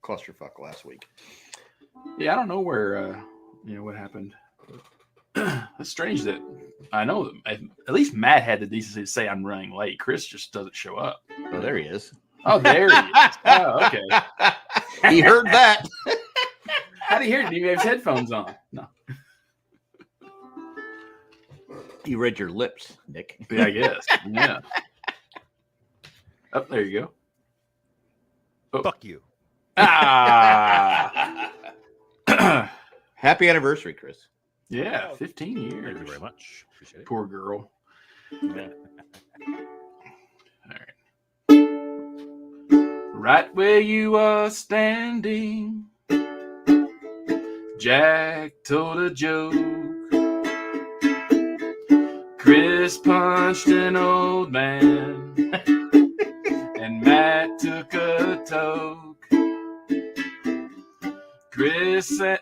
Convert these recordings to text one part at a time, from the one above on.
clusterfuck last week. Yeah, I don't know where what happened. It's strange that I know that at least Matt had the decency to say I'm running late. Chris just doesn't show up. Oh, there he is. Oh, there he is. Oh, okay. He heard that. How do you hear it? Do you have his headphones on? No. You read your lips, Nick. Yeah, I guess. Yeah. Oh, there you go. Oh. Fuck you. Ah. Happy anniversary, Chris. Yeah, 15 years. Thank you very much. Appreciate it. Poor girl. Yeah. All right. Right where you are standing, Jack told a joke. Chris punched an old man, and Matt took a toke.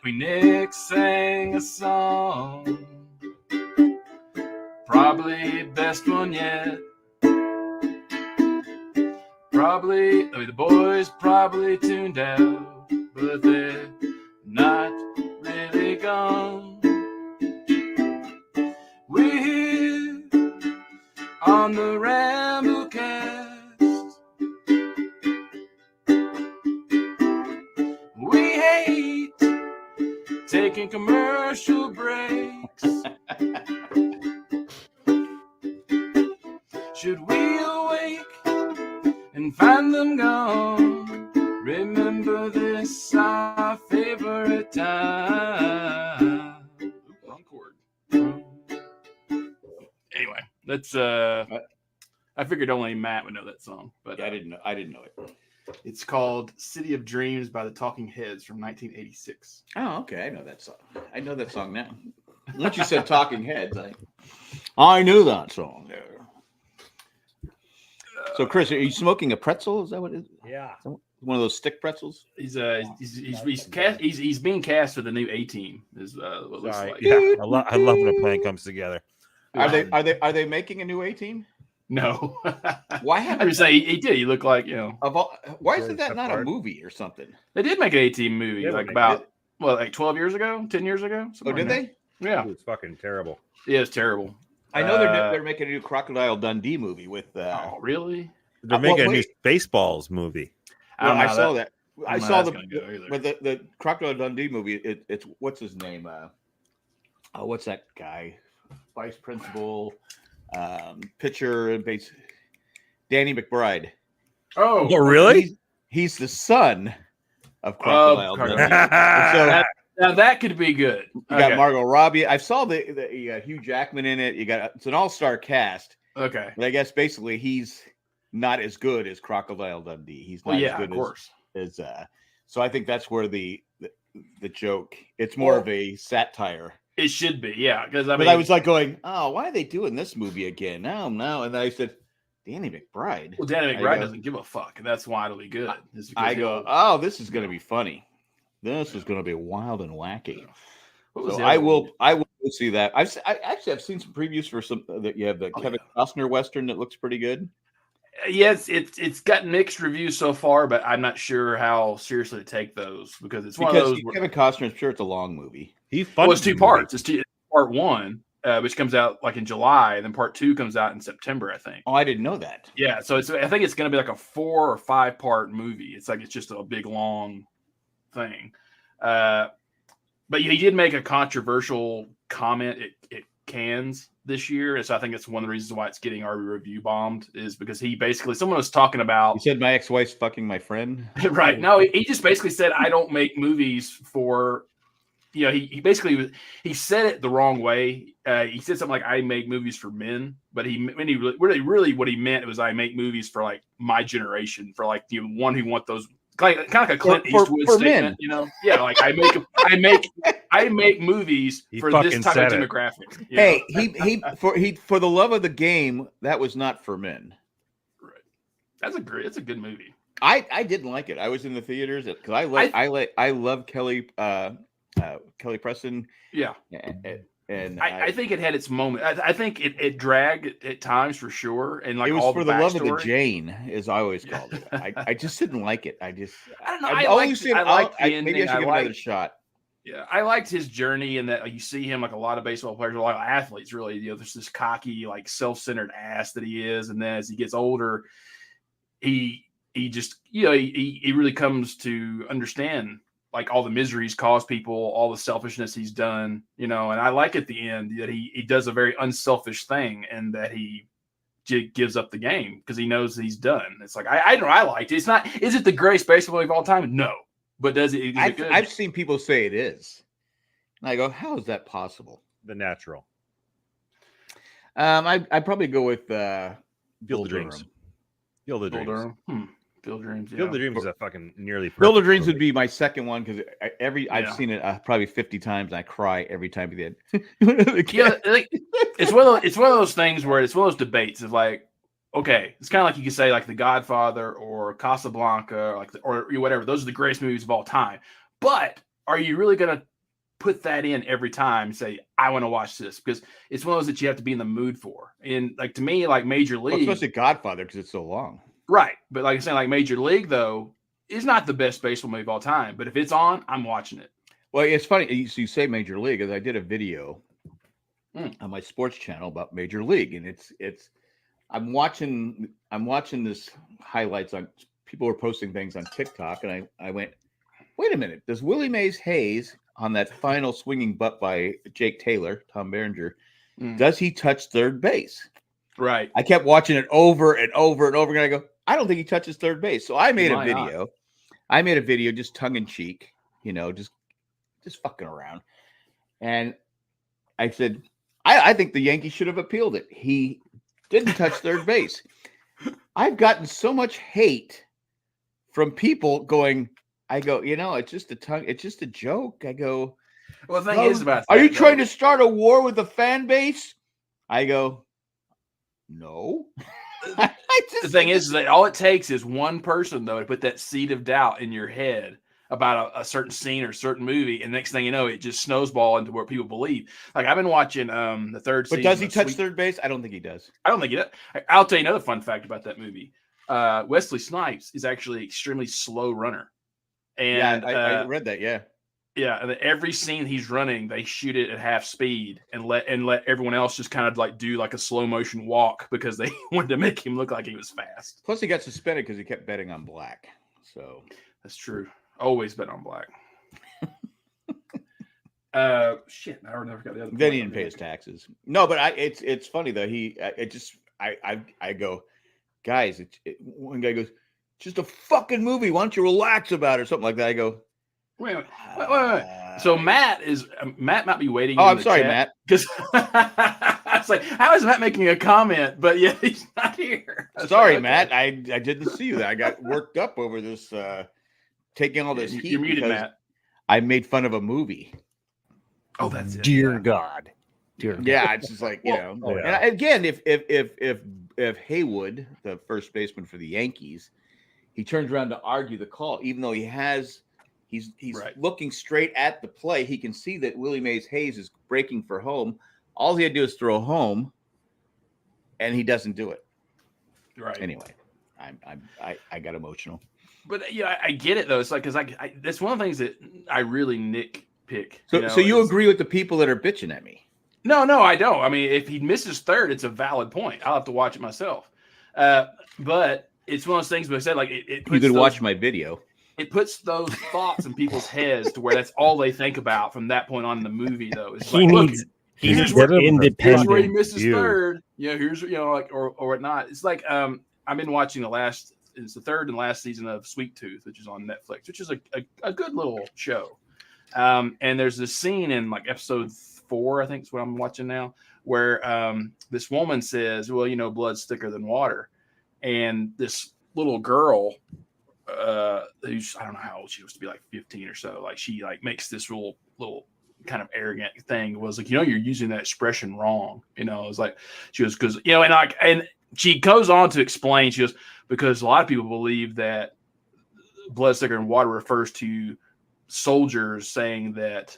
Nick sang a song, probably best one yet. The boys probably tuned out, but they're not really gone. We're here on the Ramblecast. We hate taking commercial breaks. Should we awake and find them gone? Remember this, our favorite time. Wrong chord. Anyway, that's I figured only Matt would know that song, but I didn't know it. It's called "City of Dreams" by the Talking Heads from 1986. Oh, okay. I know that song. I know that song now. Once you said Talking Heads, I knew that song. So, Chris, are you smoking a pretzel? Is that what it is? Yeah. One of those stick pretzels? He's being cast for the new A-Team. Is what it looks like. Yeah, I love when a plan comes together. Are they making a new A-Team? No. Why I haven't just say he did. He looked like why isn't that not a movie or something? They did make an A-Team movie like 12 years ago, 10 years ago. Oh, did they? Yeah. Ooh, it's fucking terrible. Yeah, it's terrible. I know they're making a new Crocodile Dundee movie with. Oh, really? They're making a new Spaceballs movie. I saw that. I saw the Crocodile Dundee movie. It's what's his name? What's that guy? Vice principal, pitcher, and base. Danny McBride. Oh, really? He's the son of Crocodile Dundee. So, now that could be good. You got Margot Robbie. I saw you got Hugh Jackman in it. It's an all-star cast. Okay. But I guess basically he's not as good as Crocodile Dundee. He's not as good as so I think that's where the joke. It's more of a satire. It should be, yeah. Because I was like going, oh, why are they doing this movie again? No. And I said, Danny McBride. Well, Danny McBride doesn't give a fuck, and that's why it'll be good. I go, oh, this is going to be funny. This is going to be wild and wacky. So I will see that. I've seen some previews for some that you have the Kevin Costner Western that looks pretty good. Yes, it's got mixed reviews so far, but I'm not sure how seriously to take those because it's one of those. Kevin Costner, I'm sure it's a long movie. It's two parts. It's part one, which comes out like in July, and then part two comes out in September, I think. Oh, I didn't know that. Yeah, so I think it's going to be like a 4 or 5 part movie. It's just a big long thing. But he did make a controversial comment at Cannes this year, and so I think it's one of the reasons why it's getting our review bombed is because someone was talking about. He said my ex-wife's fucking my friend. Right? No, he just basically said I don't make movies for. He basically said it the wrong way. He said something like I make movies for men, but really what he meant was I make movies for like my generation, for like the one who want those. Kind of like a Clint Eastwood statement, men. Yeah, like I make movies for this type of demographic. Hey, he for the love of the game, that was not for men. Right. That's a good movie. I didn't like it. I was in the theaters because I love Kelly Preston. Yeah. And I think it had its moment. I think it dragged at times for sure. And like it was all for the the love of the backstory. Jane, as I always called it. I just didn't like it. I don't know. I've always seen. the Maybe I ending. should give it another shot. Yeah, I liked his journey, and that you see him like a lot of baseball players, a lot of athletes. Really, there's this cocky, like self-centered ass that he is, and then as he gets older, he just he really comes to understand like all the miseries caused people, all the selfishness he's done, and I like at the end that he does a very unselfish thing and that he gives up the game because he knows he's done. It's like I liked it. It's not. Is it the greatest baseball movie of all time? No, but is it good? I've seen people say it is, and I go, how is that possible? The Natural. I'd probably go with Field of Dreams. Field of Dreams. Field of Dreams. Yeah. Field of Dreams is a fucking nearly perfect Field of Dreams movie. would be my second one because I've seen it probably 50 times and I cry every time at the end. It's one of those things where it's one of those debates of like, okay, it's kind of like you could say like The Godfather or Casablanca or whatever. Those are the greatest movies of all time. But are you really going to put that in every time and say, I want to watch this? Because it's one of those that you have to be in the mood for. And like to me, like Major League, especially Godfather because it's so long. Right. But like I said, like Major League, though, is not the best baseball movie of all time. But if it's on, I'm watching it. Well, it's funny. You say Major League, because I did a video on my sports channel about Major League. And I'm watching this highlights on people were posting things on TikTok. And I went, wait a minute. Does Willie Mays Hayes on that final swinging butt by Jake Taylor, Tom Berenger, does he touch third base? Right. I kept watching it over and over and over again. I go, I don't think he touches third base. So I made a video. Not? I made a video just tongue in cheek, just fucking around. And I said, I think the Yankees should have appealed it. He didn't touch third base. I've gotten so much hate from people going, I go, it's just it's just a joke. I go, well, the thing is about are you trying to start a war with the fan base? I go, no. The thing is that all it takes is one person, though, to put that seed of doubt in your head about a certain scene or a certain movie, and next thing you know, it just snowballs into what people believe. Like I've been watching the third season. But does he touch third base? I don't think he does. I don't think he does. I'll tell you another fun fact about that movie. Wesley Snipes is actually an extremely slow runner. And I read that, yeah. Yeah, and every scene he's running, they shoot it at half speed and let everyone else just kind of like do like a slow motion walk because they wanted to make him look like he was fast. Plus, he got suspended because he kept betting on black. So that's true. Always bet on black. Shit, I never got the other. Then he didn't pay his taxes. No, but it's funny though. I go, guys. One guy goes, just a fucking movie. Why don't you relax about it or something like that? I go. Wait. So Matt might be waiting. Oh, I'm sorry, Matt. Because I was like, how is Matt making a comment? But yeah, he's not here. Sorry, Matt. I didn't see you. I got worked up over this taking all this heat. You're muted, Matt. I made fun of a movie. Oh, that's it. Dear God. Yeah, it's just like And again, if Haywood, the first baseman for the Yankees, he turns around to argue the call, even though he's right. Looking straight at the play. He can see that Willie Mays Hayes is breaking for home. All he had to do is throw home, and he doesn't do it. Right. Anyway, I got emotional. But yeah, I get it though. It's like because that's one of the things that I really nitpick. So you agree with the people that are bitching at me? No, I don't. I mean, if he misses third, it's a valid point. I'll have to watch it myself. But it's one of those things. But I said like it you could watch my video. It puts those thoughts in people's heads to where that's all they think about from that point on in the movie, though. It's he like, needs here's independent. where he misses third. Yeah, here's like or whatnot. It's like I've been watching it's the third and last season of Sweet Tooth, which is on Netflix, which is a good little show. And there's this scene in like episode 4, I think is what I'm watching now, where this woman says, well, blood's thicker than water. And this little girl who's, I don't know how old she was, to be like 15 or so, like she like makes this little kind of arrogant thing, was like, you're using that expression wrong. It's like she goes, because and she goes on to explain, she goes, because a lot of people believe that blood thicker than water refers to soldiers saying that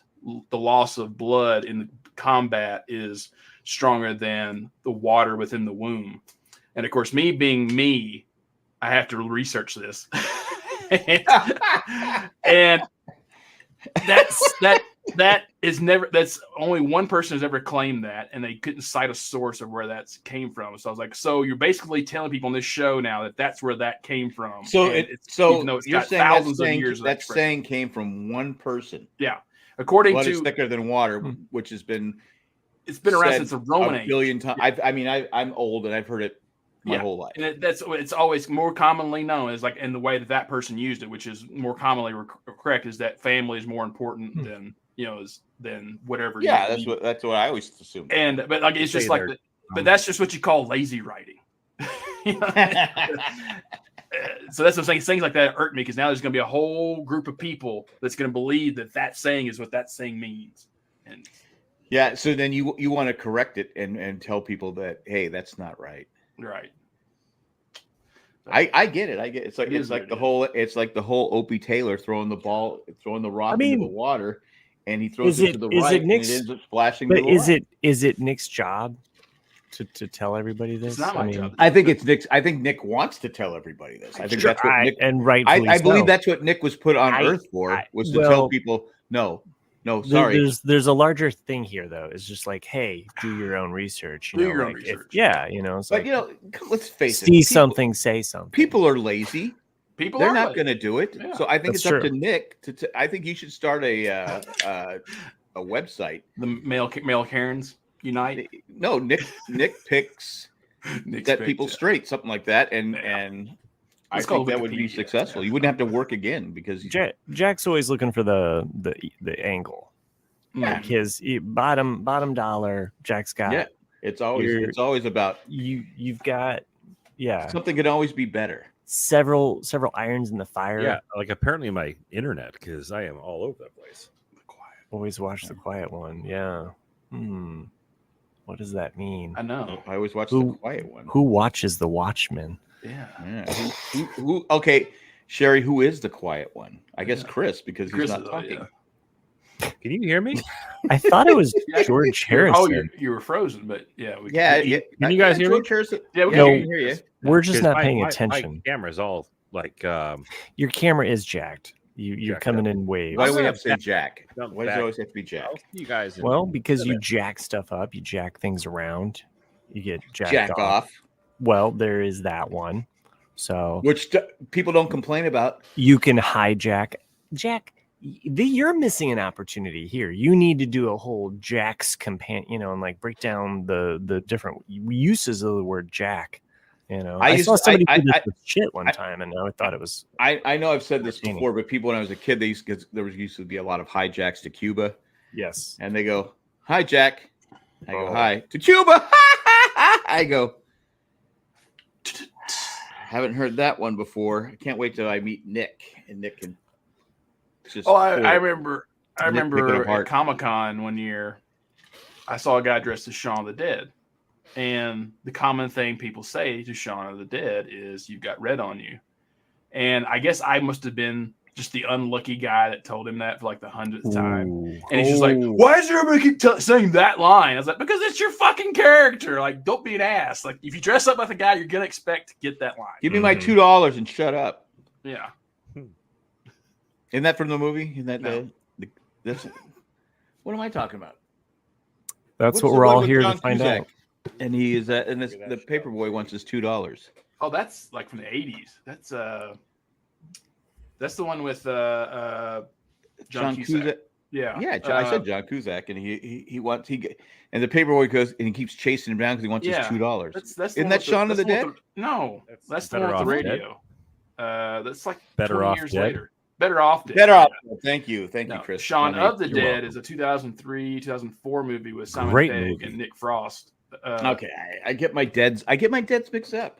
the loss of blood in combat is stronger than the water within the womb. And of course, me being me, I have to research this. and that's only one person has ever claimed that, and they couldn't cite a source of where that came from. So I was like, so you're basically telling people on this show now that that's where that came from. So you're saying that saying came from one person. Yeah. According blood to is thicker than water, which has been around since the Roman age. A billion times. I'm old and I've heard it my whole life. And it's always more commonly known as like in the way that person used it, which is more commonly correct, is that family is more important than than whatever. Yeah, that's what I always assumed. But like it's just like but that's just what you call lazy writing. So that's what I'm saying. Things like that irk me because now there's going to be a whole group of people that's going to believe that saying is what that saying means. And yeah, so then you want to correct it and tell people that, hey, that's not right. Right. I get it. It's like the whole Opie Taylor throwing the rock into the water, and he throws it to the right, and it ends up splashing. But is it Nick's job to tell everybody this? It's not my job. I think it's Nick's. I think Nick wants to tell everybody this. I think that's what Nick, and rightfully I believe that's what Nick was put on Earth for, was to tell people, no, sorry. There's a larger thing here, though. It's just like, hey, do your own research. Do your own research. It's but let's face it. See something, say something. People are lazy. They're not going to do it. Yeah. So I think That's it's true. up to Nick I think you should start a website. The male Karens unite. No, Nick picks set people straight, something like that, and I think that would be successful. You wouldn't have to work again because Jack's always looking for the angle. Yeah. Because bottom dollar, Jack's got. Yeah, it's always about you've got something can always be better. Several irons in the fire. Yeah, like apparently my internet, because I am all over that place. Always watch the quiet one. Yeah. What does that mean? I know. I always watch the quiet one. Who watches The Watchmen? Yeah. Who? Okay, Sherry. Who is the quiet one? I guess Chris, because he's not talking. Yeah. Can you hear me? I thought it was George Harrison. Oh, you were frozen, but yeah. Can you guys hear me? Yeah, we can hear you. We're just not my paying attention. My camera's all like. Your camera is jacked. You're coming in waves. Why do we have to say Jack? Not Why does back. it always have to be Jack? You guys. Well, because you jack stuff up, you jack things around, you get jacked off. Well, there is that one. So which people don't complain about. You can hijack. Jack, you're missing an opportunity here. You need to do a whole Jack's companion, and like break down the different uses of the word Jack. I saw somebody do this with shit one time, and I thought it was. I know I've said this before, but people when I was a kid, there used to be a lot of hijacks to Cuba. Yes, and they go, "Hi, Jack." I go, "Hi to Cuba." I go, haven't heard that one before. I can't wait till I meet Nick, and Nick can just. Oh, I remember at Comic-Con one year, I saw a guy dressed as Shaun of the Dead. And the common thing people say to Shaun of the Dead is "you've got red on you," and I guess I must have been just the unlucky guy that told him that for like the 100th time. And he's just like, "Why does everybody keep saying that line?" I was like, "Because it's your fucking character. Like, don't be an ass. Like, if you dress up like a guy, you're gonna expect to get that line. Give me my $2 and shut up." Yeah. Isn't that from the movie? Isn't that No. this? What am I talking about? That's what we're all here to find out. And he is and the Paperboy wants his $2. Oh, that's like from the 80s. That's the one with John Cusack. Yeah. I said John Cusack, and he wants and the Paperboy goes and he keeps chasing him down because he wants his $2. Isn't that Shaun of the Dead? No, that's the one with the radio. That's like Better 20 Off years Dead. later. Better Off Dead. Better Off. Thank you, Chris. Shaun of the Dead is a 2000-2004 movie with Simon Pegg and Nick Frost. Okay, I get my deads mixed up.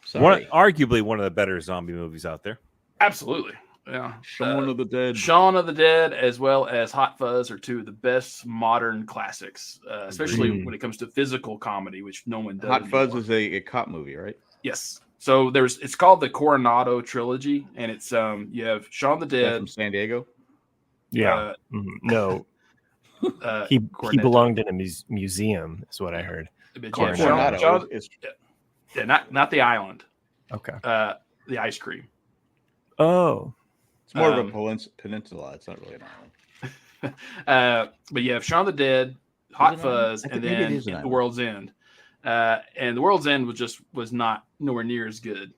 Arguably one of the better zombie movies out there. Absolutely, yeah. Shaun of the Dead. Shaun of the Dead, as well as Hot Fuzz, are two of the best modern classics, especially when it comes to physical comedy, which no one does. Hot Fuzz is a cop movie, right? Yes. So it's called the Coronado trilogy, and it's you have Shaun of the Dead from San Diego. Yeah. No, he belonged in a museum, is what I heard. Coronado. Not the island. Okay. The ice cream. Oh, it's more of a peninsula. It's not really an island. But you have Shaun of the Dead, Hot Fuzz, and then The World's End. And The World's End was not nowhere near as good,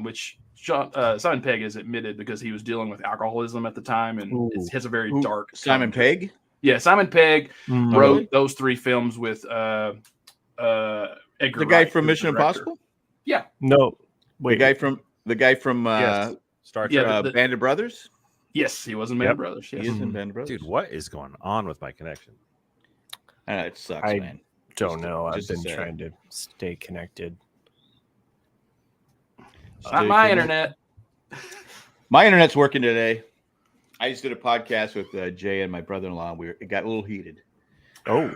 which Simon Pegg has admitted because he was dealing with alcoholism at the time, and it has a very dark. Simon Pegg? Yeah, Simon Pegg wrote those 3 films with Edgar the guy Wright, from Mission Impossible. Yeah. No. Wait. The guy from Star Trek. Band of Brothers. Yes, he was in Band of Brothers. Yes. He is in Band of Brothers. Dude, what is going on with my connection? It sucks, man. Don't know. I've been trying to stay connected. Not my internet. My internet's working today. I just did a podcast with Jay and my brother-in-law. It got a little heated. Oh!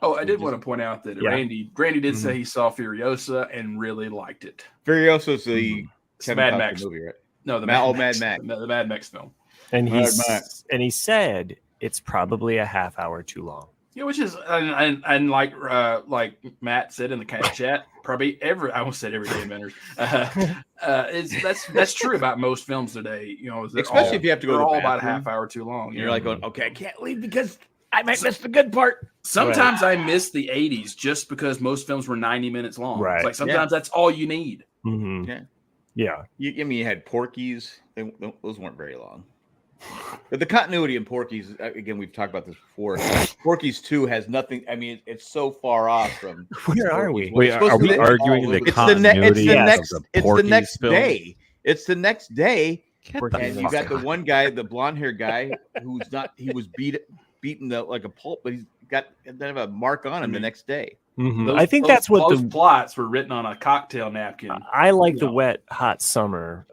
I did want to point out that Randy did say he saw Furiosa and really liked it. Furiosa's the Mad Max movie, right? No, the Mad Max. Max. The Mad Max film. And he said it's probably a half hour too long. Yeah, which is and like Matt said in the kind of chat, probably I almost said every day inventors. That's true about most films today. You know, especially if you have to go. They're all about a half hour too long. You're like going, okay, I can't leave because I might miss the good part. Sometimes I miss the 80s just because most films were 90 minutes long. Right. It's like sometimes that's all you need. Mm-hmm. Yeah. You had Porky's. Those weren't very long. But the continuity in Porky's, again, we've talked about this before. Porky's 2 has nothing. I mean, it's so far off from. Where are we? Wait, are we arguing the continuity it's of the Porky's next film? day. It's the next day, And you got the one guy, the blonde hair guy, who's not. He was beaten like a pulp, but he's got a mark on him the next day. Mm-hmm. I think that's what those plots were written on a cocktail napkin. I like the Wet Hot Summer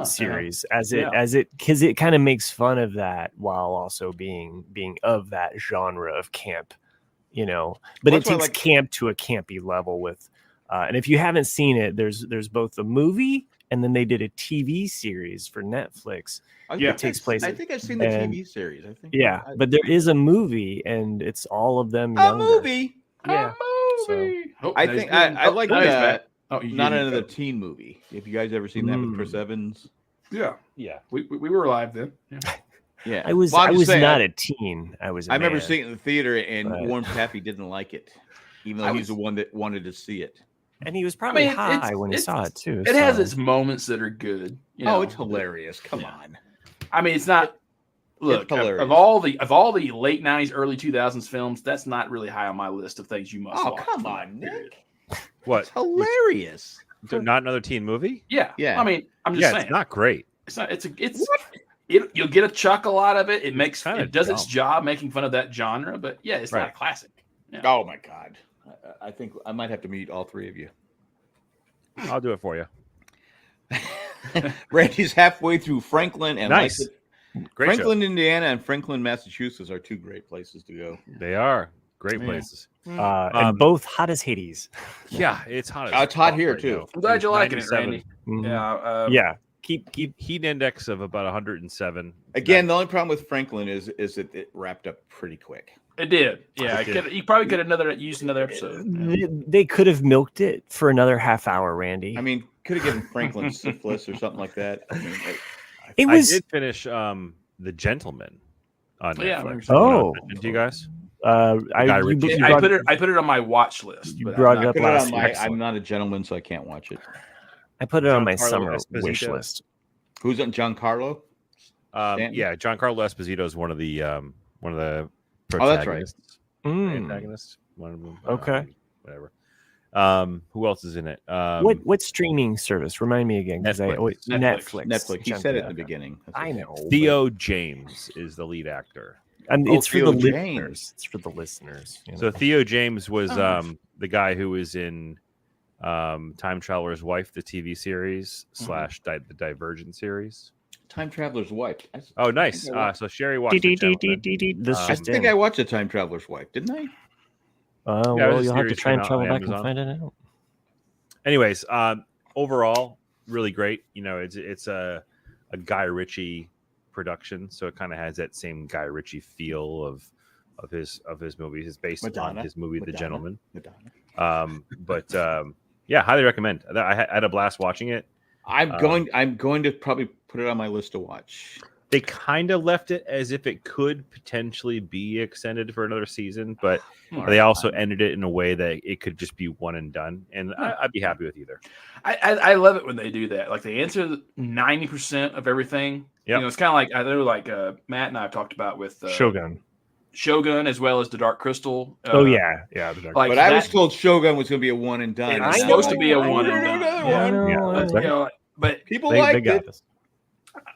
series as it because it kind of makes fun of that while also being of that genre of camp, you know. But it takes camp to a campy level with, and if you haven't seen it, there's both the movie and then they did a TV series for Netflix. It takes place. I think I've seen the TV series. I think. Yeah, but there is a movie and it's all of them. A movie. Yeah. So, I think I like that. You not another teen movie. Have you guys ever seen that with Chris Evans? Yeah. We were alive then. Yeah. I was not a teen. I remember seeing it in the theater, and Warren Pappy didn't like it, even though he's the one that wanted to see it. And he was probably high when he saw it too. It has its moments that are good. It's hilarious. Come on. I mean, it's not. Look, of all the late '90s, early 2000s films, that's not really high on my list of things you must watch. Oh, come on, Nick! What? It's hilarious. So not another teen movie? Yeah. I mean, I'm just saying. It's not great. It's not. You'll get a chuckle out of it. It does its job making fun of that genre, but it's not a classic. Yeah. Oh my God! I think I might have to meet all 3 of you. I'll do it for you. Randy's halfway through Franklin and nice. Franklin, Indiana, and Franklin, Massachusetts are 2 great places to go. They are great places, and both hot as Hades. Yeah, it's hot. It's hot here too. I'm glad you're liking it, Randy. Mm-hmm. Yeah. Keep heat index of about 107. Again, the only problem with Franklin is that it wrapped up pretty quick. It did. Yeah, you probably could have used another episode. They could have milked it for another half hour, Randy. I mean, could have given Franklin syphilis or something like that. I mean, I did finish The Gentleman on Netflix. Oh, do you guys? I put it on my watch list. You brought it up last week. I'm not a gentleman, so I can't watch it. I put it on my summer wish list. Who's on Giancarlo? Yeah, Giancarlo Esposito is one of the protagonists. Oh, that's right. Antagonists. One of them. Okay. Whatever. Who else is in it? What streaming service? Remind me again. Netflix. He said it at the beginning. I know. Theo James is the lead actor. And it's for the listeners. It's for the listeners. So Theo James was the guy who was in Time Traveler's Wife, the TV series / the Divergent series. Time Traveler's Wife. Oh, nice. So Sherry watched it. I think I watched The Time Traveler's Wife, didn't I? Well, you'll have to try and travel back and find it out. Anyways, overall, really great. You know, it's a Guy Ritchie production, so it kind of has that same Guy Ritchie feel of his movies. It's based on his movie The Gentleman. Yeah, highly recommend. I had a blast watching it. I'm going to probably put it on my list to watch. They kind of left it as if it could potentially be extended for another season, but they also ended it in a way that it could just be one and done. And I'd be happy with either. I love it when they do that. Like they answer 90% of everything. Yep. You know, it's kind of like I know, like Matt and I have talked about with Shogun, as well as the Dark Crystal. The Dark. Like but I was told Shogun was going to be a one and done. It's supposed to be a one and done. But, you know, but people like it.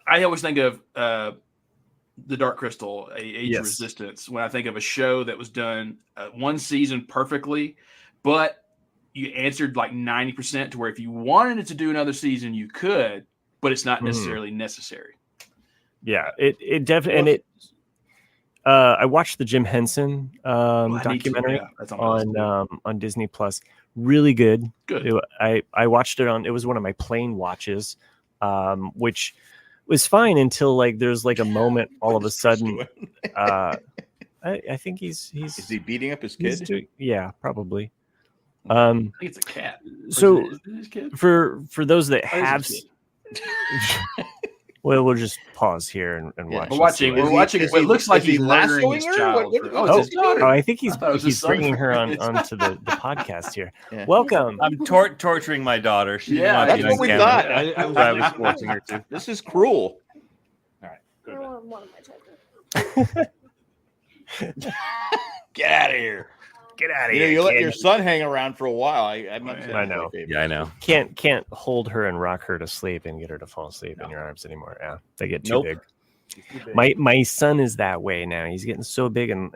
I always think of the Dark Crystal, Age of Resistance, when I think of a show that was done one season perfectly, but you answered like 90% to where if you wanted it to do another season, you could, but it's not necessarily necessary. Yeah, it definitely, and it. I watched the Jim Henson documentary on Disney Plus. Really good. I watched it on. It was one of my plane watches, which was fine until like there's like a moment all of a sudden. I think he's. Is he beating up his kid? Yeah, probably. I think it's a cat. So is it his kid? For those that have. Well, we'll just pause here and watch. We're watching. It looks like he's murdering his child. I think he's bringing her onto the podcast here. Yeah. Welcome. I'm torturing my daughter. That's what we thought. I was forcing her to. This is cruel. All right. I want one of my children. Get out of here. Get out of here. You let your son hang around for a while. I'm not saying I know. Yeah, I know. Can't hold her and rock her to sleep and get her to fall asleep in your arms anymore. Yeah, they get too big. My son is that way now. He's getting so big and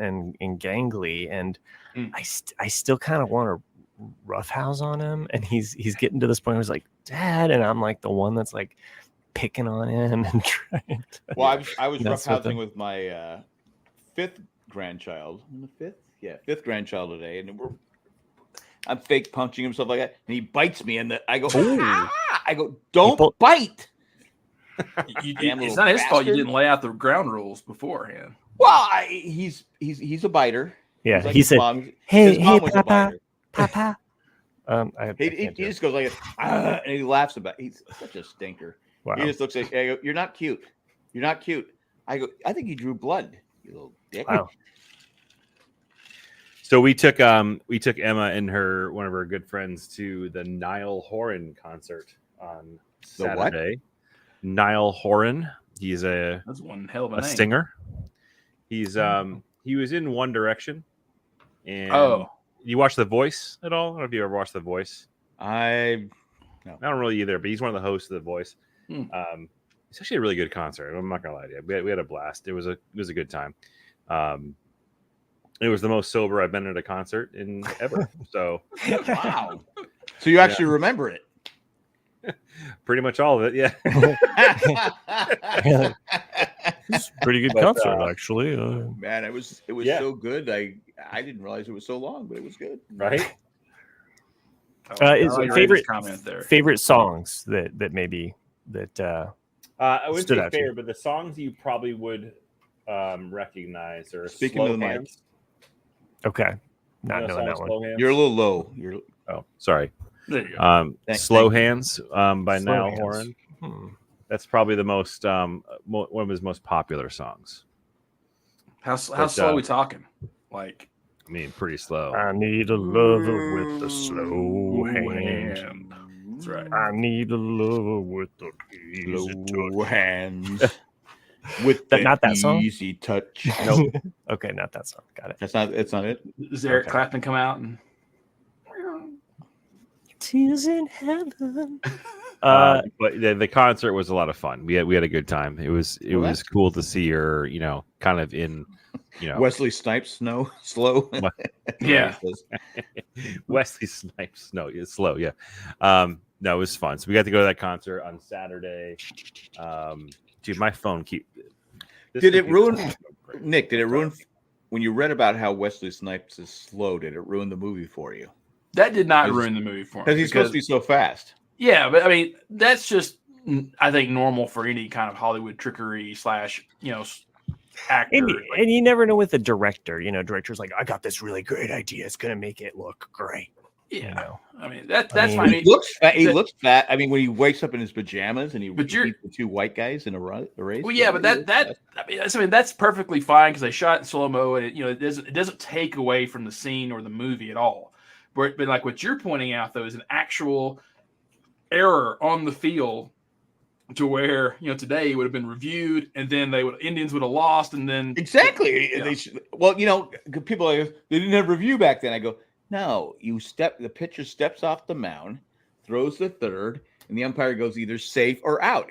gangly, and I still kind of want to roughhouse on him. And he's getting to this point where he's like, "Dad," and I'm like the one that's like picking on him and trying to. Well, I was roughhousing with my fifth grandchild. Fifth grandchild today, and I'm fake punching him, stuff like that, and he bites me, and I go, I go, don't bite. It's not his fault you didn't lay out the ground rules beforehand. Well, he's a biter. Yeah, like he said, "Hey, Papa." He just goes like, and he laughs about it. He's such a stinker. Wow. He just looks like, I go, "You're not cute. You're not cute." I go, "I think you drew blood, you little dick." Wow. So we took Emma and one of her good friends to the Niall Horan concert on Saturday. Niall Horan, he's that's one hell of a name. singer. He's he was in One Direction. And you watch The Voice at all? I don't know if you ever watched The Voice. No. I don't really either, but he's one of the hosts of The Voice. It's actually a really good concert. I'm not gonna lie to you. We had a blast. It was a good time. It was the most sober I've been at a concert in ever. So wow. So you actually remember it? Pretty much all of it, yeah. It's a pretty good concert, actually. Man, it was so good. I didn't realize it was so long, but it was good. Right? Is favorite songs that maybe that I wouldn't say favorite, but the songs you probably would recognize are Speaking Slow of the Hands. mic. Okay. Not knowing that one. You're a little low. Oh, sorry. There you go. Slow Hands by Slow Niall Hands. Horan. That's probably the most one of his most popular songs. How slow are we talking? Like, I mean, pretty slow. I need a lover with the slow hand. That's right. I need a lover with the easy touch. Hands. With not that song? Easy touch. Nope. Okay, not that song. Got it. It's not it. Does Eric Clapton come out and Tears in Heaven? But the concert was a lot of fun. We had a good time. It was cool to see her, kind of in, Wesley Snipes, slow. Yeah. Wesley Snipes, it's slow. Yeah. No, it was fun. So we got to go to that concert on Saturday. Dude, my phone Did it ruin, Nick? Did it ruin when you read about how Wesley Snipes is slow? Did it ruin the movie for you? That did not ruin the movie for me because he's supposed to be so fast. Yeah, but I mean, that's just I think normal for any kind of Hollywood trickery / actor. And you never know with the director. Director's like, I got this really great idea. It's gonna make it look great. Yeah, I mean that's fine. He looks fat. He looks fat. I mean, when he wakes up in his pajamas and he eats the two white guys in a race. Well, yeah, but that's perfectly fine because they shot in slow mo, and it doesn't take away from the scene or the movie at all. But like what you're pointing out though is an actual error on the field to where today it would have been reviewed, and then Indians would have lost, and then exactly. People are like, they didn't have review back then. I go. No, the pitcher steps off the mound, throws the third, and the umpire goes either safe or out.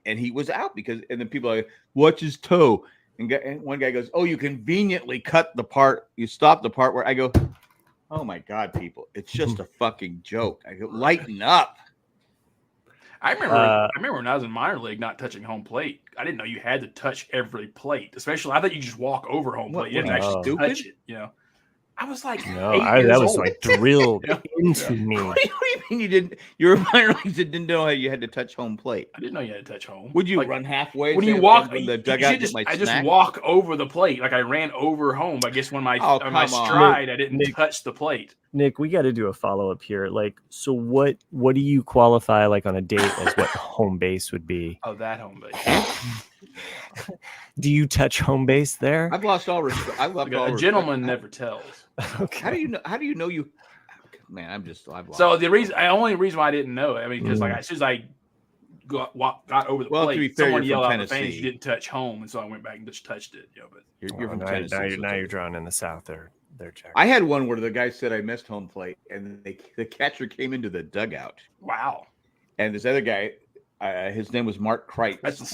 And he was out and then people are like, watch his toe. And one guy goes, oh, you conveniently cut the part. You stop the part where I go, oh my God, people, it's just a fucking joke. I go, lighten up. I remember when I was in minor league, not touching home plate. I didn't know you had to touch every plate, especially. I thought you just walk over home plate. You didn't actually touch it. I was like, no, that was like drilled into me. What do you mean you didn't? Your minor leagues didn't know how you had to touch home plate. I didn't know you had to touch home. Would you run halfway? When you walk, the dugout, I just walk over the plate. Like I ran over home. I guess when my stride, I didn't touch the plate. Nick, we got to do a follow up here. Like, so what do you qualify like on a date as what home base would be? Oh, that home base. Do you touch home base there? I've lost all respect. A gentleman never tells. Okay. How do you know you? Man, I've lost. So the only reason why I didn't know it, I mean, because as soon as I got over the plate, to be fair, someone yelled out Tennessee. the fans, you didn't touch home, and so I went back and just touched it. But you're from Tennessee. Now you're drawing in the South there, Jack. I had one where the guy said I missed home plate, and the catcher came into the dugout. Wow. And this other guy, his name was Mark Kreitz. I used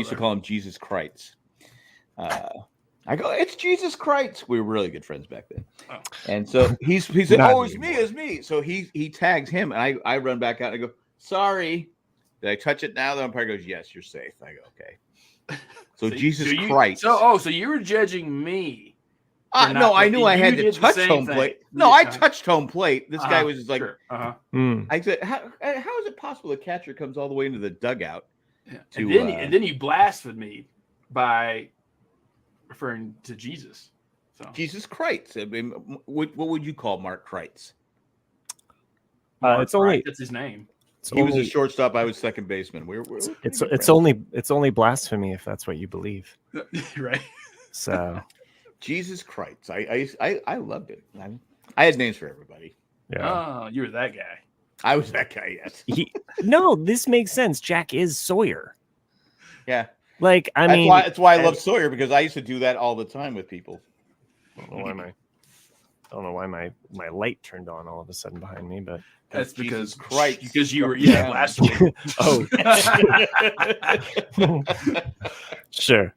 to call him Jesus Kreitz. I go, it's Jesus Kreitz. We were really good friends back then. Oh. And so he said, oh, it's me. So he tags him, and I run back out and I go, sorry. Did I touch it now? The umpire goes, yes, you're safe. I go, okay. So Jesus Kreitz. So you were judging me. No, I knew I had to touch home plate. No, I touched home plate. This guy was just like, I said, how is it possible the catcher comes all the way into the dugout? Yeah. And then you blasted me by referring to Jesus. So. Jesus Kreitz. I mean, what would you call Mark Kreitz? That's his name. He was a shortstop. I was second baseman. It's only blasphemy if that's what you believe, right? So, Jesus Kreitz. I loved it. I had names for everybody. Yeah. Oh, you were that guy. I was that guy. Yes. No, this makes sense. Jack is Sawyer. Yeah. Like, that's why I love Sawyer, because I used to do that all the time with people. I don't know why my light turned on all of a sudden behind me, but that's because you were last week. Oh, sure.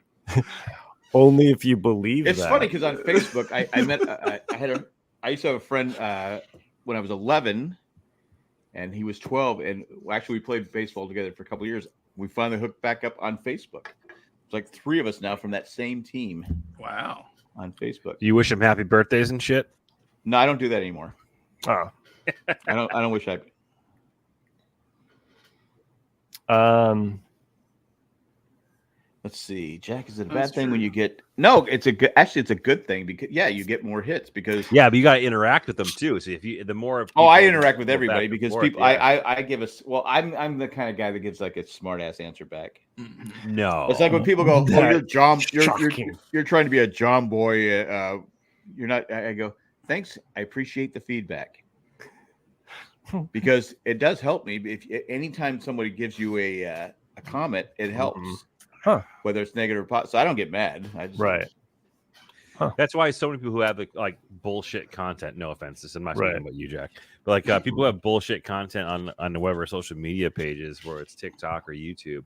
Only if you believe. It's funny because on Facebook I used to have a friend when I was 11, and he was 12, and actually we played baseball together for a couple of years. We finally hooked back up on Facebook. It's like 3 of us now from that same team. Wow. On Facebook. Do you wish him happy birthdays and shit? No, I don't do that anymore. Oh. I don't wish I. Let's see, Jack. Is it a bad thing when you get? No, it's a good thing because you get more hits because. Yeah, but you got to interact with them too. So the more. I interact with everybody because people. Yeah. I give us. Well, I'm the kind of guy that gives like a smart ass answer back. No, it's like when people go, "Oh, you're John. You're trying to be a John boy. You're not." I go, "Thanks. I appreciate the feedback." Because it does help me. If anytime somebody gives you a comment, it helps. Huh. Whether it's negative or positive, so I don't get mad. Right. Huh. That's why so many people who have like bullshit content. No offense, I'm not speaking about you, Jack. But like people who have bullshit content on the web or social media pages, where it's TikTok or YouTube,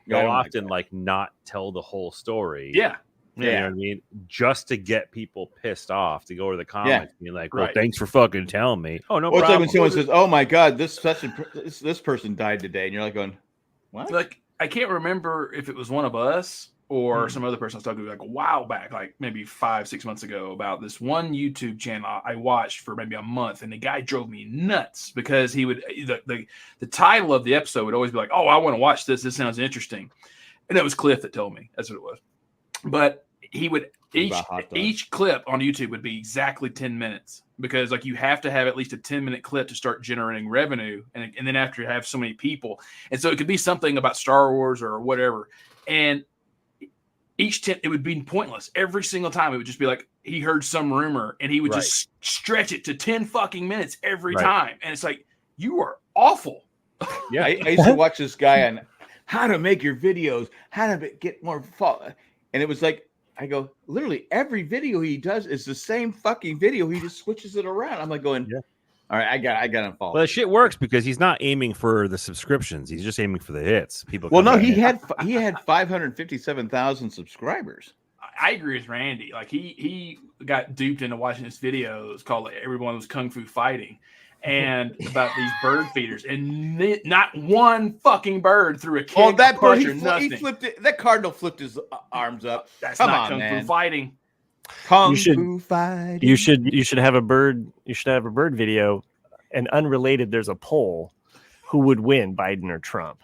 they'll often like not tell the whole story. Yeah. You know what I mean? Just to get people pissed off, to go to the comments and be like, well, thanks for fucking telling me. Oh, no problem. It's like when someone says, oh my God, this person died today. And you're like going, what? Like, I can't remember if it was one of us or some other person I was talking to like a while back, like maybe 5-6 months ago, about this one YouTube channel I watched for maybe a month, and the guy drove me nuts because he would the title of the episode would always be like, "Oh, I want to watch this. This sounds interesting," and it was Cliff that told me that's what it was. But he would each clip on YouTube would be exactly 10 minutes because like you have to have at least a 10-minute clip to start generating revenue, and then after you have so many people, and so it could be something about Star Wars or whatever, and each 10 it would be pointless every single time. It would just be like he heard some rumor and he would just stretch it to 10 fucking minutes every time, and it's like, you are awful. Yeah, I used to watch this guy on how to make your videos, how to get more and it was like, I go, literally every video he does is the same fucking video. He just switches it around. I'm like going, all right, I got to follow. Well, that shit works because he's not aiming for the subscriptions. He's just aiming for the hits. People. Well, no, he had 557,000 subscribers. I agree with Randy. Like he got duped into watching this video. It was called Everyone Was Kung Fu Fighting, and about these bird feeders, and not one fucking bird threw a kick. Oh, that bird! He flipped it. That cardinal flipped his arms up. That's Come not on, Kung Fu Fighting. Fu fighting. You should have a bird. You should have a bird video, and unrelated. There's a poll: who would win, Biden or Trump?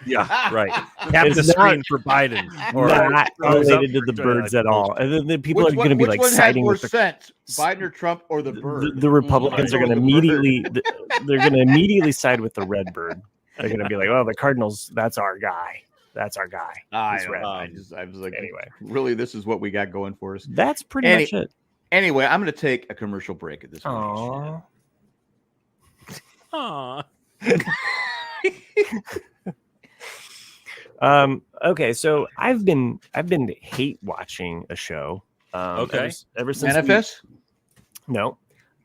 Yeah, right. Tap the screen for Biden. Or not related to the birds at all. And then people are going to be like siding with Biden or Trump or the bird. The Republicans are going to immediately they're going to immediately side with the red bird. They're going to be like, "Oh, the Cardinals, that's our guy. That's our guy." I was like, anyway, really, this is what we got going for us. That's pretty much it. Anyway, I'm going to take a commercial break at this point. Aww. Okay, so I've been hate watching a show. Ever since Manifest? No.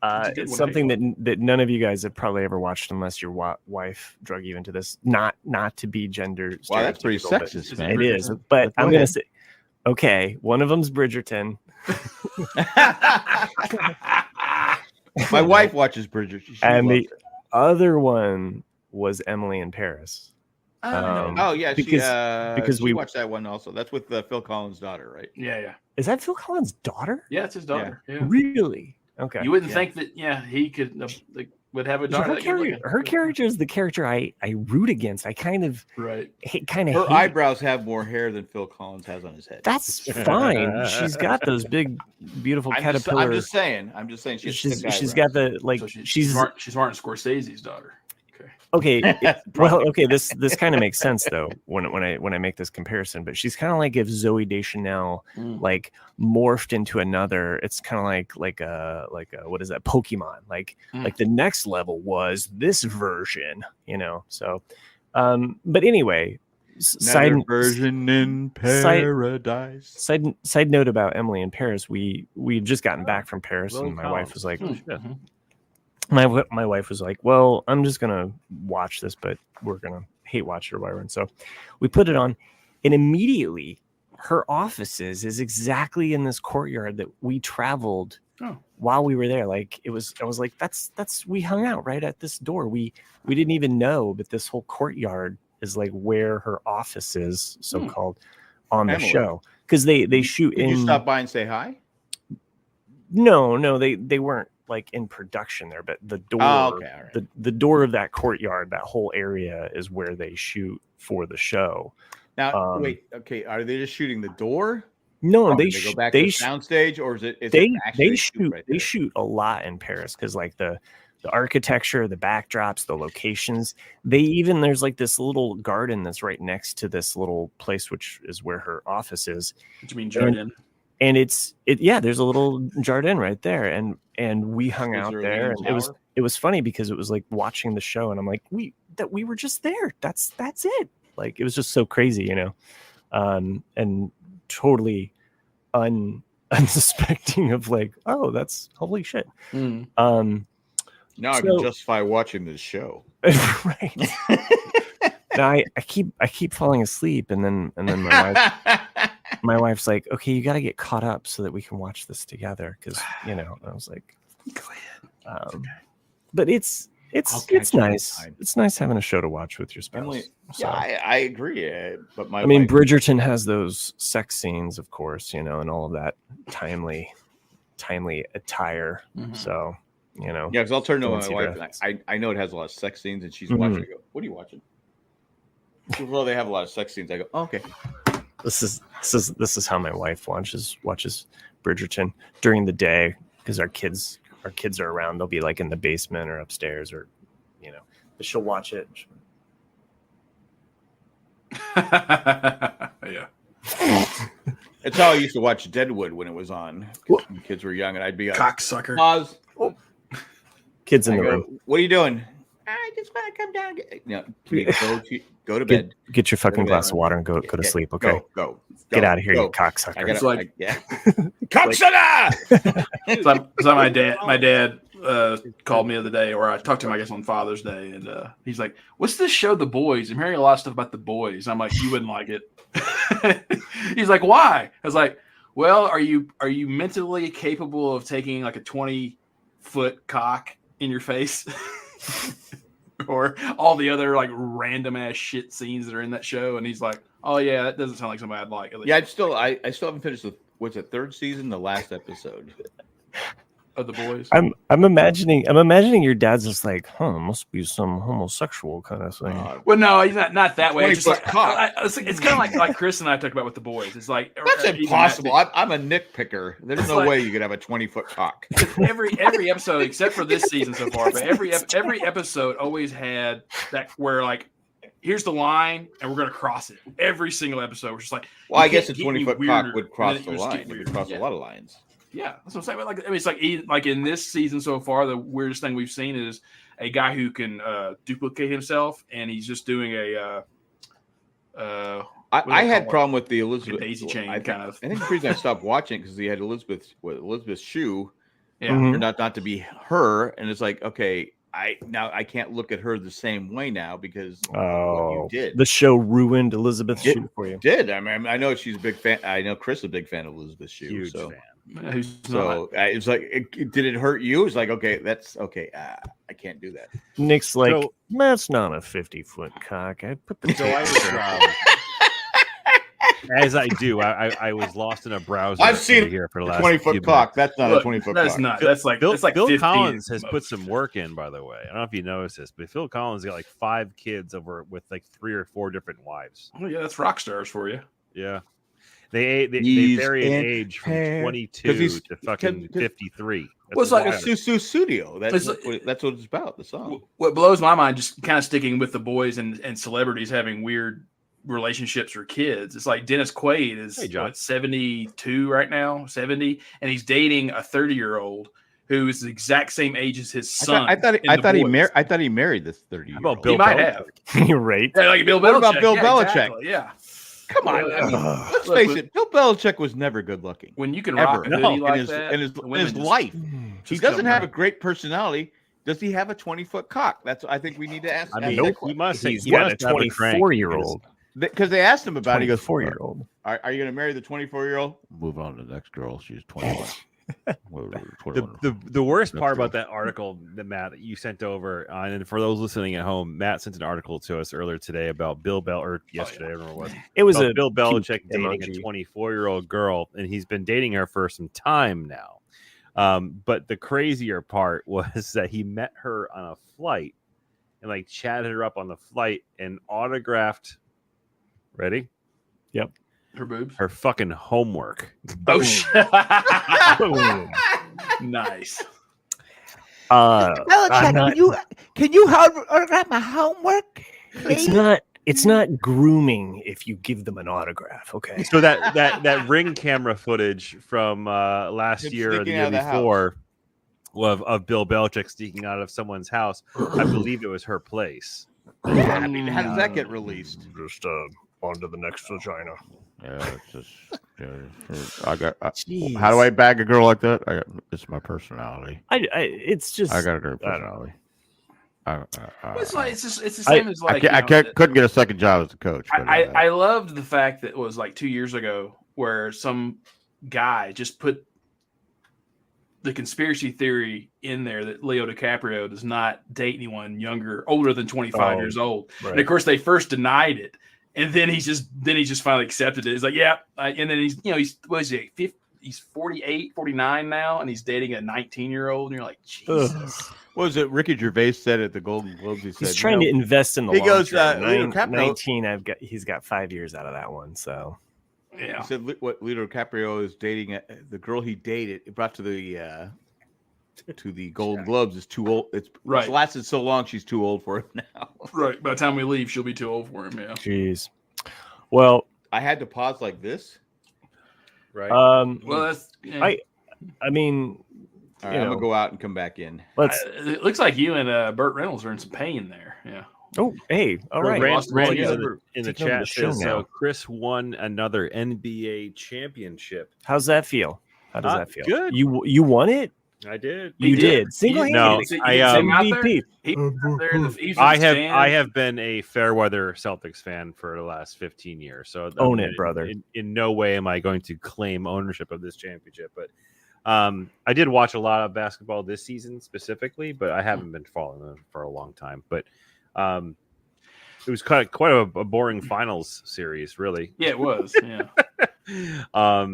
It's something that none of you guys have probably ever watched unless your wife drug you into this. Not to be gender. Wow, that's pretty sexist, man. It is, but I'm gonna say, okay, one of them's Bridgerton. My wife watches Bridgerton, and the other one was Emily in Paris. Because we watched that one also. That's with Phil Collins' daughter, right? Yeah. Is that Phil Collins' daughter? Yeah, it's his daughter. Yeah. Really? Okay. You wouldn't think that. Yeah, he could would have a daughter. Her character is the character I root against. I kind of Her eyebrows have more hair than Phil Collins has on his head. That's fine. She's got those big, beautiful caterpillar. I'm just saying. She's got the so she's Martin Scorsese's daughter. Okay. This kind of makes sense though when I make this comparison. But she's kind of like if Zooey Deschanel like morphed into another. It's kind of like a what is that, Pokemon? Like the next level was this version, So, but anyway, version in paradise. Side note about Emily in Paris. We had just gotten back from Paris, and my wife was like. My wife was like, well, I'm just going to watch this, but we're going to hate watch it or whatever. And so we put it on, and immediately her offices is exactly in this courtyard that we traveled while we were there. Like I was like, that's we hung out right at this door. We didn't even know, but this whole courtyard is like where her office is, so-called, on the show. Because they shoot in. Did you stop by and say hi? No, they weren't like in production there, but the door, the door of that courtyard, that whole area is where they shoot for the show. Now, wait, okay, are they just shooting the door? No, they go back to the soundstage, or is it? They shoot a lot in Paris because like the architecture, the backdrops, the locations. There's like this little garden that's right next to this little place, which is where her office is. What do you mean, Jardin? And there's a little jardin right there, and we hung out there, and it was funny because it was like watching the show, and I'm like, we were just there. That's it. Like it was just so crazy, and totally unsuspecting of like, oh, that's holy shit. Now I can justify watching this show. Right. Now I keep falling asleep, and then my wife's like, okay, you got to get caught up so that we can watch this together. Cause I was like, go ahead. Okay. But it's It's nice. It's nice having a show to watch with your spouse. Emily, so. yeah, I agree. But I mean, Bridgerton has those sex scenes, of course, and all of that timely attire. Mhm. So, yeah, because I'll turn to my wife, and I know it has a lot of sex scenes, and she's watching. I go, "What are you watching?" Well, they have a lot of sex scenes. I go, oh, "Okay." This is how my wife watches Bridgerton during the day, because our kids are around. They'll be like in the basement or upstairs, or but she'll watch it. Yeah. It's how I used to watch Deadwood when it was on. When kids were young, and I'd be like, cocksucker. Pause. Kids in the room. What are you doing? I just want to come down. Go to bed. Get your fucking glass of water and go to sleep. Okay. Go. Get out of here, you cocksucker. Cocksucker. So my dad called me the other day, or I talked to him, I guess, on Father's Day, and he's like, "What's this show, The Boys? I'm hearing a lot of stuff about The Boys." I'm like, "You wouldn't like it." He's like, "Why?" I was like, "Well, are you mentally capable of taking like a 20-foot cock in your face?" Or all the other like random ass shit scenes that are in that show, and he's like, "Oh yeah, that doesn't sound like somebody I'd like." Yeah, I still haven't finished what's the third season, the last episode of The Boys. I'm imagining your dad's just like, must be some homosexual kind of thing. Well, no, he's not that way. It's just like, it's kind of like Chris and I talked about with The Boys. It's like that's impossible. I'm a nitpicker. There's no way you could have a 20-foot cock. Every episode, except for this season so far, but every episode always had that where like, here's the line, and we're gonna cross it. Every single episode, we're just like, well, I guess a 20-foot cock would cross the line. It would cross a lot of lines. Yeah, that's what I'm saying. But it's like in this season so far, the weirdest thing we've seen is a guy who can duplicate himself, and he's just doing a. I had problem with the Elizabeth daisy chain kind of. I think the reason I stopped watching because he had Elizabeth's shoe. Yeah, turned out not to be her, and it's like, okay, I can't look at her the same way now because what you did. The show ruined Elizabeth's shoe for you. I mean, I know she's a big fan. I know Chris is a big fan of Elizabeth's shoe. Huge fan. It's like, did it hurt you? It's like, okay, that's okay. I can't do that. Nick's like, that's not a 50-foot cock. I put the. So I was, as I do, I was lost in a browser. I've seen here for the last 20-foot cock. That's not a 20-foot cock. That's not. That's like Bill 15 Collins has put some work in, by the way. I don't know if you noticed this, but Phil Collins got like 5 kids with like 3 or 4 different wives. Oh yeah, that's rock stars for you. Yeah. They vary in age from 22 to fucking 53. Well, it's like a Susu Studio. That's what it's about. The song. What blows my mind, just kind of sticking with The Boys and celebrities having weird relationships or kids. It's like Dennis Quaid is 72 right now, 70, and he's dating a 30-year-old who is the exact same age as his son. I thought he married this 30-year-old. He might have. You're right. Yeah, like Bill Belichick. What about Bill Belichick? Exactly. Yeah. Come on, let's face it. Bill Belichick was never good looking. When you can rock a hoodie like that in his life, he doesn't have a great personality. Does he have a 20-foot cock? That's what I think we need to ask. I mean, nope. He must. He's got a 24-year-old. Because they asked him about it. He goes, 4-year-old. Are you going to marry the 24-year-old? Move on to the next girl. She's 21. The worst part about that article that Matt that you sent over, and for those listening at home, Matt sent an article to us earlier today about Bill yesterday. I don't remember what it was. Bill Belichick dating a 24-year-old girl, and he's been dating her for some time now. But the crazier part was that he met her on a flight and like chatted her up on the flight and autographed. Ready? Yep. Her boobs. Her fucking homework. Oh shit! Nice. Belichick, can you autograph my homework? Please? It's not grooming if you give them an autograph. Okay. So that ring camera footage from last year or the year before of Bill Belichick sneaking out of someone's house, I believe it was her place. I mean, how does that get released? Just on to the next vagina. Yeah, it's just how do I bag a girl like that? It's my personality. It's just I got a great personality. It's the same as like couldn't get a second job as a coach. I loved the fact that it was like 2 years ago where some guy just put the conspiracy theory in there that Leo DiCaprio does not date anyone older than 25 years old. Right. And of course, they first denied it, and then he's just finally accepted it. He's like, yeah, and then he's what is he? 50, he's 48, 49 now, and he's dating a 19-year-old, and you're like, Jesus. What was it? Ricky Gervais said at the Golden Globes. He said He's trying to invest in the long goes, term. Leo DiCaprio, 19, he's got 5 years out of that one. So Yeah. he said what Leo DiCaprio is dating the girl he dated brought to the Golden Globes is too old. It's lasted so long she's too old for him now. Right. By the time we leave, she'll be too old for him. Yeah. jeez. Well, I had to pause like this. Right. Well, that's. Yeah. I mean, All right, I'm gonna go out and come back in. It looks like you and Burt Reynolds are in some pain there. Yeah. Oh, hey, all right. Randy Well, in the taking over chat the show says now. Chris won another NBA championship. How's that feel? How does that feel? Good. You won it? I did. You did. Single-handedly. No, MVP. I have been a fair weather Celtics fan for the last 15 years. So Own it, brother. In no way am I going to claim ownership of this championship, but I did watch a lot of basketball this season specifically, but I haven't been following them for a long time. But it was quite a boring finals series, really. Yeah, it was. Yeah.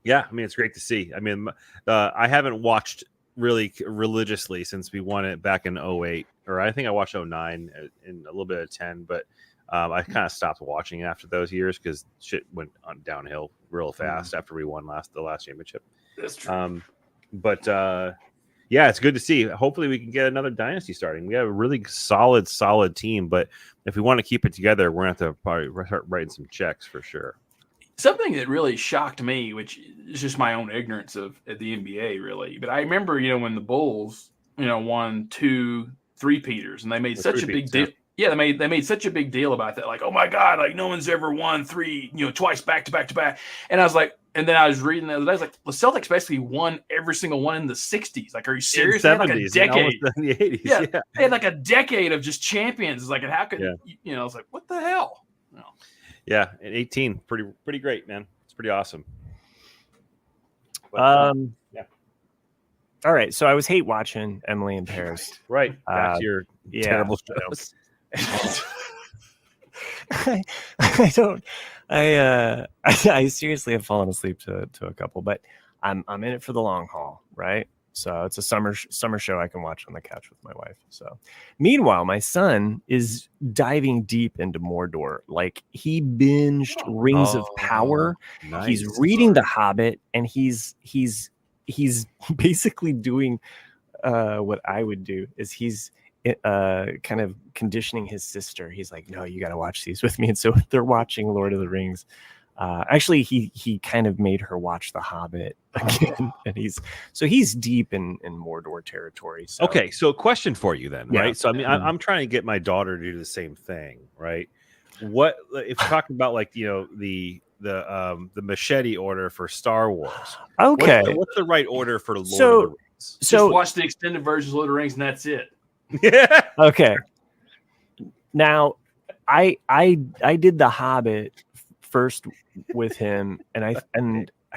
Yeah, I mean, it's great to see. I mean, I haven't watched really religiously since we won it back in 08, or I think I watched 09 and a little bit of 10, but I kind of stopped watching after those years because shit went downhill real fast after we won the last championship. That's true. But yeah, it's good to see. Hopefully we can get another dynasty starting. We have a really solid team, but if we want to keep it together, we're going to have to probably start writing some checks for sure. Something that really shocked me, which is just my own ignorance of the NBA, really. But I remember, when the Bulls, won 2 3-peaters, and they made such a big deal. Yeah, they made such a big deal about that. Like, oh my God, like no one's ever won 3, twice back to back to back. And I was like, and then I was reading the other day, I was like, the Celtics basically won every single one in the 60s. Like, are you serious? They had like a decade. In the 80s. Yeah, they had like a decade of just champions. It's like, how could I was like, what the hell? No. Yeah, at 18, pretty great, man. It's pretty awesome. But, yeah. All right, so I was hate watching Emily in Paris. Right. Back to your terrible shows. I seriously have fallen asleep to a couple, but I'm in it for the long haul, right? So it's a summer show I can watch on the couch with my wife. So meanwhile, my son is diving deep into Mordor. Like he binged Rings of Power. Nice. He's reading The Hobbit, and he's basically doing what I would do is he's kind of conditioning his sister. He's like, no, you got to watch these with me. And so they're watching Lord of the Rings. Actually, he kind of made her watch The Hobbit again, and he's deep in Mordor territory. So. Okay, so a question for you then, right? So I mean, I'm trying to get my daughter to do the same thing, right? What if you're talking about like the machete order for Star Wars? Okay, what's the right order for Lord of the Rings? Just watch the extended version of Lord of the Rings, and that's it. Yeah. Okay. Now, I did The Hobbit first with him, and I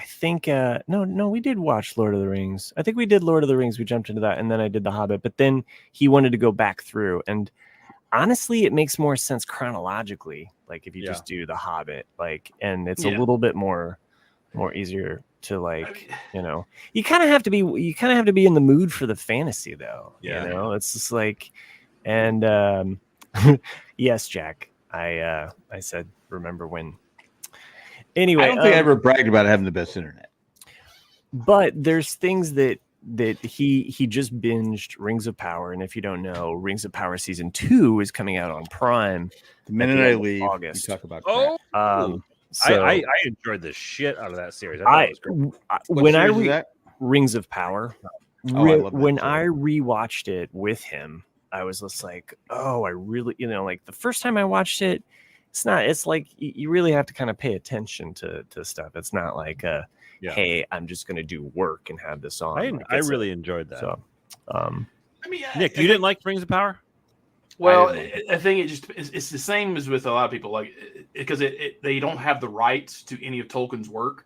think no, we did watch Lord of the Rings. I think we did Lord of the Rings. We jumped into that, and then I did The Hobbit. But then he wanted to go back through, and honestly, it makes more sense chronologically. Like if you just do The Hobbit, like, and it's a little bit more easier to like, you kind of have to be in the mood for the fantasy though. Yeah. It's just like, and yes, Jack, I said, remember when. Anyway, I don't think I ever bragged about having the best internet. But there's things that he just binged Rings of Power, and if you don't know, Rings of Power season 2 is coming out on Prime. The minute I leave, August. you talk about crap. So I enjoyed the shit out of that series. Rings of Power, when I rewatched it with him, I was just like, oh, I really, like the first time I watched it. It's like you really have to kind of pay attention to stuff. It's not like, hey, I'm just going to do work and have this on. I really enjoyed that. So, Nick, you didn't like Rings of Power? Well, I think it's the same as with a lot of people, like because they don't have the rights to any of Tolkien's work,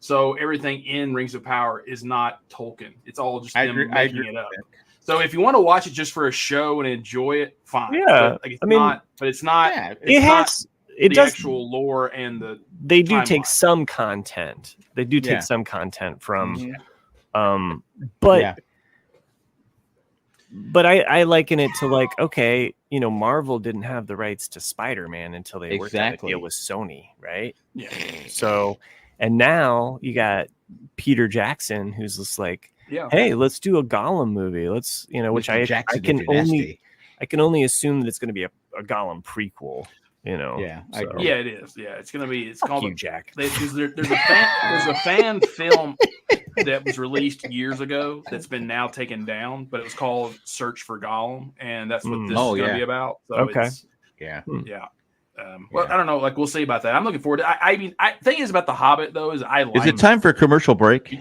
So everything in Rings of Power is not Tolkien. It's all just them making it up. So if you want to watch it just for a show and enjoy it, fine. Yeah, but, like, it's not. Yeah, It does actual lore and they do timeline. take some content. They do take Yeah. some content from, Mhm. but. Yeah. But I liken it to like, okay, you know, Marvel didn't have the rights to Spider-Man until they worked out a deal with Sony, right? Yeah. So, and now you got Peter Jackson, who's just like, Yeah. hey, let's do a Gollum movie. Let's, you know, which I can only assume that it's going to be a Gollum prequel. You know, I agree. Yeah, it is. Yeah, it's gonna be. It's Fuck called you, Jack. There's a fan film that was released years ago that's been now taken down, but it was called Search for Gollum, and that's what this is going to be about. So Okay. Yeah. Well, I don't know. Like, we'll see about that. I'm looking forward to. I mean, thing is about the Hobbit though is Is it time for a commercial break?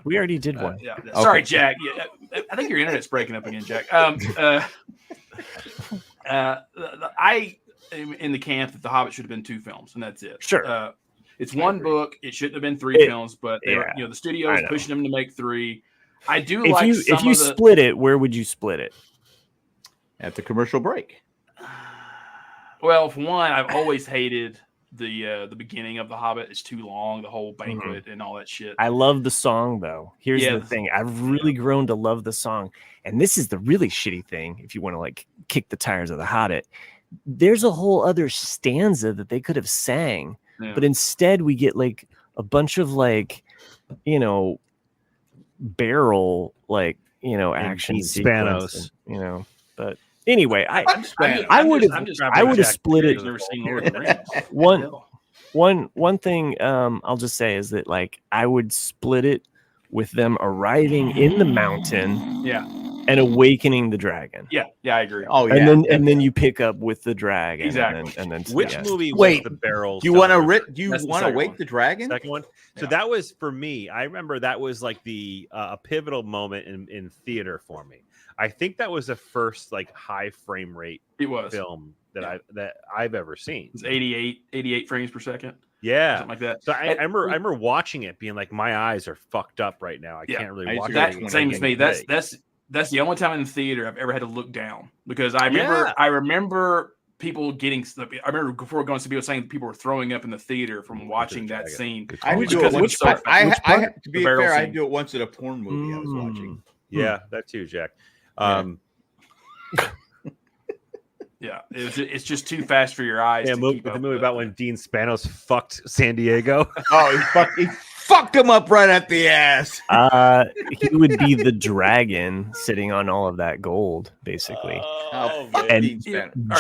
We already did one. Yeah. Okay. Sorry, Jack. Yeah, I think your internet's breaking up again, Jack. I am in the camp that the Hobbit should have been 2 films, and that's it. Sure. It's one book. It shouldn't have been 3 films, but they yeah, the studio is pushing them to make 3. I do If like you split it, where would you split it? At the commercial break. Well, for one, I've always hated the beginning of The Hobbit. It's too long, the whole banquet and all that shit. I love the song though. Here's the thing. I've really grown to love the song. And this is the really shitty thing if you want to like kick the tires of The Hobbit. There's a whole other stanza that they could have sang, but instead we get like a bunch of like, you know, barrel like, you know, action sequence, you know. But anyway, I would have split it. Never seen Lord of the Rings. One thing I'll just say is that like I would split it with them arriving in the mountain, and awakening the dragon. Yeah, I agree. Oh yeah, and then you pick up with the dragon. Exactly. And then Which movie was the barrel? Do you want to wake the dragon? Second one. So that was for me. I remember that was like the a pivotal moment in theater for me. I think that was the first like high frame rate film that I've ever seen. It's 88 frames per second. Yeah, something like that. So I remember watching it, being like, my eyes are fucked up right now. I can't really watch it. Same as me. That's the only time in the theater I've ever had to look down, because I remember people getting. I remember before going to people saying people were throwing up in the theater from watching that scene. I would do it once. To be fair, I do it once at a porn movie I was watching. Yeah, that too, Jack. Yeah, it's just too fast for your eyes. Yeah, the movie about when Dean Spanos fucked San Diego. Oh, he fucked him up right at the ass. He would be the dragon sitting on all of that gold, basically. And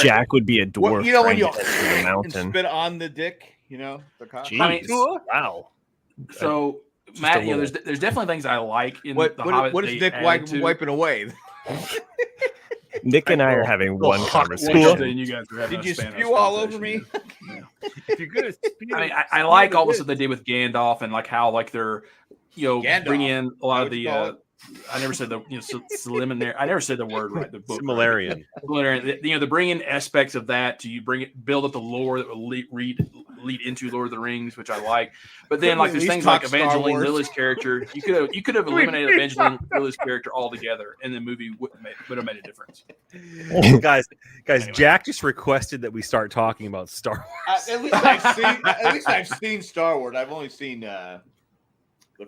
Jack would be a dwarf. Well, you know when you the mountain. spit on the dick, you know the cock. I mean, wow. So Matt, you know, there's definitely things I like in the Hobbit. What is Nick wiping away? Nick and I are having one conversation. You guys are having Did you spew all over me? If you're gonna spew, I like all the stuff they did with Gandalf, and like how like they're bring in a lot of the I never said the Sliminary. I never said the word right. The book Similarian. They bring in aspects of that to build up the lore that will lead into Lord of the Rings, which I like. But then like there's things like Evangeline Lilly's character. You could have eliminated Evangeline Lilly's character altogether, and the movie would have made a difference. guys, anyway. Jack just requested that we start talking about Star Wars. At least I've seen Star Wars. I've only seen the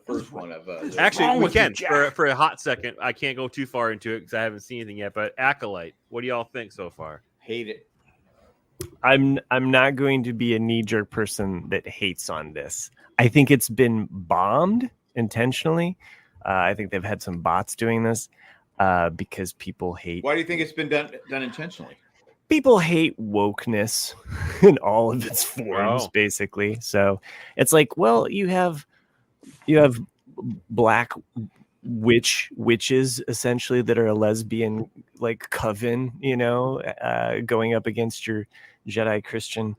first one of. Actually, we can for a hot second. I can't go too far into it because I haven't seen anything yet. But Acolyte, what do y'all think so far? Hate it. I'm not going to be a knee-jerk person that hates on this. I think it's been bombed intentionally. I think they've had some bots doing this because people hate. Why do you think it's been done intentionally? People hate wokeness in all of its forms, basically. So it's like, well, you have black witches essentially that are a lesbian like coven, going up against your Jedi Christian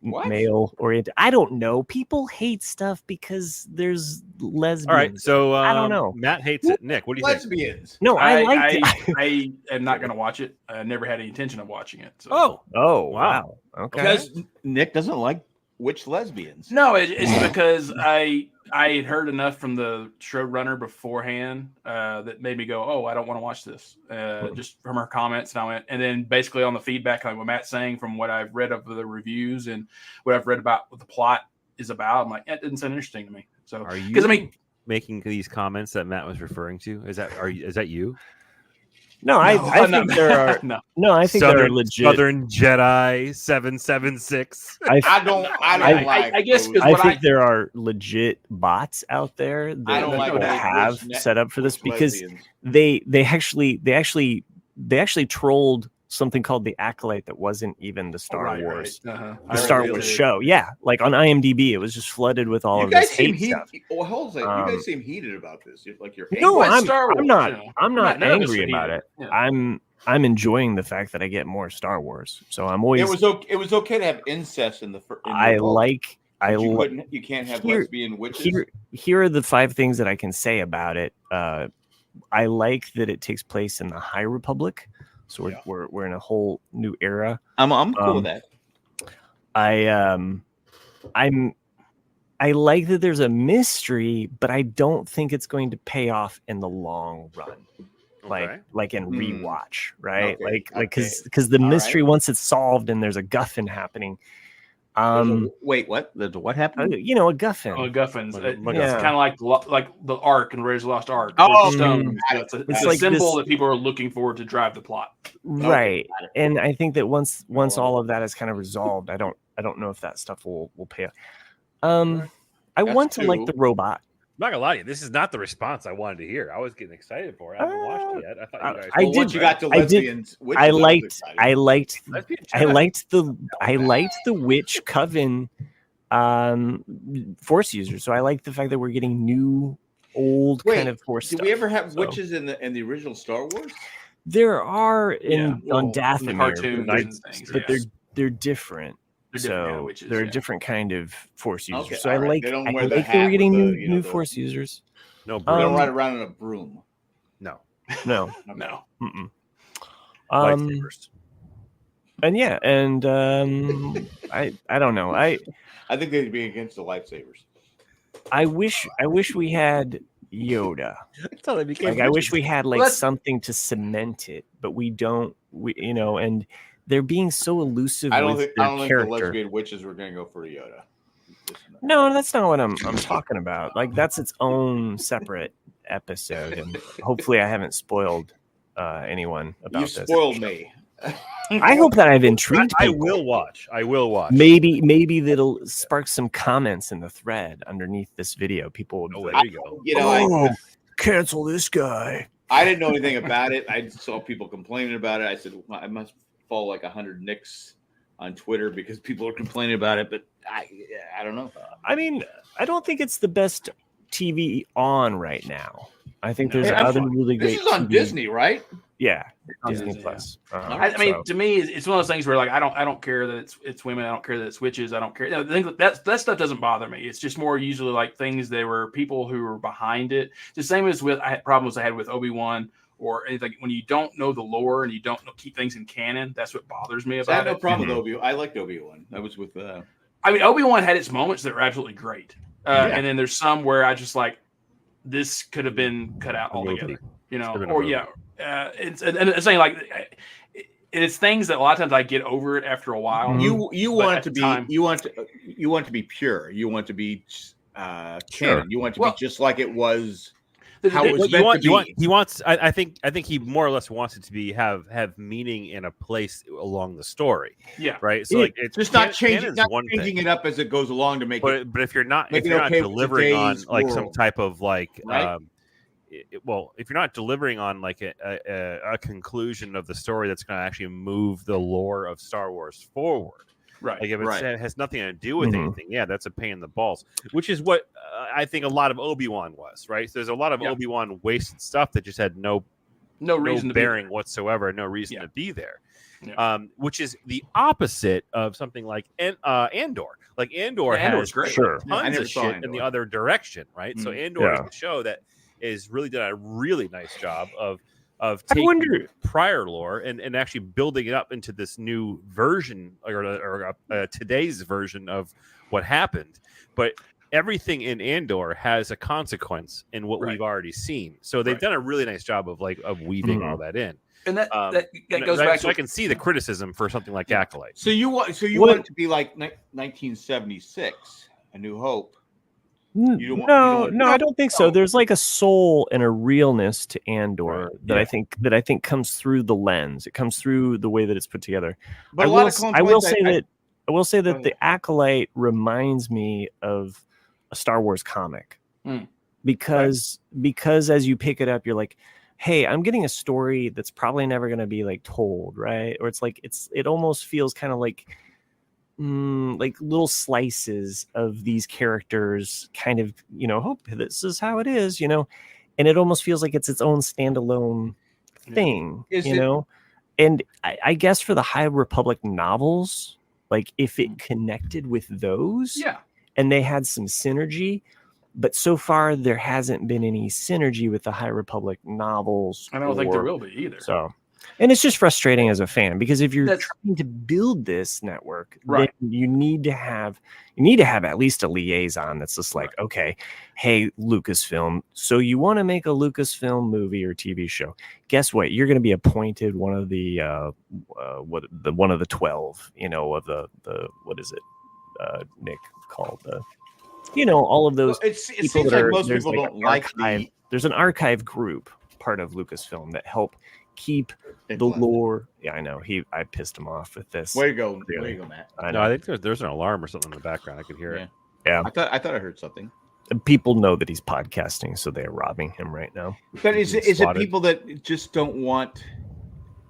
male oriented. I don't know. People hate stuff because there's lesbians. All right, so I don't know. Matt hates it. Nick, what do you think? Lesbians. No, I liked it. I am not going to watch it. I never had any intention of watching it. So. Oh, wow. Okay. Because Nick doesn't like which lesbians? No, it's because I had heard enough from the showrunner beforehand that made me go, oh, I don't want to watch this. Just from her comments, and then basically on the feedback, like what Matt's saying, from what I've read of the reviews and what I've read about what the plot is about, I'm like, it didn't sound interesting to me. So, Are you? Because I mean, making these comments that Matt was referring to, is that you? No, I think there are I think there are legit Southern Jedi 776. I think there are legit bots out there that have set up for this because they actually trolled something called the Acolyte that wasn't even the Star Wars, the Star Wars show. Yeah, like on IMDb, it was just flooded with all of this hate stuff. Well, hold on a second. You guys seem heated about this. Like you're no, I'm not angry about it. Yeah. I'm enjoying the fact that I get more Star Wars. So I'm always. It was okay to have incest in the. You can't have lesbian witches. Here are the 5 things that I can say about it. I like that it takes place in the High Republic. So we're in a whole new era. I'm cool with that. I like that there's a mystery, but I don't think it's going to pay off in the long run. Like in rewatch, right? Okay. Because the mystery once it's solved and there's a guffin happening. Wait, what? What happened? A guffin. Oh, guffins. It's kind of like the Ark and Raiders of the Lost Ark. Oh, it's a symbol that people are looking for to drive the plot. Right. And I think that once all of that is kind of resolved, I don't know if that stuff will pay off. I want to like the robot. I'm not gonna lie to you, this is not the response I wanted to hear. I was getting excited for it. I haven't watched it yet. I thought you guys. Once you got to lesbians, I liked the witch coven Force users. So I like the fact that we're getting new, old kind of Force. Did we ever have witches in the original Star Wars? There are on Dathomir cartoons and things, but they're different. They're a different kind of Force users. Okay, so I like that we're getting new Force users. No, they don't ride around in a broom. No. Mm-mm. I don't know. I think they'd be against the lightsabers. I wish we had Yoda. I wish we had something to cement it, but we don't. And they're being so elusive. I don't think the lesbian witches were going to go for a Yoda. No, that's not what I'm talking about. Like that's its own separate episode, and hopefully I haven't spoiled anyone about this. You spoiled me. I hope that I've intrigued people. I will watch. Maybe that'll spark some comments in the thread underneath this video. People will there you go. Cancel this guy. I didn't know anything about it. I saw people complaining about it. I said, well, I must follow like 100 nicks on Twitter because people are complaining about it, but I don't know. I mean, I don't think it's the best TV on right now. I think there's other really great. This is on Disney, right? Yeah, Disney Plus. I mean, to me, it's one of those things where like I don't care that it's women. I don't care that it's witches. I don't care. That stuff doesn't bother me. It's just more usually like things that were people who were behind it. The same as with problems I had with Obi-Wan or anything. When you don't know the lore and you don't keep things in canon, that's what bothers me about it. I have no problem with Obi-Wan. I liked Obi-Wan. I was with. I mean, Obi-Wan had its moments that were absolutely great, and then there's some where I just like this could have been cut out altogether. It's saying like it's things that a lot of times I get over it after a while. You want to be pure. You want to be canon. You want to be just like it was. How it was meant to be. He wants. I think he more or less wants it to be have meaning in a place along the story. Yeah. Right. So it's just not changing it up as it goes along to make it. But if you're not delivering on like some type of like. Right? If you're not delivering on like a conclusion of the story that's going to actually move the lore of Star Wars forward, right? Like if it has nothing to do with anything, that's a pain in the balls. Which is what I think a lot of Obi-Wan was, right? So there's a lot of Obi-Wan wasted stuff that just had no reason bearing whatsoever, no reason to be there. Yeah. Which is the opposite of something like Andor. Like Andor has tons of shit in the other direction, right? Mm-hmm. So Andor is a show that is really done a really nice job of taking prior lore and actually building it up into this new version or today's version of what happened, but everything in Andor has a consequence in what we've already seen. So they've done a really nice job of weaving all that in. And that goes back to I can see the criticism for something like Acolyte. So you want it to be like 1976, A New Hope. No, I don't think so. There's like a soul and a realness to Andor that I think comes through the lens. It comes through the way that it's put together. But I will say that the Acolyte reminds me of a Star Wars comic because as you pick it up, you're like, hey, I'm getting a story that's probably never going to be like told, right? Or it almost feels kind of like little slices of these characters kind of, hope this is how it is, and it almost feels like it's its own standalone thing, and I guess for the High Republic novels, like if it connected with those and they had some synergy, but so far there hasn't been any synergy with the High Republic novels. I don't think there will be either. So, and it's just frustrating as a fan because if you're trying to build this network, then you need to have at least a liaison that's just like, okay, hey, Lucasfilm, so you want to make a Lucasfilm movie or TV show? Guess what? You're going to be appointed one of the 12, of the what is it, Nick called all of those. It seems like most people don't like there's an archive group part of Lucasfilm that help keep the lore. Yeah, I know. I pissed him off with this. Way to go, Matt. I think there's an alarm or something in the background. I could hear it. Yeah. I thought I heard something. People know that he's podcasting, so they're robbing him right now. But is it people that just don't want?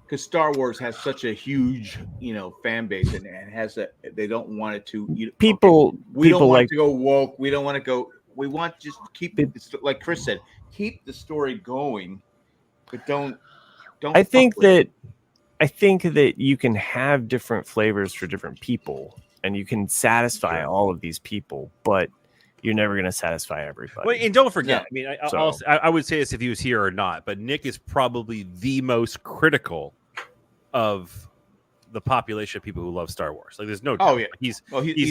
Because Star Wars has such a huge, fan base, and they don't want it to. We don't want to go woke. We don't want to go. We want just to keep it, like Chris said, keep the story going, but don't. I think that you can have different flavors for different people, and you can satisfy all of these people, but you're never going to satisfy everybody. Well, and don't forget, I would say this if he was here or not, but Nick is probably the most critical of the population of people who love Star Wars. Like, there's no doubt. Oh yeah, he's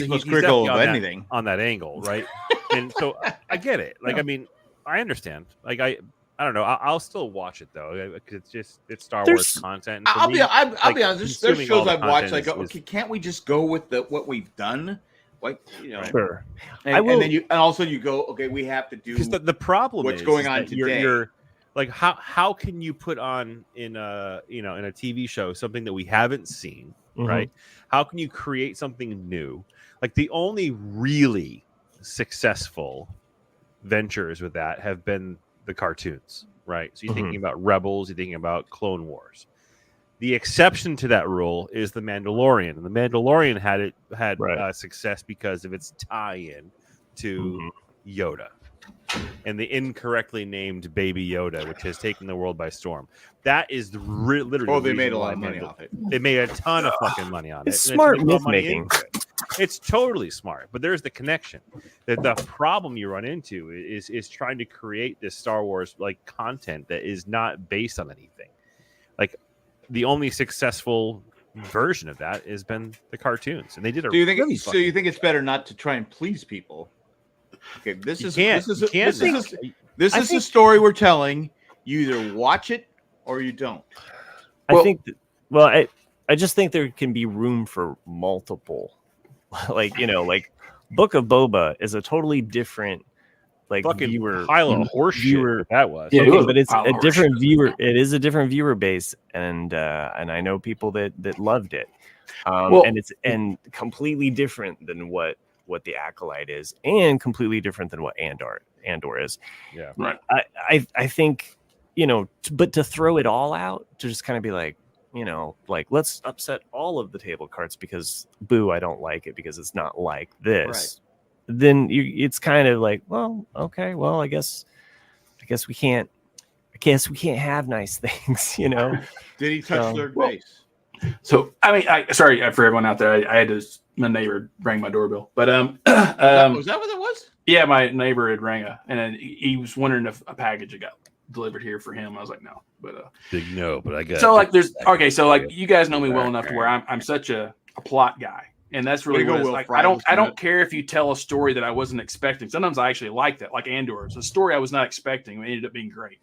most critical of anything on that angle, right? And so I get it. Like, I understand. Like, I don't know. I'll still watch it though, because it's Star Wars content. I'll be honest. There's shows I've watched. I go, okay, can't we just go with what we've done? Like, sure. And also you go, okay, we have to do. Because the problem what's going on today. You're like, how can you put on in a TV show something that we haven't seen, right? How can you create something new? Like, the only really successful ventures with that have been the cartoons, right? So you're thinking about Rebels, you're thinking about Clone Wars. The exception to that rule is The Mandalorian, and The Mandalorian had success because of its tie-in to Yoda and the incorrectly named Baby Yoda, which has taken the world by storm. That is literally. Oh, they made a lot of money off it. They made a ton of fucking money on it. It's smart myth making. It's totally smart, but there's the connection. The problem you run into is trying to create this Star Wars like content that is not based on anything. Like, the only successful version of that has been the cartoons, and they did a. Do you think? So you think it's better not to try and please people? Okay, this is the story we're telling. You either watch it or you don't. I just think there can be room for multiple. Like Book of Boba is a totally different fucking viewer pile of horseshit. That was but it's a different viewer. It is a different viewer base, and I know people that loved it. And it's completely different than what the Acolyte is, and completely different than what Andor is. Yeah, right. I think but to throw it all out, to just kind of be like, let's upset all of the table cards because I don't like it because it's not like this. Right. Then it's kind of like, well, okay, well, I guess we can't have nice things, Did he touch third base? So sorry for everyone out there. I had my neighbor rang my doorbell, but was that what it was? Yeah, my neighbor had rang and he was wondering if a package had got delivered here for him. I was like, no, but big no, but I guess so like there's okay. So like you guys know me well enough to where I'm such a plot guy. And that's really what it's like. I don't care if you tell a story that I wasn't expecting. Sometimes I actually like that, like Andor. It's a story I was not expecting. It ended up being great.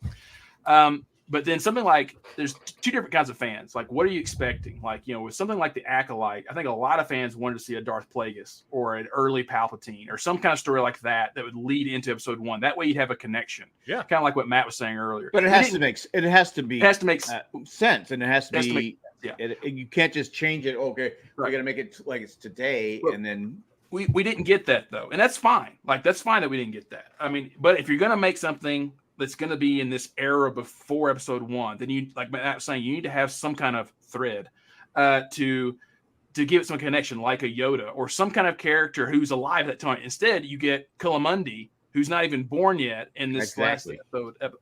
But then something like, there's two different kinds of fans. Like, what are you expecting? Like, with something like The Acolyte, I think a lot of fans wanted to see a Darth Plagueis or an early Palpatine or some kind of story like that would lead into episode 1. That way you'd have a connection. Yeah. Kind of like what Matt was saying earlier. But it has to make sense, and it has to be. You can't just change it. Okay, we're gonna make it like it's today, and then we didn't get that though, and that's fine. Like that's fine that we didn't get that. I mean, but if you're gonna make something that's gonna be in this era before episode 1, then you, like Matt was saying, you need to have some kind of thread to give it some connection, like a Yoda or some kind of character who's alive at that time. Instead, you get Killamundi, who's not even born yet in this last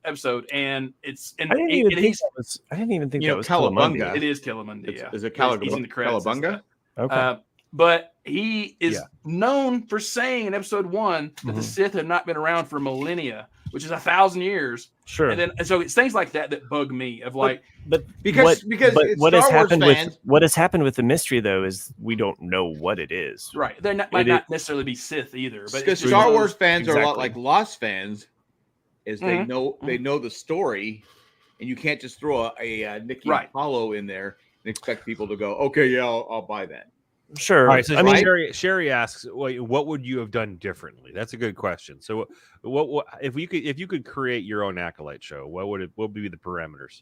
episode, and it's I didn't even think that was Killamundi. It is Killamundi. Is it he's in the credits? Cowabunga? Okay. But he is known for saying in episode 1 that the Sith have not been around for millennia, which is 1,000 years. Sure. And so it's things like that bug me of like, but what has happened with the mystery though is we don't know what it is. Right. They might not necessarily be Sith either. But because Star Wars fans are a lot like Lost fans, is they know the story, and you can't just throw a Nicky Apollo in there and expect people to go, okay, yeah, I'll buy that. Sure. All right. So Sherry asks, what would you have done differently? That's a good question. So, what if you could create your own Acolyte show? What would be the parameters?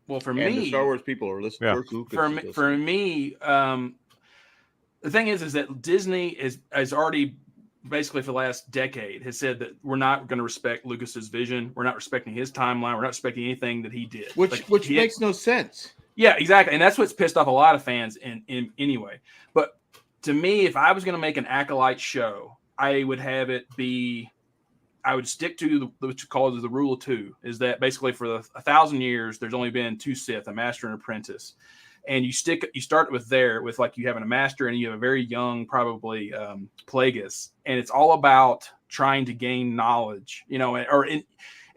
Well, for me, the Star Wars people are listening. Yeah. For me, the thing is that Disney has already basically for the last decade has said that we're not going to respect Lucas's vision. We're not respecting his timeline. We're not respecting anything that he did. Which makes no sense. Yeah, exactly. And that's what's pissed off a lot of fans in anyway. But to me, if I was going to make an Acolyte show, I would have it be, I would stick to what you call the rule of 2, is that basically for 1,000 years, there's only been 2 Sith, a master and apprentice. And you start with you having a master and you have a very young, probably Plagueis. And it's all about trying to gain knowledge, and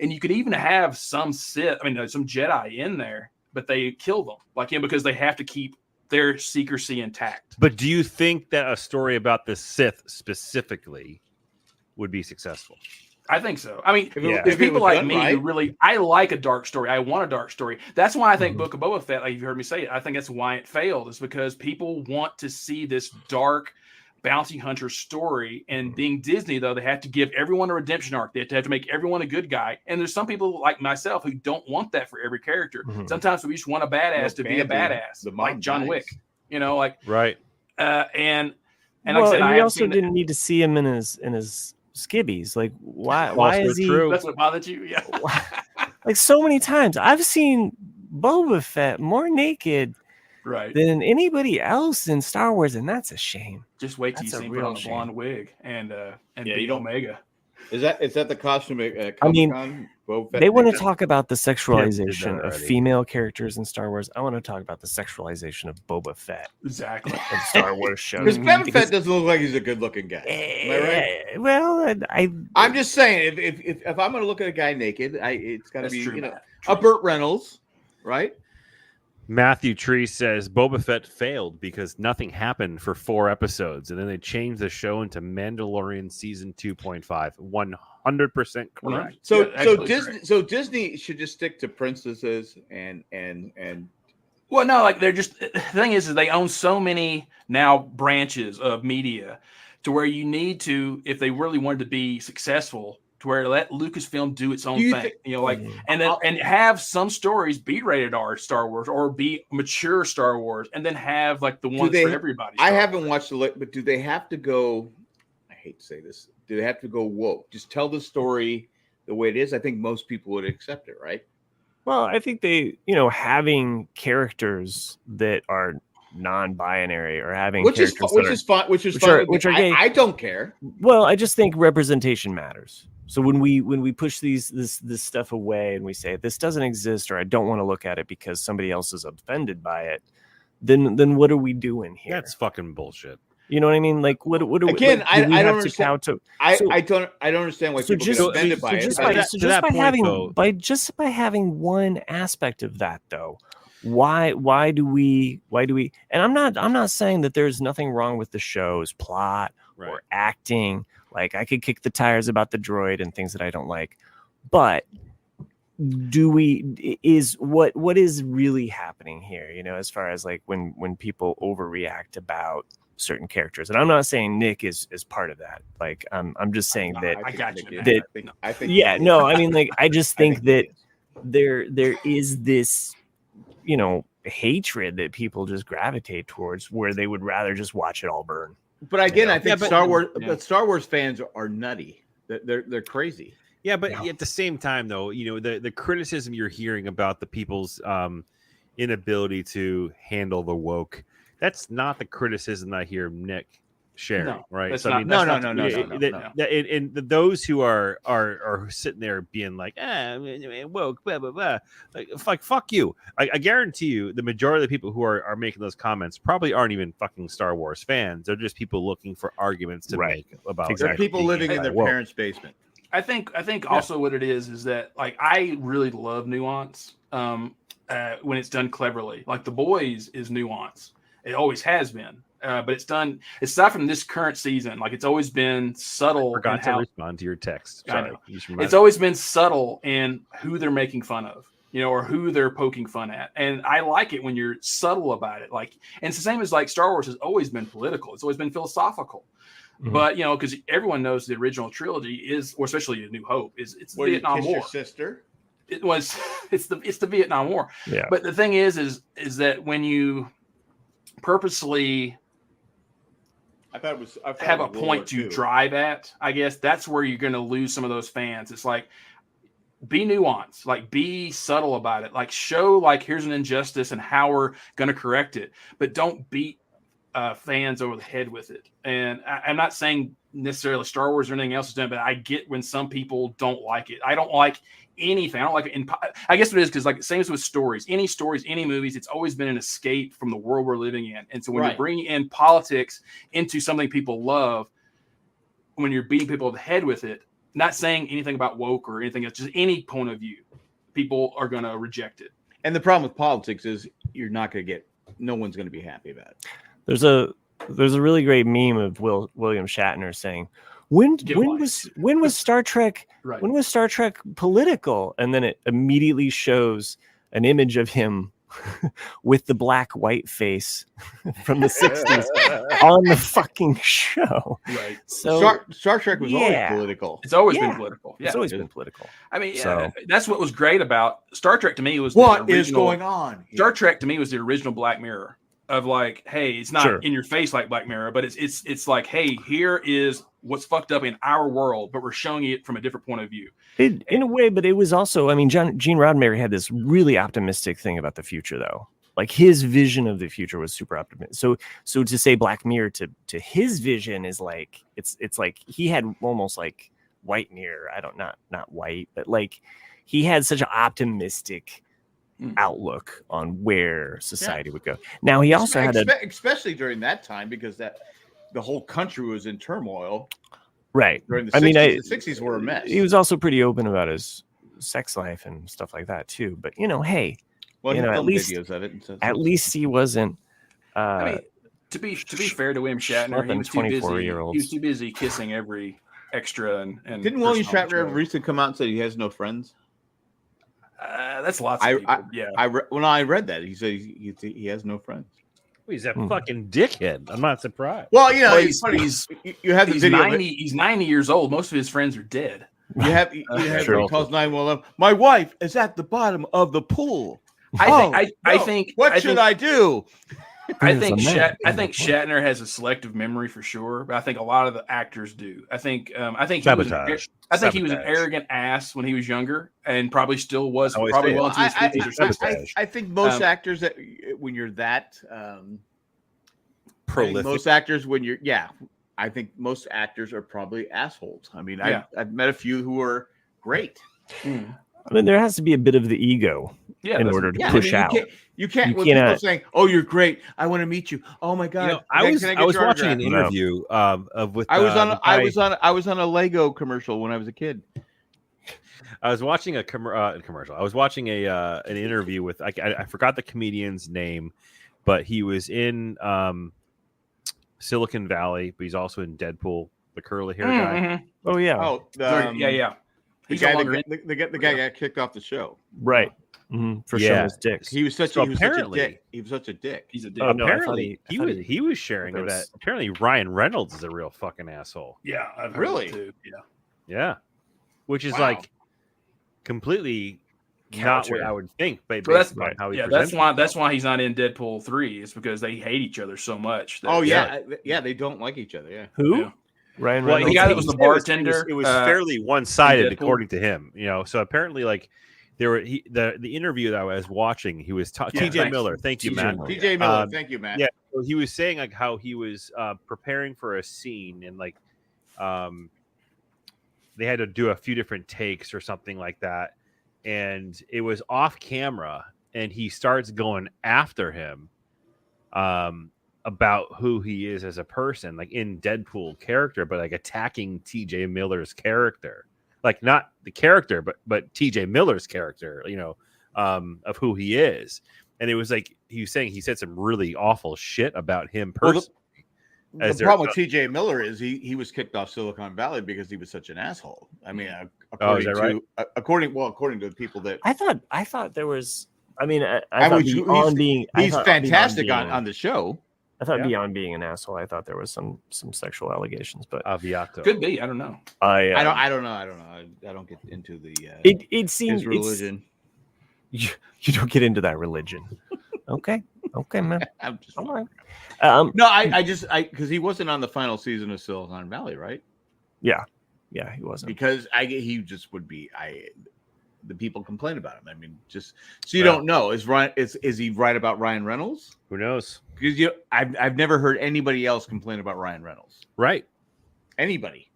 you could even have some Sith, some Jedi in there, but they kill them because they have to keep their secrecy intact. But do you think that a story about the Sith specifically would be successful? I think so. If people like me who really, I like a dark story. I want a dark story. That's why I think Book of Boba Fett, like you've heard me say it, I think that's why it failed, is because people want to see this dark bounty hunter story. And being Disney, though, they have to give everyone a redemption arc. They have to make everyone a good guy. And there's some people like myself who don't want that for every character. Sometimes we just want a badass to be a badass, like John Wick. Right. And like I said, we also didn't need to see him in his skibbies. Like why is he? That's what bothered you. Yeah. Like so many times I've seen Boba Fett more naked than anybody else in Star Wars, and that's a shame. Just wait till you see him put on the blonde wig and be Omega. Is that the costume? They want to talk about the sexualization of female characters in Star Wars. I want to talk about the sexualization of Boba Fett. Exactly. In Star Wars shows. Because Boba Fett doesn't look like he's a good-looking guy. Am I right? Well, I'm just saying, if I'm going to look at a guy naked, it's got to be a Burt Reynolds, right? Matthew Tree says Boba Fett failed because nothing happened for 4 episodes, and then they changed the show into Mandalorian season 2.5. 100% correct. So Disney should just stick to princesses and. Well, no, like they're just, the thing is they own so many now branches of media to where you need to, if they really wanted to be successful, to where let Lucasfilm do its own thing, and have some stories be rated R Star Wars or be mature Star Wars, and then have like the ones for everybody. I haven't watched but do they have to go? I hate to say this. Do they have to go woke? Just tell the story the way it is. I think most people would accept it, right? Well, I think they, having characters that are non-binary or having which is fine. I don't care. Well, I just think representation matters. So when we push this stuff away and we say this doesn't exist or I don't want to look at it because somebody else is offended by it, then what are we doing here? That's fucking bullshit. You know what I mean? Like what do again? we, I don't understand. I don't understand why people get offended by it. By having one aspect of that though, why do we and I'm not saying that there's nothing wrong with the show's plot or acting. Like, I could kick the tires about the droid and things that I don't like, but what is really happening here, as far as like when people overreact about certain characters? And I'm not saying Nick is part of that. Like, I'm just saying that I got you. I think yeah, no, I mean, like, I just think that there is this, hatred that people just gravitate towards, where they would rather just watch it all burn. But again, I think Star Wars fans are nutty. They're crazy. Yeah, but at the same time, though, the criticism you're hearing about the people's inability to handle the woke, that's not the criticism I hear Nick sharing, right? So, no. And those who are sitting there being like, woke, blah, blah, blah, like fuck you. I guarantee you, the majority of the people who are making those comments probably aren't even fucking Star Wars fans. They're just people looking for arguments to make about. They're people living in their parents' basement. I think also what it is that, like, I really love nuance when it's done cleverly. Like, The Boys is nuance. It always has been. But it's done, aside from this current season, like, it's always been subtle. I forgot to respond to your text. Sorry. It's always been subtle in who they're making fun of, or who they're poking fun at. And I like it when you're subtle about it. Like, and it's the same as, like, Star Wars has always been political. It's always been philosophical. Mm-hmm. But, because everyone knows the original trilogy is, or especially A New Hope, it's the Vietnam War. Your sister? It's the Vietnam War. Yeah. But the thing is that when you purposely have a point to drive at, I guess that's where you're going to lose some of those fans. It's like, be nuanced, like, be subtle about it, like, show, like, here's an injustice and how we're going to correct it, but don't beat fans over the head with it. And I'm not saying necessarily Star Wars or anything else is done, but I get when some people don't like it. I don't like anything. I don't like it. I guess what it is, because, like, same as with stories, any movies, it's always been an escape from the world we're living in. And so when you bring in politics into something people love, when you're beating people over the head with it, not saying anything about woke or anything else, just any point of view, people are going to reject it. And the problem with politics is you're not going to no one's going to be happy about it. There's a really great meme of William Shatner saying, when was Star Trek when was Star Trek political? And then it immediately shows an image of him with the black white face from the 60s on the fucking show. Right. So Star Trek was always political. It's always been political. Yeah. It's always been political. I mean, that's what was great about Star Trek to me was what is going on. Star Trek to me was the original Black Mirror. Of, like, hey, it's not in your face like Black Mirror, but it's like, hey, here is what's fucked up in our world, but we're showing it from a different point of view. In a way, but it was also, I mean, Gene Roddenberry had this really optimistic thing about the future, though. Like, his vision of the future was super optimistic. So to say Black Mirror to his vision is like, it's like he had almost like white mirror. Not white, but like he had such an optimistic outlook on where society would go. Now, he also had especially during that time, because the whole country was in turmoil. Right. During the 60s, the 60s were a mess. He was also pretty open about his sex life and stuff like that too. But hey, at least videos of it. At least he wasn't. I mean, to be fair to William Shatner, he was too busy. He was too busy kissing every extra and didn't William Shatner ever recently come out and say he has no friends? That's lots of people. When I read that, he said he has no friends. He's a fucking dickhead. I'm not surprised. Well, it's funny. You have the video. 90. He's 90 years old. Most of his friends are dead. You have he calls 911. My wife is at the bottom of the pool. I think. What should I do? I think Shatner has a selective memory for sure, but I think a lot of the actors do. I think he was an arrogant ass when he was younger, and probably still was. Probably well into his 50s or 60s. I think most actors that when you're that prolific, most actors I think most actors are probably assholes. I mean, I've met a few who are great. I mean, there has to be a bit of the ego in order to push out. You can't. When people are saying, "Oh, you're great. I want to meet you." Oh my god! I was watching an interview with. I was on a Lego commercial when I was a kid. I was watching a commercial. I was watching an interview with I forgot the comedian's name, but he was in Silicon Valley, but he's also in Deadpool, the curly hair guy. Oh yeah. Oh, yeah. The guy got kicked off the show. Right. For showing his dick. He was such a dick. He was such a dick. He's a dick. Oh, no, Apparently, he was sharing that. Apparently, Ryan Reynolds is a real fucking asshole. Yeah, I've heard Really? it too. Yeah, which is like completely not what I would think. But So that's how he that's why he's not in Deadpool 3. Is because they hate each other so much. They don't like each other. Yeah. Who? Yeah. Ryan Well, Reynolds. the guy that was the bartender. It was fairly one-sided, Deadpool. according to him. So apparently, like there were the interview that I was watching. He was TJ Miller. Thank you, Matt. TJ Miller. Thank you, Matt. Yeah, so he was saying like how he was preparing for a scene and like they had to do a few different takes or something like that, and it was off camera, and he starts going after him about who he is as a person, like in Deadpool character, but like attacking TJ Miller's character, like not the character, but TJ Miller's character, of who he is. And it was like he was saying he said some really awful shit about him personally. The problem with TJ Miller is he was kicked off Silicon Valley because he was such an asshole. I mean, according to the people that I thought there was. I mean, he's fantastic on the show. I thought beyond being an asshole, I thought there was some sexual allegations, but Aviato Could be. I don't know. I don't know. I don't get into the. It seems his religion. You don't get into that religion. Okay, man. I'm just all right. No, I because he wasn't on the final season of Silicon Valley, right? Yeah, he wasn't. Because he just would be. The people complain about him. I mean, just so you don't know, is he right about Ryan Reynolds? Who knows? Because I've never heard anybody else complain about Ryan Reynolds. Right? Anybody?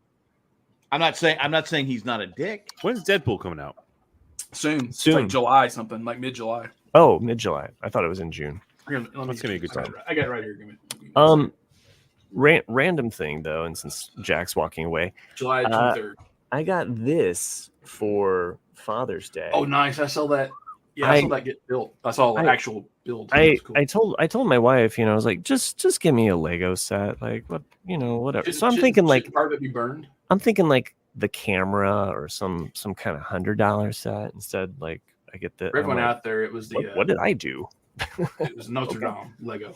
I'm not saying he's not a dick. When's Deadpool coming out? Soon. It's like July something, like mid-July. Oh, mid-July. I thought it was in June. Here, That's gonna be a good time. I got it right here. Random thing though, and since Jack's walking away, July 23rd. I got this for Father's Day. Oh, nice! I saw that. Yeah, I saw that get built. I saw the actual build. I told my wife, I was like, just give me a Lego set, like whatever. So I'm thinking like part of it be burned. I'm thinking like the camera or some kind of $100 set instead. Like I get the everyone out there. It was the what did I do? It was Notre Dame Lego.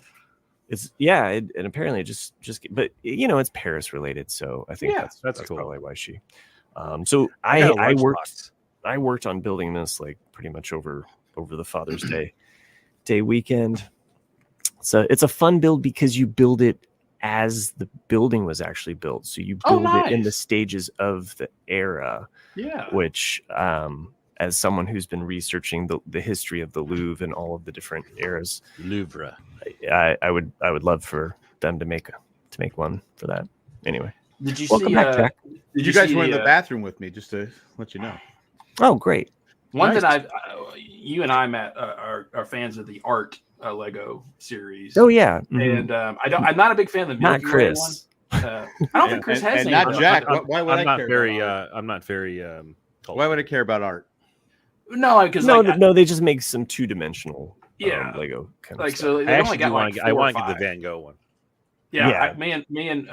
It's and apparently just but it's Paris related, so I think that's cool. Probably why she. So I worked on building this like pretty much over the Father's Day weekend. So it's a fun build because you build it as the building was actually built. So you build it in the stages of the era. Yeah. Which as someone who's been researching the history of the Louvre and all of the different eras, Louvre, I would love for them to make one for that. Anyway, did you welcome see? Back, Jack. Did you guys were in the bathroom with me? Just to let you know. Oh, great! One that you and I, Matt, are fans of the art Lego series. Oh yeah, and I'm not a big fan of the not Milky Way Chris. One. I don't think Chris has and any. Not Jack. Why would I'm I not care? I'm not very. Why would I care about art? No, because no, they just make some 2-dimensional Lego kind of like stuff. so. They only got I want to get the Van Gogh one. Yeah. Me and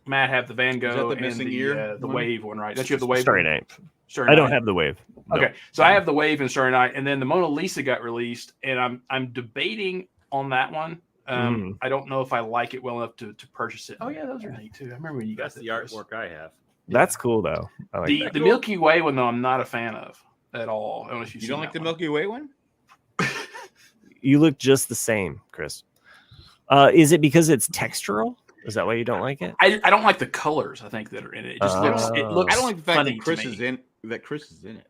Matt have the Van Gogh and the Wave one, right? Don't you have the Wave? Starry Night. I don't have the Wave. No. Okay, so I have the Wave and Starry Night, and then the Mona Lisa got released, and I'm debating on that one. I don't know if I like it well enough to purchase it. Oh yeah, those are neat too. I remember when you got the artwork I have. That's cool though. I like the Milky Way one though. I'm not a fan of at all. I don't know if you don't like the Milky Way one? You look just the same, Chris. Is it because it's textural? Is that why you don't like it? I don't like the colors. I think that are in it. It just looks. I don't like the fact that Chris is in it.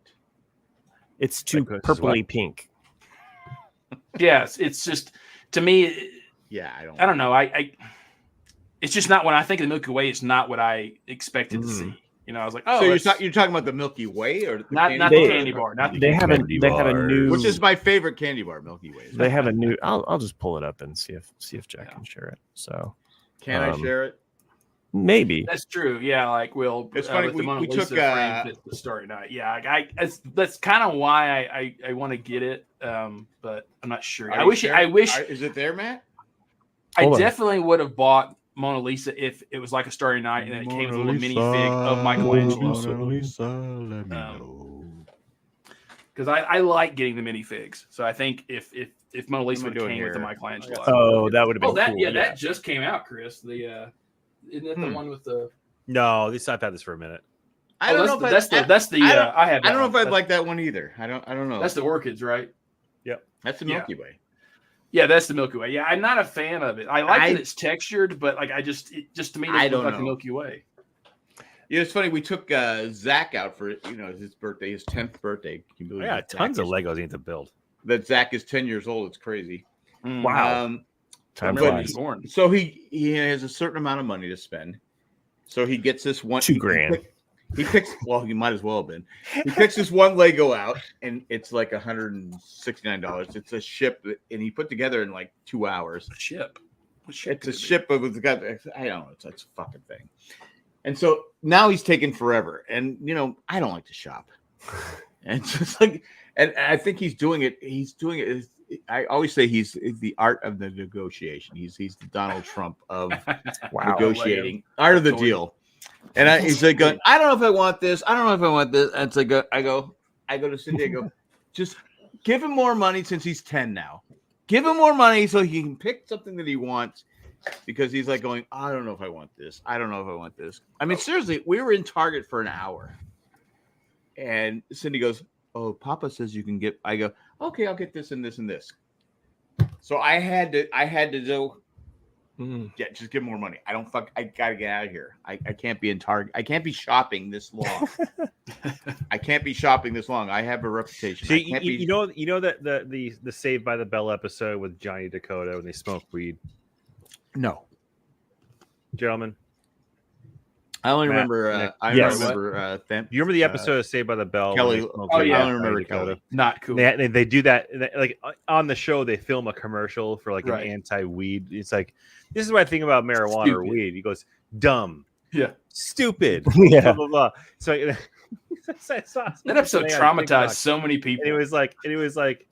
It's too purpley pink. Yes, it's just to me. Yeah, I don't know. I it's just not when I think of the Milky Way. It's not what I expected to see. I was like, oh. So you're talking about the Milky Way or not the candy bar? Not they have a new, which is my favorite candy bar, Milky Way. They have a new. I'll just pull it up and see if Jack can share it. So can I share it? Maybe. That's true. Yeah, like It's funny, with the Mona we Lisa took, frame fit the Starry Night. Yeah, that's kind of why I want to get it, but I'm not sure. I wish. Is it there, Matt? I Hold on. definitely would have bought Mona Lisa if it was like a Starry Night and then it came with a little minifig of Michelangelo. Mona Lisa, let me know. Because I like getting the minifigs. So I think if Mona Lisa would have came with the Michelangelo. Oh, that would have been that cool. yeah, that just came out, Chris. The isn't that the one with the? No, I've had this for a minute. I don't know if that's the I have. I don't know if I'd like that one either. I don't know. That's the Orchids, right? Yep. That's the Milky Way. Yeah, that's the Milky Way. Yeah, I'm not a fan of it. I like that it's textured, but like to me, it doesn't look like the Milky Way. Yeah, it's funny. We took Zach out for his birthday, his 10th birthday. Can you believe Yeah, that? tons of Legos need to build. That Zach is 10 years old. It's crazy. Wow. Time But flies. born. So he has a certain amount of money to spend. So he gets this one. $2,000. He picks. Well, he might as well have been. He picks this one Lego out, and it's like $169. It's a ship, and he put together in like 2 hours. A ship. It's a ship with the guy. I don't know. It's a fucking thing. And so now he's taking forever. And I don't like to shop. And it's just like, and I think he's doing it. He's doing it. I always say he's the art of the negotiation. He's the Donald Trump of negotiating, art of the deal. And he's like going, I don't know if I want this. I don't know if I want this. And it's like I go to Cindy. I go, just give him more money since he's 10 now. Give him more money so he can pick something that he wants. Because he's like going, I don't know if I want this. I don't know if I want this. I mean, seriously, we were in Target for an hour. And Cindy goes, oh, Papa says you can get. I go, okay, I'll get this and this and this. So I had to do. Yeah, just give more money. I gotta get out of here. I can't be in Target. I can't be shopping this long. I can't be shopping this long. I have a reputation. See, you know that the Saved by the Bell episode with Johnny Dakota when they smoke weed. No, gentlemen. I only remember. Do you remember the episode of Saved by the Bell? Kelly. Oh yeah, I don't remember Kelly. Not cool. They do that like on the show. They film a commercial for like an anti-weed. It's like, this is what I think about marijuana or weed. He goes, dumb, stupid, blah blah blah. So that episode traumatized so many people. And it was like.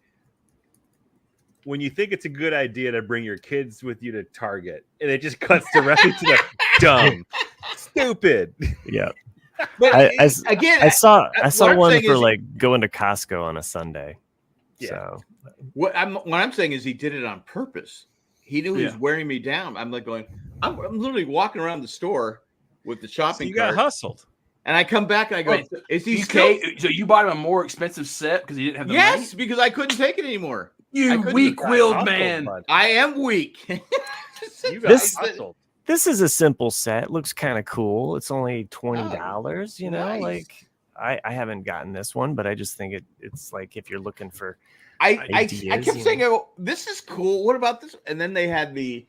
When you think it's a good idea to bring your kids with you to Target, and it just cuts directly to the dumb, stupid. Yeah. But I saw one for is, like going to Costco on a Sunday. Yeah. So what I'm saying is he did it on purpose. He knew he was wearing me down. I'm like going, I'm literally walking around the store with the shopping cart. You got hustled. And I come back and I go, Wait, is he so you bought him a more expensive set because he didn't have the money? Yes, because I couldn't take it anymore. You weak-willed man. Bud. I am weak. You guys hustled. this is a simple set. It looks kind of cool. It's only $20. Nice. Like I haven't gotten this one, but I just think it's like if you're looking for. I kept saying, this is cool. What about this? And then they had Chris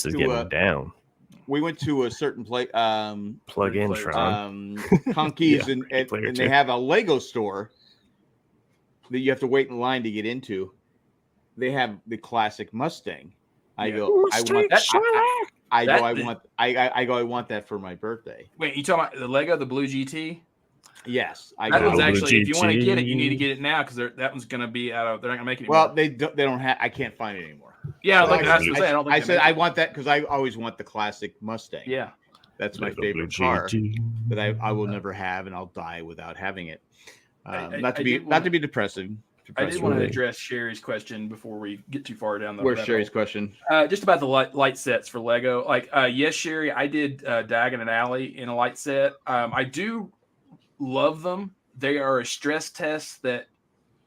is getting down. We went to a certain place. Plug in, Tron. Conkeys, and they have a Lego store that you have to wait in line to get into. They have the classic Mustang. I want that for my birthday. Wait, you talking about the Lego, the Blue GT? Yes, that one's actually. If you want to get it, you need to get it now because that one's going to be out of. They're not going to make it anymore. Well, they don't have. I can't find it anymore. Yeah, I said I want that because I always want the classic Mustang. Yeah, that's my favorite car that I will never have, and I'll die without having it. Not to be depressing. I did want to address Sherry's question before we get too far down the. Where's Sherry's question? Just about the light sets for Lego. Like, yes, Sherry, I did Diagon and Alley in a light set. I do love them. They are a stress test that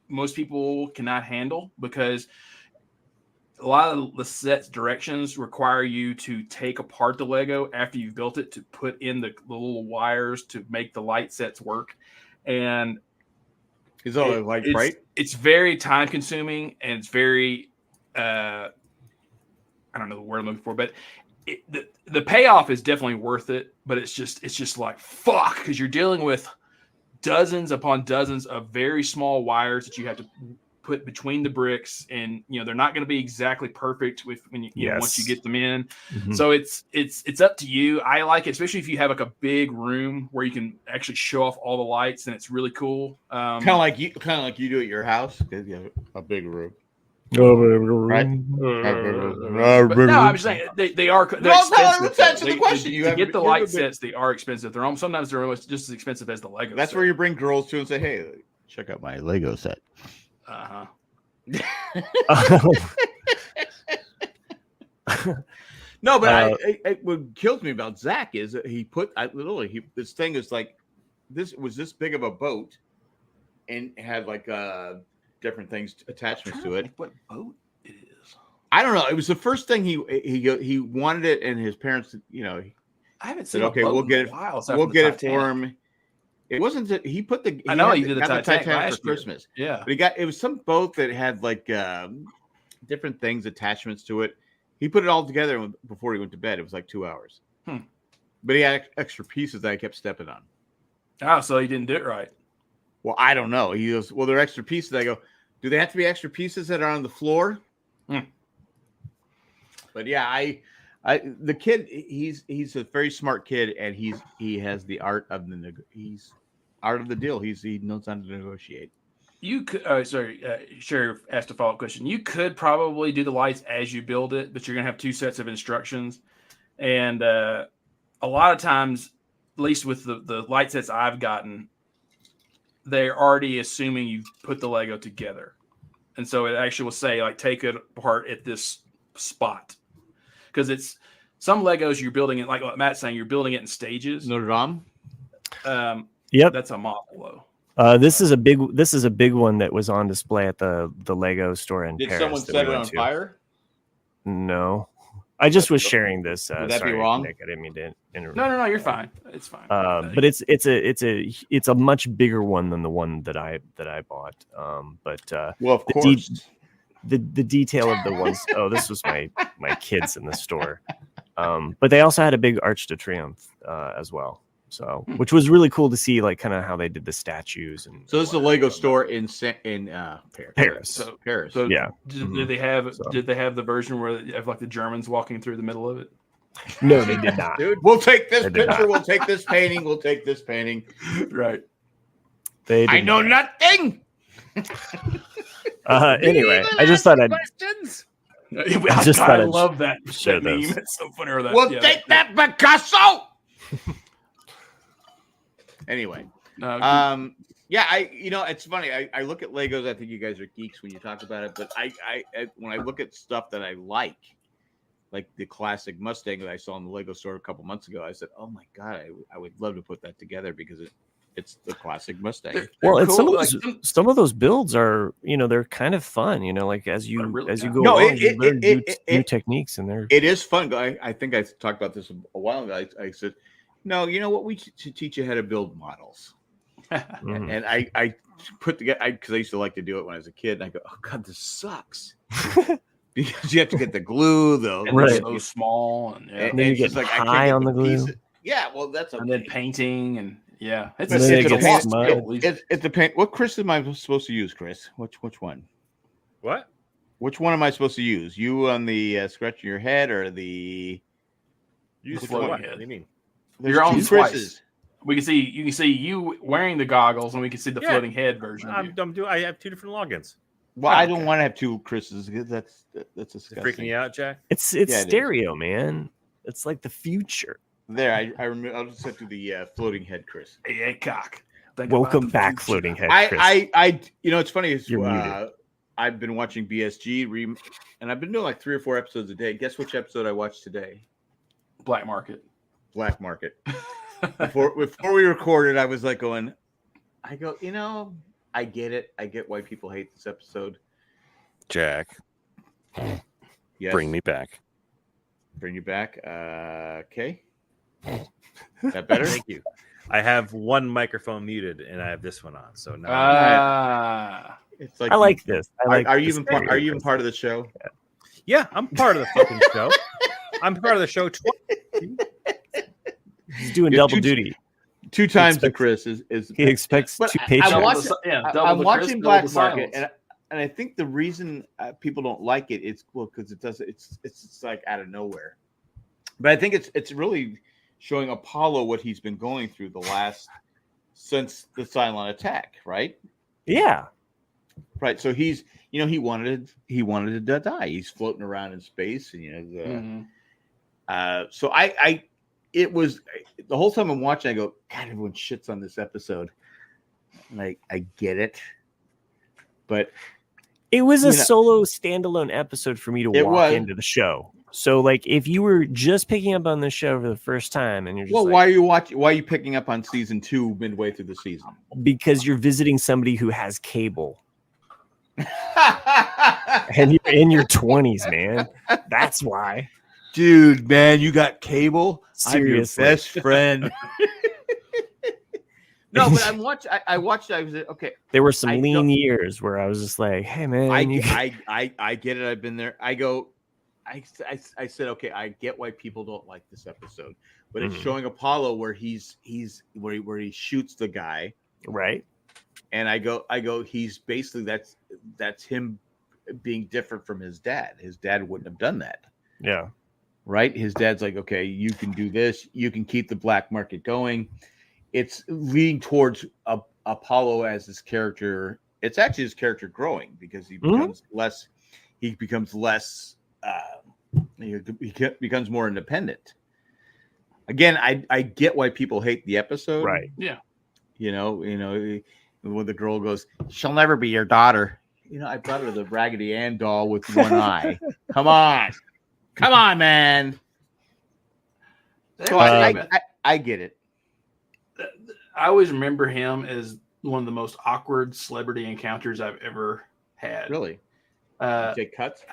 most people cannot handle because a lot of the set's directions require you to take apart the Lego after you've built it to put in the little wires to make the light sets work. And it's very time consuming and it's very, I don't know the word I'm looking for, but the payoff is definitely worth it, but it's just like, fuck, because you're dealing with dozens upon dozens of very small wires that you have to put between the bricks, and they're not going to be exactly perfect when you know, once you get them in. Mm-hmm. So it's up to you. I like it, especially if you have like a big room where you can actually show off all the lights, and it's really cool. Kind of like you do at your house, because you have a big room. Right? But no, I'm just saying they are. They're expensive. Answer the question. To get the light sets, they are expensive. Sometimes they're almost just as expensive as the Lego. That's set. where you bring girls to and say, "Hey, Check out my Lego set." No, but what kills me about Zach is that he put this thing is like this was this big of a boat, and had like different things attachments to it. What boat it is? I don't know. It was the first thing he wanted it, and his parents, I haven't said, seen. "Okay, we'll get it. We'll get it for him." It wasn't that he put the. I know he did the Titanic for Christmas. Yeah, but it was some boat that had like different things, attachments to it. He put it all together before he went to bed. It was like 2 hours. But he had extra pieces that I kept stepping on. Oh, so he didn't do it right. Well, I don't know. He goes, "Well, they're extra pieces." I go, "Do they have to be extra pieces that are on the floor?" But yeah, the kid, he's a very smart kid, and he has the art of the deal. He knows how to negotiate. You could, Sheriff asked a follow-up question. You could probably do the lights as you build it, but you're going to have 2 sets of instructions. And a lot of times, at least with the light sets I've gotten, they're already assuming you put the Lego together. And so it actually will say, like, take it apart at this spot. Because it's some Legos you're building it, like what Matt's saying, you're building it in stages. Notre Dame? Yep. That's a model, though. This is a big one that was on display at the Lego store in Paris. Did someone set it on fire? No, I just was sharing this. Would that sorry, be wrong? Nick, I didn't mean to interrupt. No, you're fine. It's fine. But it's a much bigger one than the one that I bought. Well, of course, the detail of the ones. Oh, this was my kids in the store. But they also had a big Arch de Triomphe as well. So, which was really cool to see, like kind of how they did the statues. And so this is a Lego store in Paris. So Paris. So yeah. Did they have the version where they have like the Germans walking through the middle of it? No, they did not. Dude, we'll take this picture. We'll take this painting. We'll take this painting. Right. I know nothing. Anyway, I just thought I'd. Questions? I love that share meme. those. It's so funny. That, we'll take that Picasso. Anyway, yeah, it's funny. I look at Legos. I think you guys are geeks when you talk about it, but I when I look at stuff that I like the classic Mustang that I saw in the Lego store a couple months ago, I said, "Oh my god, I would love to put that together because it's the classic Mustang." Well, and cool. some of those builds are, they're kind of fun. Like as you go along, you learn new techniques, and it is fun. I think I talked about this a while ago. I said, "No, you know what? We should teach you how to build models." And I put together because I used to like to do it when I was a kid. And I go, "Oh God, this sucks." Because you have to get the glue, though. Right. So small, and then you get high on the glue. Yeah, well, that's okay. And then painting, and yeah, it's a paint. What Chris am I supposed to use, Chris? Which one? What? Which one am I supposed to use? You on the scratching your head or the floating head? What do you mean? Your own Chris's. You can see you wearing the goggles, and we can see the floating head version. I have 2 different logins. Well, I don't want to have 2 Chris's because that's disgusting. Freaking you out, Jack? It's stereo, man. It's like the future. There, I remember. I'll just have to do the floating head, Chris. Hey, cock. Welcome back, floating head, Chris. It's funny. You're I've been watching BSG, and I've been doing like 3 or 4 episodes a day. Guess which episode I watched today? Black Market. Before we recorded, I was like I get it. I get why people hate this episode. Jack. Yes. Bring me back. Bring you back. Okay. Is that better? Thank you. I have one microphone muted and I have this one on. So now it's like I like this. Are you even part of the show? Yeah, I'm part of the fucking show. I'm part of the show twice. He's doing double duty. 2 times the Chris is he expects 2 paychecks. I'm watching Black Market, and and I think the reason people don't like it is because it's like out of nowhere. But I think it's really showing Apollo what he's been going through since the Cylon attack, right? Yeah. Right. So he wanted to die. He's floating around in space, and so it was the whole time I'm watching. I go, God, everyone shits on this episode. Like, I get it, but it was a solo standalone episode for me to walk into the show. So, like, if you were just picking up on the show for the first time, and you're just why are you watching? Why are you picking up on season 2 midway through the season? Because you're visiting somebody who has cable. And you're in your 20s, man. That's why. Dude, man, you got cable? Seriously. I'm your best friend. No, but I watched. I was okay. There were some lean years where I was just like, "Hey, man, I get it. I've been there." I said, "Okay, I get why people don't like this episode, but it's showing Apollo where he shoots the guy, right?" And I go, he's basically that's him being different from his dad. His dad wouldn't have done that. Yeah. Right? His dad's like, okay, you can do this. You can keep the black market going. It's leading towards Apollo as his character. It's actually his character growing because he becomes less. He becomes less. He becomes more independent. Again, I get why people hate the episode. Right. Yeah. When the girl goes, she'll never be your daughter. I brought her the Raggedy Ann doll with one eye. Come on, man. So I get it. I always remember him as one of the most awkward celebrity encounters I've ever had. Really? Take cuts?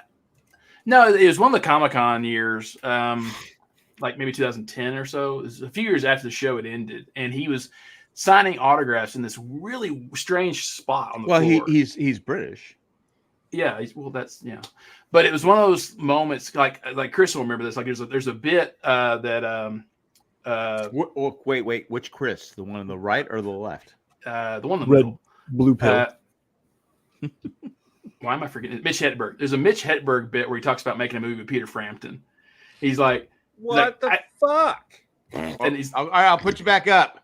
No, it was one of the Comic-Con years, like maybe 2010 or so. It was a few years after the show had ended, and he was signing autographs in this really strange spot on the floor. Well, he's British. Yeah, but it was one of those moments, like Chris will remember this. Like there's a bit that wait, which Chris? The one on the right or the left? The one in the Red, middle. Blue pill. Why am I forgetting? Mitch Hedberg. There's a Mitch Hedberg bit where he talks about making a movie with Peter Frampton. He's like, "What the fuck?" And I'll put you back up.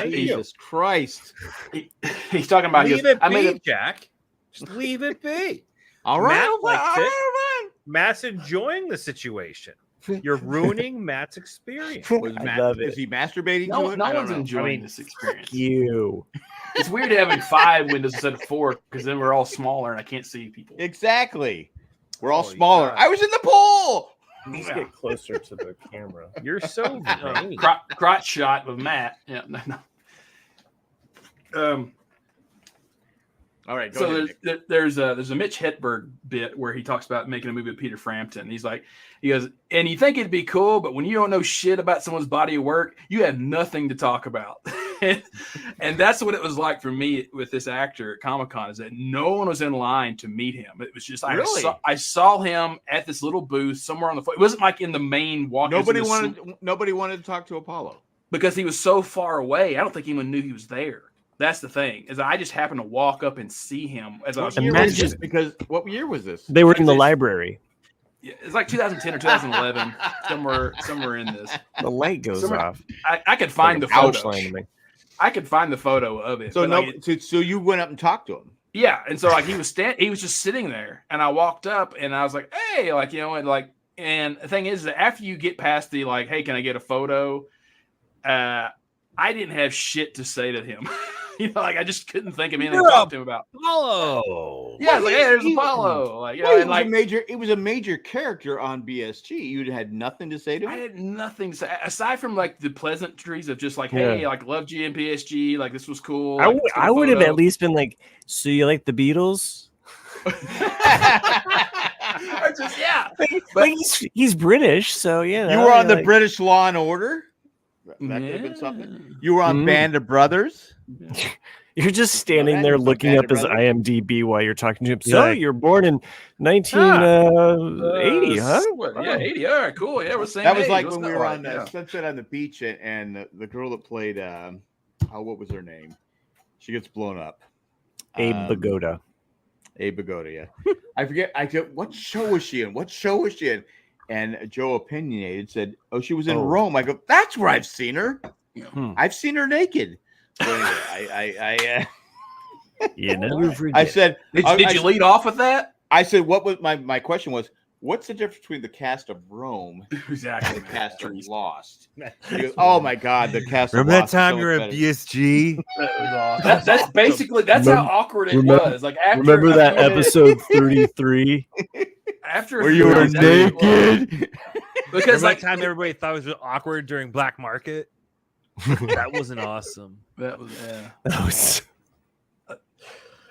Jesus Christ! He's talking about. Jack. Just leave it be. All right. Matt likes it. Matt's enjoying the situation. You're ruining Matt's experience. Is he masturbating to it? No one's enjoying this experience. You. It's weird having 5 windows instead of 4 because then we're all smaller and I can't see people. Exactly. We're all smaller. God. I was in the pool. Let's get closer to the camera. You're so vain. Crotch shot of Matt. Yeah, no. All right. So there's a Mitch Hedberg bit where he talks about making a movie with Peter Frampton. He goes, and you think it'd be cool, but when you don't know shit about someone's body of work, you have nothing to talk about. And that's what it was like for me with this actor at Comic-Con, is that no one was in line to meet him. It was just I saw him at this little booth somewhere on the floor. It wasn't like in the main walk. Nobody wanted to talk to Apollo because he was so far away. I don't think anyone knew he was there. That's the thing, is I just happened to walk up and see him as I was. Because what year was this? They were in the library. Yeah, it's like 2010 or 2011, somewhere in this. The light goes off. I could find the photo. I could find the photo of it. So you went up and talked to him. Yeah, and so like he was just sitting there, and I walked up and I was like, hey, and the thing is that after you get past the like, hey, can I get a photo? I didn't have shit to say to him. I just couldn't think of anything to talk to him about. Apollo. Yeah, hey, there's Apollo. It was a major character on BSG. You had nothing to say to him. I had nothing to say aside from like the pleasantries of just like, hey, like loved you in BSG. Like this was cool. I would have at least been like, so you like the Beatles? But he's British, so yeah. You were on the British Law and Order. That could have been something. You were on Band of Brothers. You're just standing there looking up his IMDb while you're talking to him. So you're born in 1980, huh? Yeah, 80. All right, cool. Yeah, we're saying that was like when we were on Sunset on the Beach, and the girl that played, what was her name? She gets blown up. Abe Vigoda. Abe Vigoda, yeah. I forget. What show was she in? What show was she in? And Joe Opinionated said, "Oh, she was in Rome." I go, "That's where I've seen her. I've seen her naked." So anyway, you never forget. I said, Did you lead off with that? I said, what was my question was, what's the difference between the cast of Rome Exactly. and the cast of Lost? He goes, oh my God, the cast Remember of that Lost. time you were at BSG? That's basically how awkward it was. Like after remember that episode 33 after where you were naked. Because that time everybody thought it was awkward during Black Market. That wasn't awesome. That was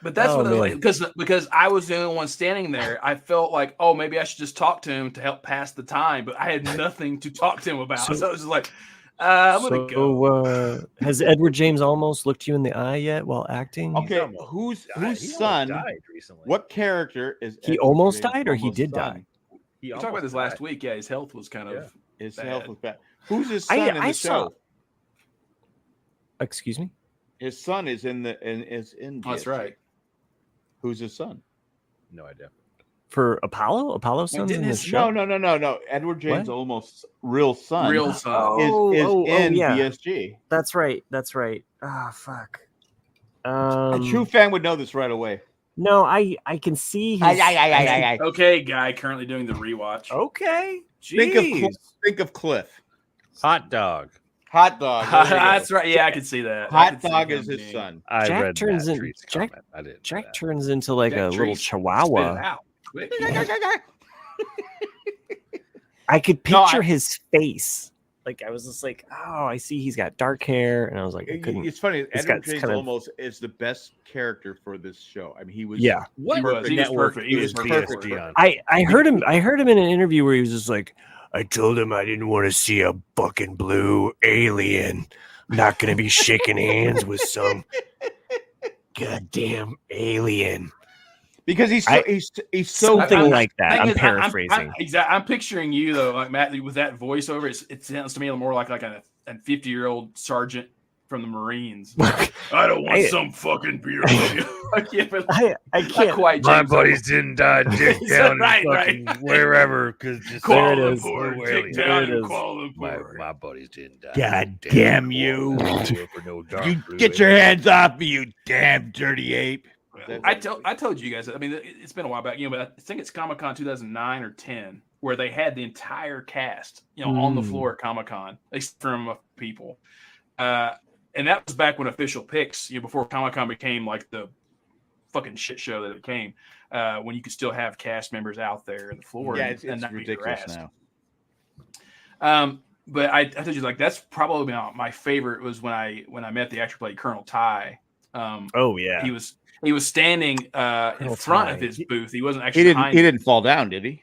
But that's because I was the only one standing there. I felt like, oh, maybe I should just talk to him to help pass the time, but I had nothing to talk to him about. So I was just like, I'm gonna go. Has Edward James Olmos looked you in the eye yet while acting? Okay, whose son died recently? What character is he almost died, or he did die? We talked about this last week. Yeah, his health was kind of his bad. health was bad. Who's his son in the show? Excuse me. His son is in BSG. That's right. Who's his son? No idea. For Apollo's son's in this show? No. Edward James Olmos' real son. Real son is in BSG. That's right. Ah, fuck. A true fan would know this right away. No, I can see. Okay, guy currently doing the rewatch. Okay. Think of Cliff. Hot Dog. That's right. Yeah, I can see that. Hot Dog is his son. Jack turns into like a little chihuahua. I could picture his face. Like I was just like, oh, I see he's got dark hair, and I was like, I couldn't. It's funny. Edward James almost is the best character for this show. I mean, he was He was perfect. He was perfect. I heard him in an interview where he was just like, I told him I didn't want to see a fucking blue alien. I'm not going to be shaking hands with some goddamn alien. Because he's so something like that. I'm paraphrasing. I'm picturing you though, like Matt, with that voiceover. It sounds to me more like a 50-year-old sergeant from the Marines. I don't want some fucking beer. I can't quite. My buddies didn't die. Dick down wherever because just there it is. There it is. My buddies didn't die. God damn you! You get your hands off me, you damn dirty ape! I told you guys. I mean, it's been a while back, but I think it's Comic-Con 2009 or 10 where they had the entire cast, on the floor at Comic-Con, except from people. And that was back when official picks, before Comic-Con became like the fucking shit show that it became, when you could still have cast members out there on the floor. Yeah, it's ridiculous now. But I told you, like, that's probably my favorite was when I met the actor who played Colonel Ty. He was standing in front of his booth. He wasn't actually. He didn't fall down, did he?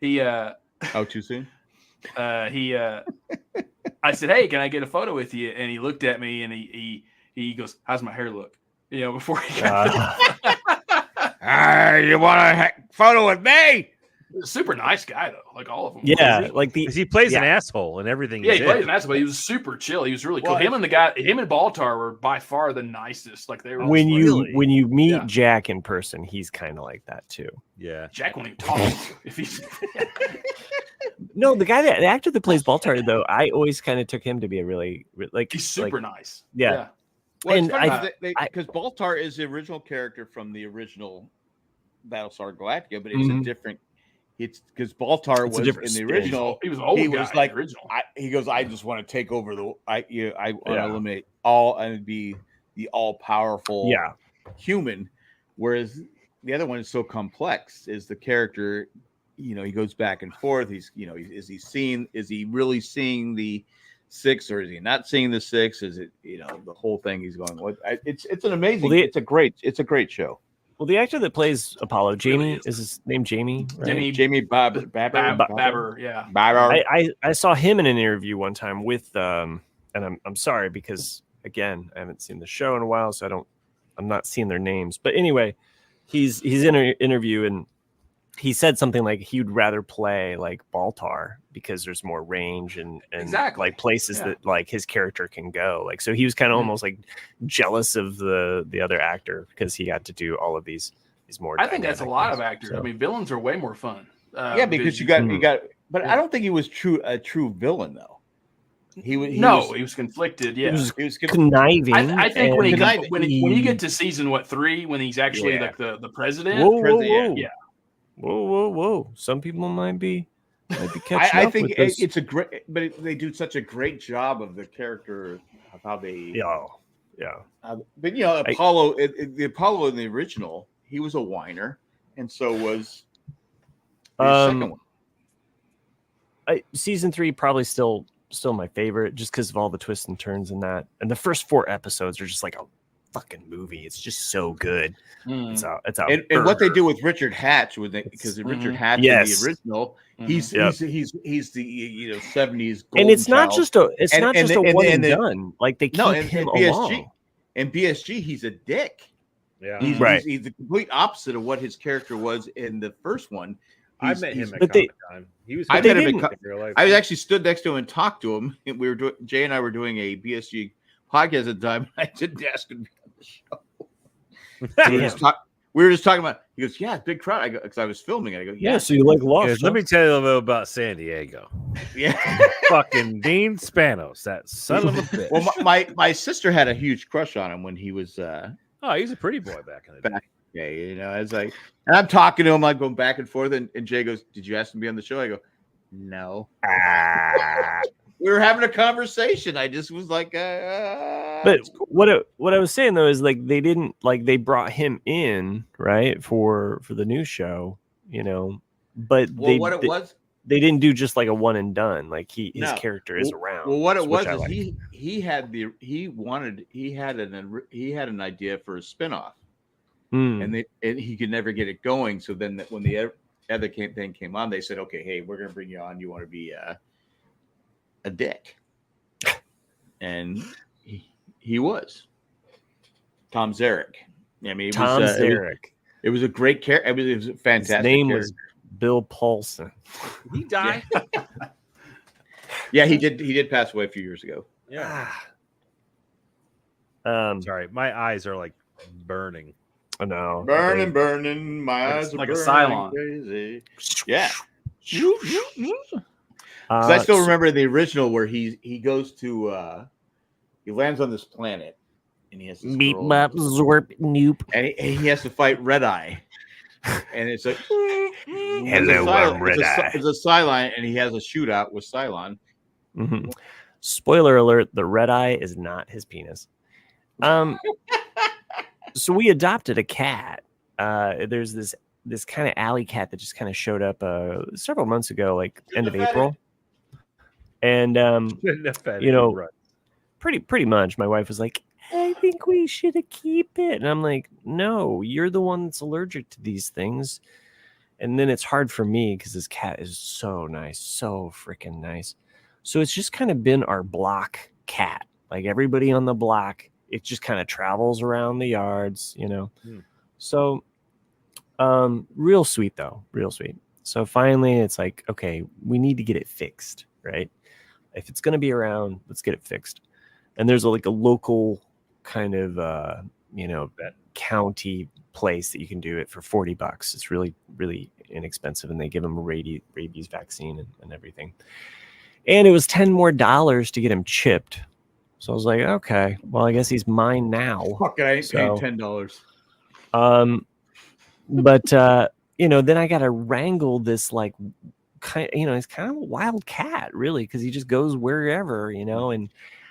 Too soon. I said, "Hey, can I get a photo with you?" And he looked at me and he goes, "How's my hair look?" Before he got. You want a photo with me? Super nice guy though, like all of them. Yeah, he plays an asshole and everything. Yeah, he plays an asshole, but he was super chill. He was really cool. Him and Baltar were by far the nicest. Like they were. When you meet Jack in person, he's kind of like that too. Yeah, Jack won't even talk to you if he's. No, the actor that plays Baltar though, I always kind of took him to be a really he's super nice. Yeah. Well, and because Baltar is the original character from the original Battlestar Galactica, but it's a different. It's because Baltar was in the original. He was old. He was like original. He goes, I just want to take over I want to eliminate all and be the all powerful human. Whereas the other one is so complex. Is the character, he goes back and forth. He's, is he really seeing the six or is he not seeing the six? Is it, the whole thing he's going, what? It's an amazing, it's a great show. Well, the actor that plays Apollo, Jamie, is his name Jamie? Right? Jamie Babber, yeah. Babber. I saw him in an interview one time with, and I'm sorry because again I haven't seen the show in a while, so I'm not seeing their names. But anyway, he's in an interview and he said something like he'd rather play like Baltar because there's more range and like places that like his character can go. Like, so he was kind of almost like jealous of the other actor because he got to do all of these He's more. I think that's a lot of dynamic, actors. so. I mean, villains are way more fun. Yeah, because you got. But I don't think he was a true villain though. He was conflicted. Yeah, he was conniving. I think when you get to season 3, when he's actually like the president. Whoa. Yeah. Whoa. Some people might be catching I up think with this. it's a great, but they do such a great job of the character of how they. Yeah. But Apollo, the Apollo in the original, he was a whiner, and so was the second one. Season 3 probably still my favorite, just because of all the twists and turns in that. And the first 4 episodes are just like a fucking movie. It's just so good. It's out. And what they do with Richard Hatch, because Richard Hatch in the original, he's the 70s. And it's not child. just a one and done. Like they keep him along. In BSG, he's a dick. Yeah, he's the complete opposite of what his character was in the first one. I met him at Comic-Con. He was. I actually stood next to him and talked to him. Jay and I were doing a BSG podcast at the time. I didn't ask him to be on the show. We were just talking about. He goes, "Yeah, big crowd." I go, because I was filming it. I go, "Yeah." So you like Lost? Let me tell you a little bit about San Diego. Yeah, fucking Dean Spanos, that son of a bitch. Well, my sister had a huge crush on him when he was. He was a pretty boy back in the day. Yeah, it's like, and I'm talking to him, I'm going back and forth, and Jay goes, "Did you ask him to be on the show?" I go, "No." We were having a conversation. I just was like, But cool. What I was saying though is like they didn't they brought him in right for the new show, but they didn't do just like a one and done. Like his character is around. Well, what it was is he had an idea for a spinoff. And he could never get it going. So then when the other thing came on, they said, "Okay, hey, we're going to bring you on. You want to be a dick?" And he was Tom Zarek. I mean, Tom Zarek. It was a great character. It was a fantastic. His name was Bill Paulson. Did he die? Yeah, he did. He did pass away a few years ago. Yeah. Sorry, my eyes are like burning. I know. Burning. My eyes are like burning a Cylon. Crazy. Yeah. I still remember the original where he goes to he lands on this planet and he has this Beep bop zorp noop, and he has to fight Red Eye, and it's like hello, I'm Red Eye. It's a Cylon, and he has a shootout with Cylon. Mm-hmm. Spoiler alert: the Red Eye is not his penis. So we adopted a cat. There's this kind of alley cat that just kind of showed up several months ago, like end of April. And pretty much my wife was like, "I think we should keep it." And I'm like, "No, you're the one that's allergic to these things." And then it's hard for me because this cat is so nice, so freaking nice. So it's just kind of been our block cat. Like everybody on the block, it just kind of travels around the yards, So real sweet though, real sweet. So finally it's like, okay, we need to get it fixed, right? If it's going to be around, let's get it fixed. And there's a local kind of that county place that you can do it for $40. It's really, really inexpensive, and they give them a rabies vaccine and everything. And it was $10 more to get him chipped. So I was like, okay, well, I guess he's mine now. Fuck it, I ain't paying $10. But then I got to wrangle this he's kind of a wild cat, really, because he just goes wherever, and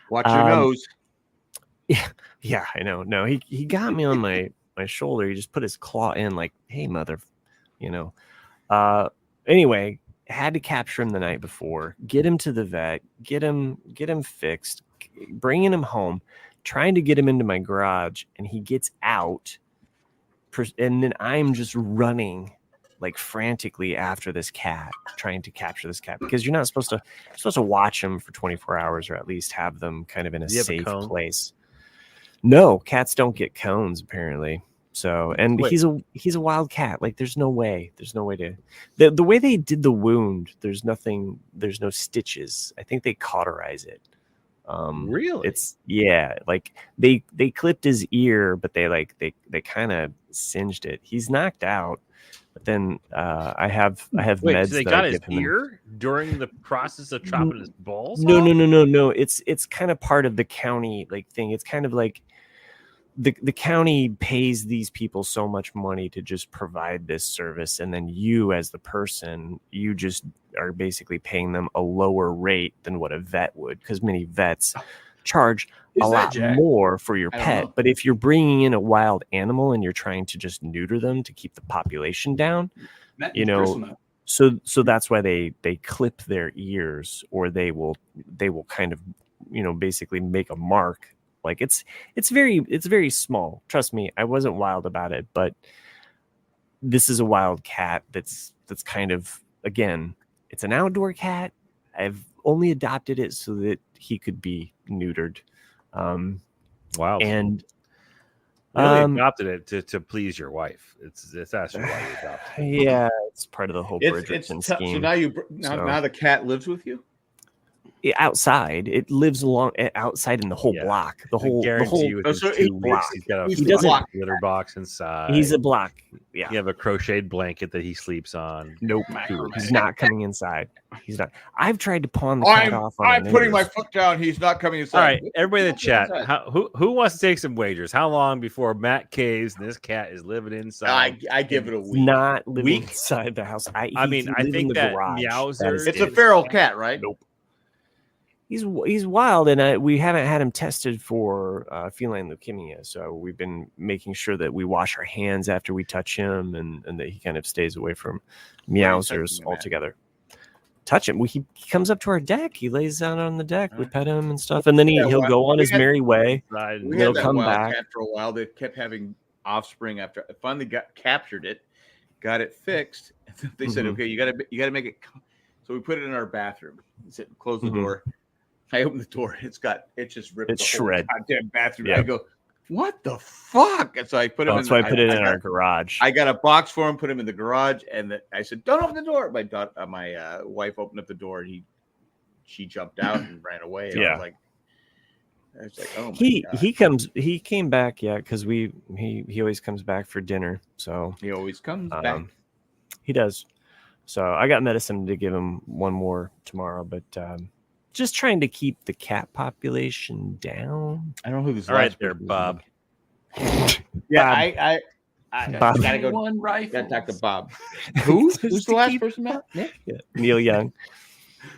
watch your nose. Yeah, I know. No, he got me on my shoulder. He just put his claw in, like, hey, mother, Anyway, had to capture him the night before, get him to the vet, get him fixed, bringing him home, trying to get him into my garage, and he gets out, and then I'm just running frantically after this cat, trying to capture this cat, because you're supposed to watch them for 24 hours, or at least have them kind of in a safe place. No, cats don't get cones apparently. So, and he's a wild cat. There's no way to the way they did the wound. There's no stitches. I think they cauterize it. Really? It's like they clipped his ear, but they kind of singed it. He's knocked out. But then I have Wait, meds so they that got I his give him. ear during the process of chopping his balls? No. It's kind of part of the county thing. It's kind of like the county pays these people so much money to just provide this service, and then you as the person, you just are basically paying them a lower rate than what a vet would, because many vets charge a lot more for your pet. But if you're bringing in a wild animal and you're trying to just neuter them to keep the population down, so that's why they clip their ears, or they will kind of basically make a mark. Like it's very small. Trust me, I wasn't wild about it, but this is a wild cat that's kind of, again, it's an outdoor cat. I've only adopted it so that he could be neutered. Wow. And really adopted it to please your wife. It's actually why you adopted it. Yeah, it's part of the whole Bridgerton scheme. So now the cat lives with you? Outside, it lives outside in the whole block. The whole block. He's got a litter box inside. He's a block. Yeah. You have a crocheted blanket that he sleeps on. Nope. He's not coming inside. He's not. I've tried to pawn the cat off. I'm putting my foot down. He's not coming inside. All right, everybody in the chat. Who wants to take some wagers? How long before Matt caves and this cat is living inside? I give it a week. Not living inside the house. I think that Meowser. It's a feral cat, right? Nope. He's wild, and we haven't had him tested for feline leukemia. So we've been making sure that we wash our hands after we touch him, and that he kind of stays away from meowsers altogether. Touch him. He comes up to our deck. He lays down on the deck. We pet him and stuff, and then he'll go on his merry way. He'll come back. Cat for a while, they kept having offspring. After I finally captured it, got it fixed. They said, "Okay, you got to make it." So we put it in our bathroom. Close the door. I open the door. It just ripped. It's shred. Goddamn bathroom. Yeah. I go, what the fuck? And so I put him. That's why I put it in our garage. I got a box for him, put him in the garage, and I said, "Don't open the door." My wife opened up the door, and she jumped out and ran away. And I was like, oh my God. He came back, because he always comes back for dinner. So he always comes back. He does. So I got medicine to give him one more tomorrow, but. Just trying to keep the cat population down. I don't know who this is. All right there, Bob. Yeah, Bob. Gotta go. One rifle. Gotta talk to Bob. Who's the last person, Matt? Nick? Yeah. Neil Young.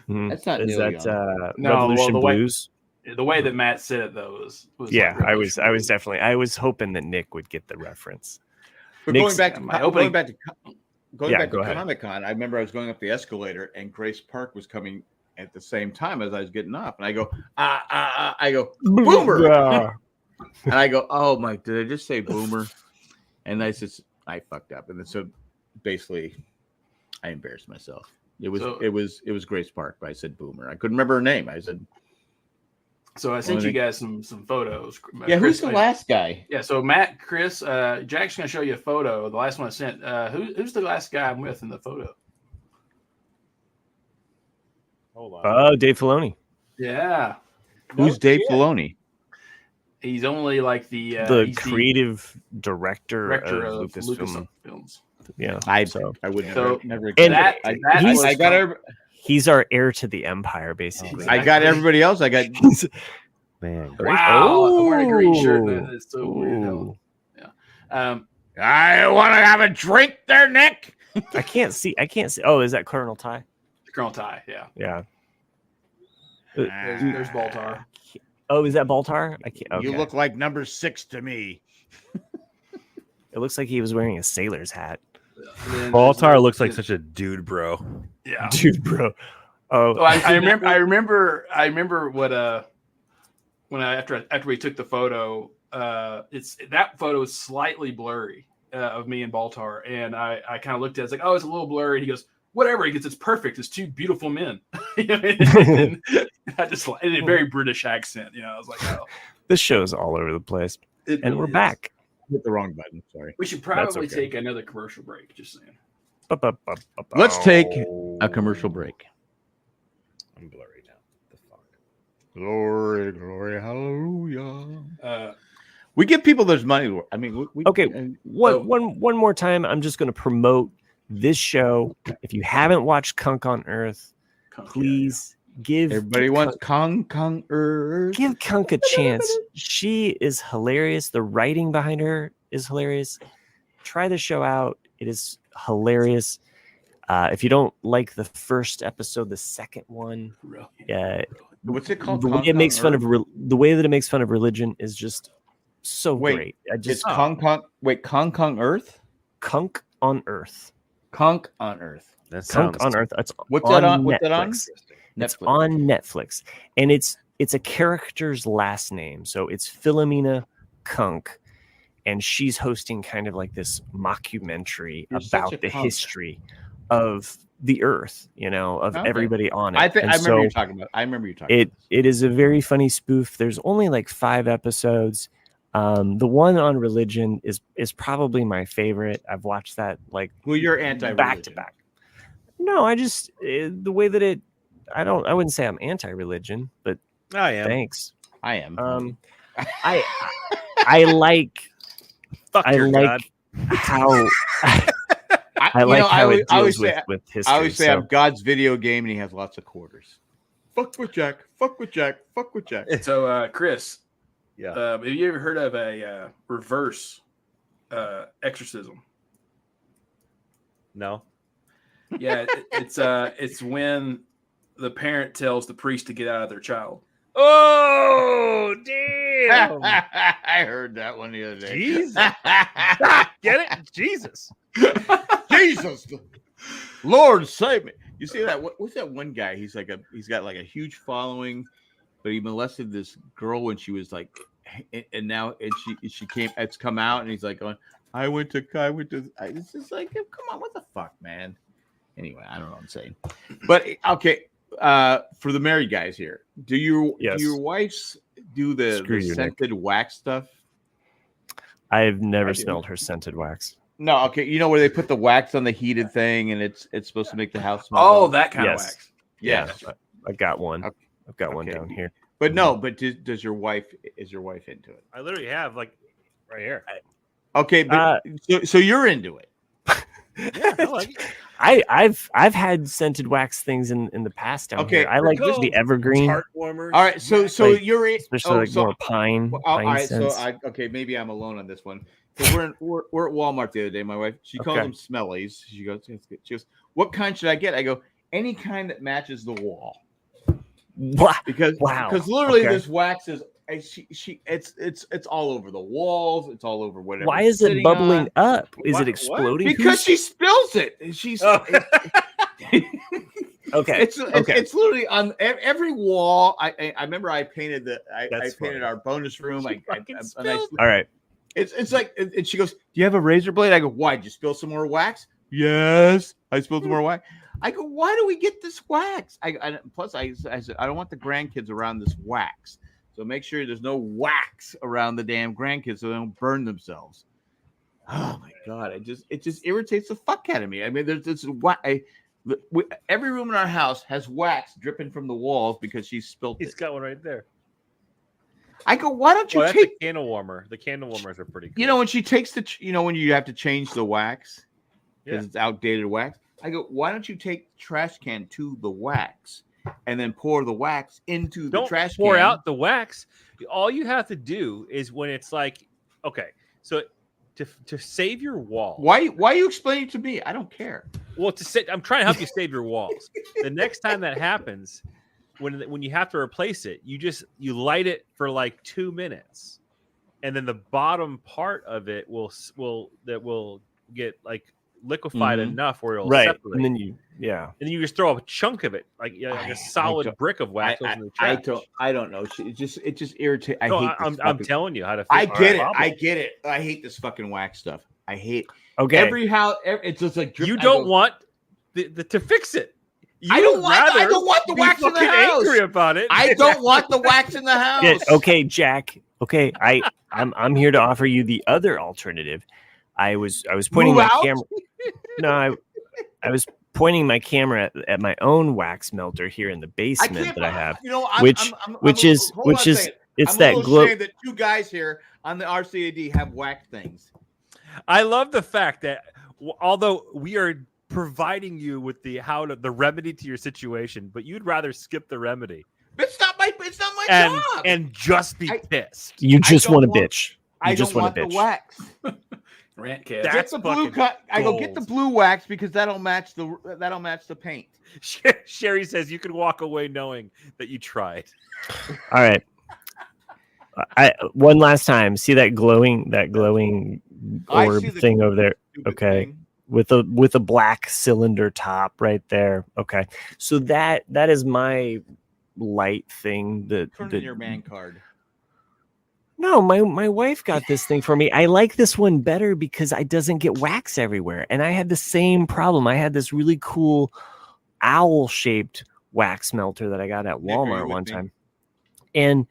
That's not Neil Young. Revolution Blues? The way that Matt said it though was I was definitely. I was hoping that Nick would get the reference. But going back to Comic-Con, I remember I was going up the escalator and Grace Park was coming at the same time as I was getting off, and I go, I go, Boomer, and I go, oh my, did I just say Boomer? And I said, I fucked up, and then so basically, I embarrassed myself. It was Grace Park, but I said Boomer. I couldn't remember her name. I said. So I sent you guys some photos. Yeah, Chris, who's the last guy? Yeah, so Matt, Chris, Jack's gonna show you a photo. The last one I sent. Who's the last guy I'm with in the photo? Hold on. Oh, Dave Filoni. Yeah. Who's Dave Filoni? He's only like the creative director of Lucasfilms. Yeah, I would never. And he's our heir to the empire, basically. I got everybody else. I got man. Wow, I'm wearing a green shirt. That's so weird. Yeah. I want to have a drink there, Nick. I can't see. Oh, is that Colonel Ty? Colonel Ty, yeah. Yeah. There's Baltar. Oh, is that Baltar? I can't. Okay. You look like number 6 to me. It looks like he was wearing a sailor's hat. Baltar looks like such a dude, bro. Yeah, dude, bro. I remember what when after we took the photo, it's that photo is slightly blurry of me and Baltar, and I kind of looked at it, I was like, oh, it's a little blurry. And he goes, whatever. He goes, it's perfect. It's two beautiful men. And I just in a very British accent, I was like, oh, this show's all over the place, and we're back. Hit the wrong button. Sorry. We should probably take another commercial break. Just saying. Let's take a commercial break. I'm blurry now. The fuck. Glory, glory, hallelujah. We give people there's money. I mean, one more time. I'm just going to promote this show. If you haven't watched Kunk on Earth, please give. Everybody wants Kunk Earth. Give Kunk a chance. She is hilarious. The writing behind her is hilarious. Try the show out. It is hilarious. If you don't like the first episode, the second one, what's it called? The way it makes fun of the way that it makes fun of religion is just so great. It's Kunk Earth. Kunk on Earth. Kunk on Earth. Kunk on Earth. That's what's that on? What's Netflix. that on? It's on Netflix, and it's a character's last name, so it's Philomena Kunk, and she's hosting kind of like this mockumentary about the history of the Earth, of everybody on it. I remember you talking about. It is a very funny spoof. There's only like 5 episodes. The one on religion is probably my favorite. I've watched that like you're anti-religion. Back to back. No, I just the way that I wouldn't say I'm anti-religion, but I am. Thanks. I am. I like God. how I like how it deals with history. I always say I'm God's video game, and he has lots of quarters. Fuck with Jack. Fuck with Jack. Fuck with Jack. So, Chris, yeah, have you ever heard of a reverse exorcism? No. Yeah, it's when the parent tells the priest to get out of their child. Oh, damn! I heard that one the other day. Jesus. Get it? Jesus. Jesus. Lord save me. You see that? What's that one guy? He's got like a huge following, but he molested this girl when she was like, and she came. It's come out, and he's like going, I went to. It's just like, come on, what the fuck, man. Anyway, I don't know what I'm saying, but okay. For the married guys here, do your wives do the scented wax stuff? I've never smelled her scented wax. No, okay. You know where they put the wax on the heated thing, and it's supposed to make the house smell. Oh, that kind of wax. Yeah, I got one. Okay. I've got one down here. But no, but is your wife into it? I literally have like right here. Okay, but so you're into it. Yeah, I like it. I've had scented wax things in the past down here. I like the evergreen. Heartwarmers. All right, so like, you're especially more pine. All right, scents. so maybe I'm alone on this one. We're at Walmart the other day. My wife, she calls them smellies. She goes, what kind should I get? I go, any kind that matches the wall. What? Because literally this wax is it's all over the walls. It's all over whatever. Why is it bubbling up? Is it exploding? Because she spills it. She's okay. It's literally on every wall. I remember I painted painted our bonus room. All right. It's like, and she goes, "Do you have a razor blade?" I go, "Why? Did you spill some more wax?" Yes, I spilled some more wax. I go, "Why do we get this wax?" Plus I said, "I don't want the grandkids around this wax, so make sure there's no wax around the damn grandkids so they don't burn themselves." Oh my god! It just irritates the fuck out of me. I mean, there's this every room in our house has wax dripping from the walls because she spilled it. He's got one right there. I go, why don't you that's take a candle warmer? The candle warmers are pretty cool. You know, when she takes when you have to change the wax because it's outdated wax. I go, why don't you take the trash can to the wax and then pour the wax into the trash can? Don't pour out the wax. All you have to do is when it's like, okay, so to save your walls. Why are you explaining it to me? I don't care. Well, I'm trying to help you save your walls. The next time that happens, when you have to replace it, you light it for like 2 minutes, and then the bottom part of it will get like liquefied enough where it'll separate. And then you just throw a chunk of it, like a solid brick of wax in the trash. I don't know. It just irritates. I'm telling you how to. I get it. I hate this fucking wax stuff. I hate. Okay. Every house. It's just like you don't want to fix it. I don't want the wax in the house. Angry about it. I don't want the wax in the house. Okay, Jack. Okay, I'm here to offer you the other alternative. I was pointing my camera. No, I was pointing my camera at my own wax melter here in the basement that I have, You know, which is it's I'm that a little glow. ashamed that two guys here on the RCAD have wax things. I love the fact that although we are providing you with the remedy to your situation, but you'd rather skip the remedy. It's not my job. And just be pissed. You just want to bitch. I just want the wax. Rant cast. Get the blue cut. I go get the blue wax because that'll match the paint. Sherry says you can walk away knowing that you tried. All right. One last time. See that glowing orb thing over there? Okay. Thing. With a black cylinder top right there. Okay. So that is my light thing. Turn in your man card. No, my wife got this thing for me. I like this one better because it doesn't get wax everywhere. And I had the same problem. I had this really cool owl-shaped wax melter that I got at Walmart one time. And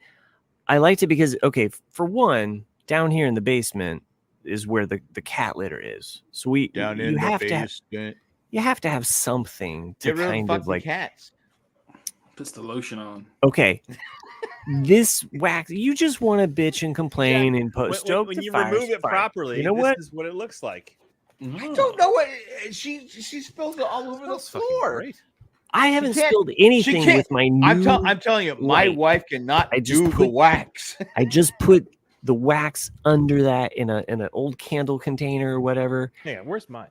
I liked it because, okay, for one, down here in the basement is where the cat litter is. So you have to have something to kind of like cats. Puts the lotion on. Okay. This wax, you just want to bitch and complain and stoke when the you fires. remove it properly. You know what? This is what it looks like. I don't know what she spilled it all over the floor. I haven't spilled anything with my new. I'm telling you, my wife cannot do the wax. I just put the wax under that in an old candle container or whatever. Yeah, where's mine?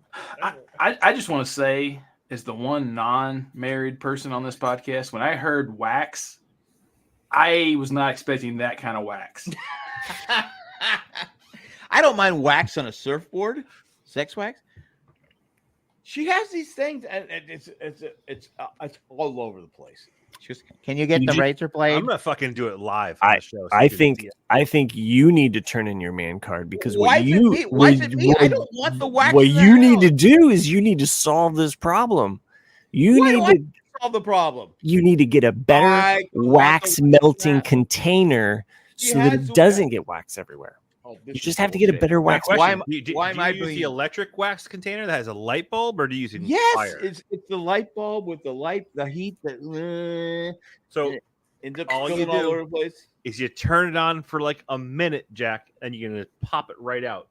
I just want to say, as the one non-married person on this podcast, when I heard wax, I was not expecting that kind of wax. I don't mind wax on a surfboard, sex wax. She has these things, and it's all over the place. She goes, "Can you get the razor blade?" I'm gonna fucking do it live on the show. I think you need to turn in your man card because why is it me? I don't want the wax. What you need to do is you need to solve this problem. You need to solve the problem. You need to get a better wax melting container so that it doesn't get wax everywhere. You just have to get a better wax. Why am I use the electric wax container that has a light bulb, or do you use it in fire? It's the light bulb with the heat that so ends up all you do all over the place. Is you turn it on for like a minute, Jack, and you're gonna pop it right out.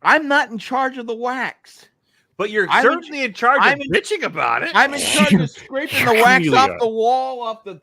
I'm not in charge of the wax. But you're certainly in charge of bitching about it. I'm in charge of scraping the wax off the wall, off the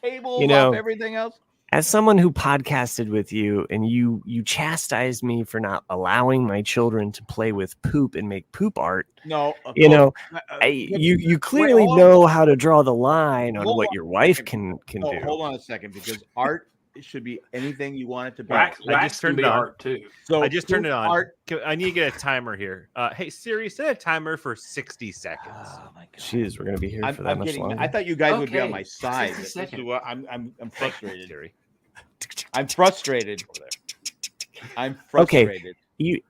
table, off everything else. As someone who podcasted with you and you chastised me for not allowing my children to play with poop and make poop art. No, you clearly know how to draw the line on what your wife can do. Hold on a second, because art should be anything you want it to be. I just turned it on. Art too. So I just turned it on. I need to get a timer here. Hey Siri, set a timer for 60 seconds. Oh my god! Jeez, we're gonna be here for that much longer. I thought you guys would be on my side. I'm frustrated. Siri. I'm frustrated. I'm frustrated. Okay,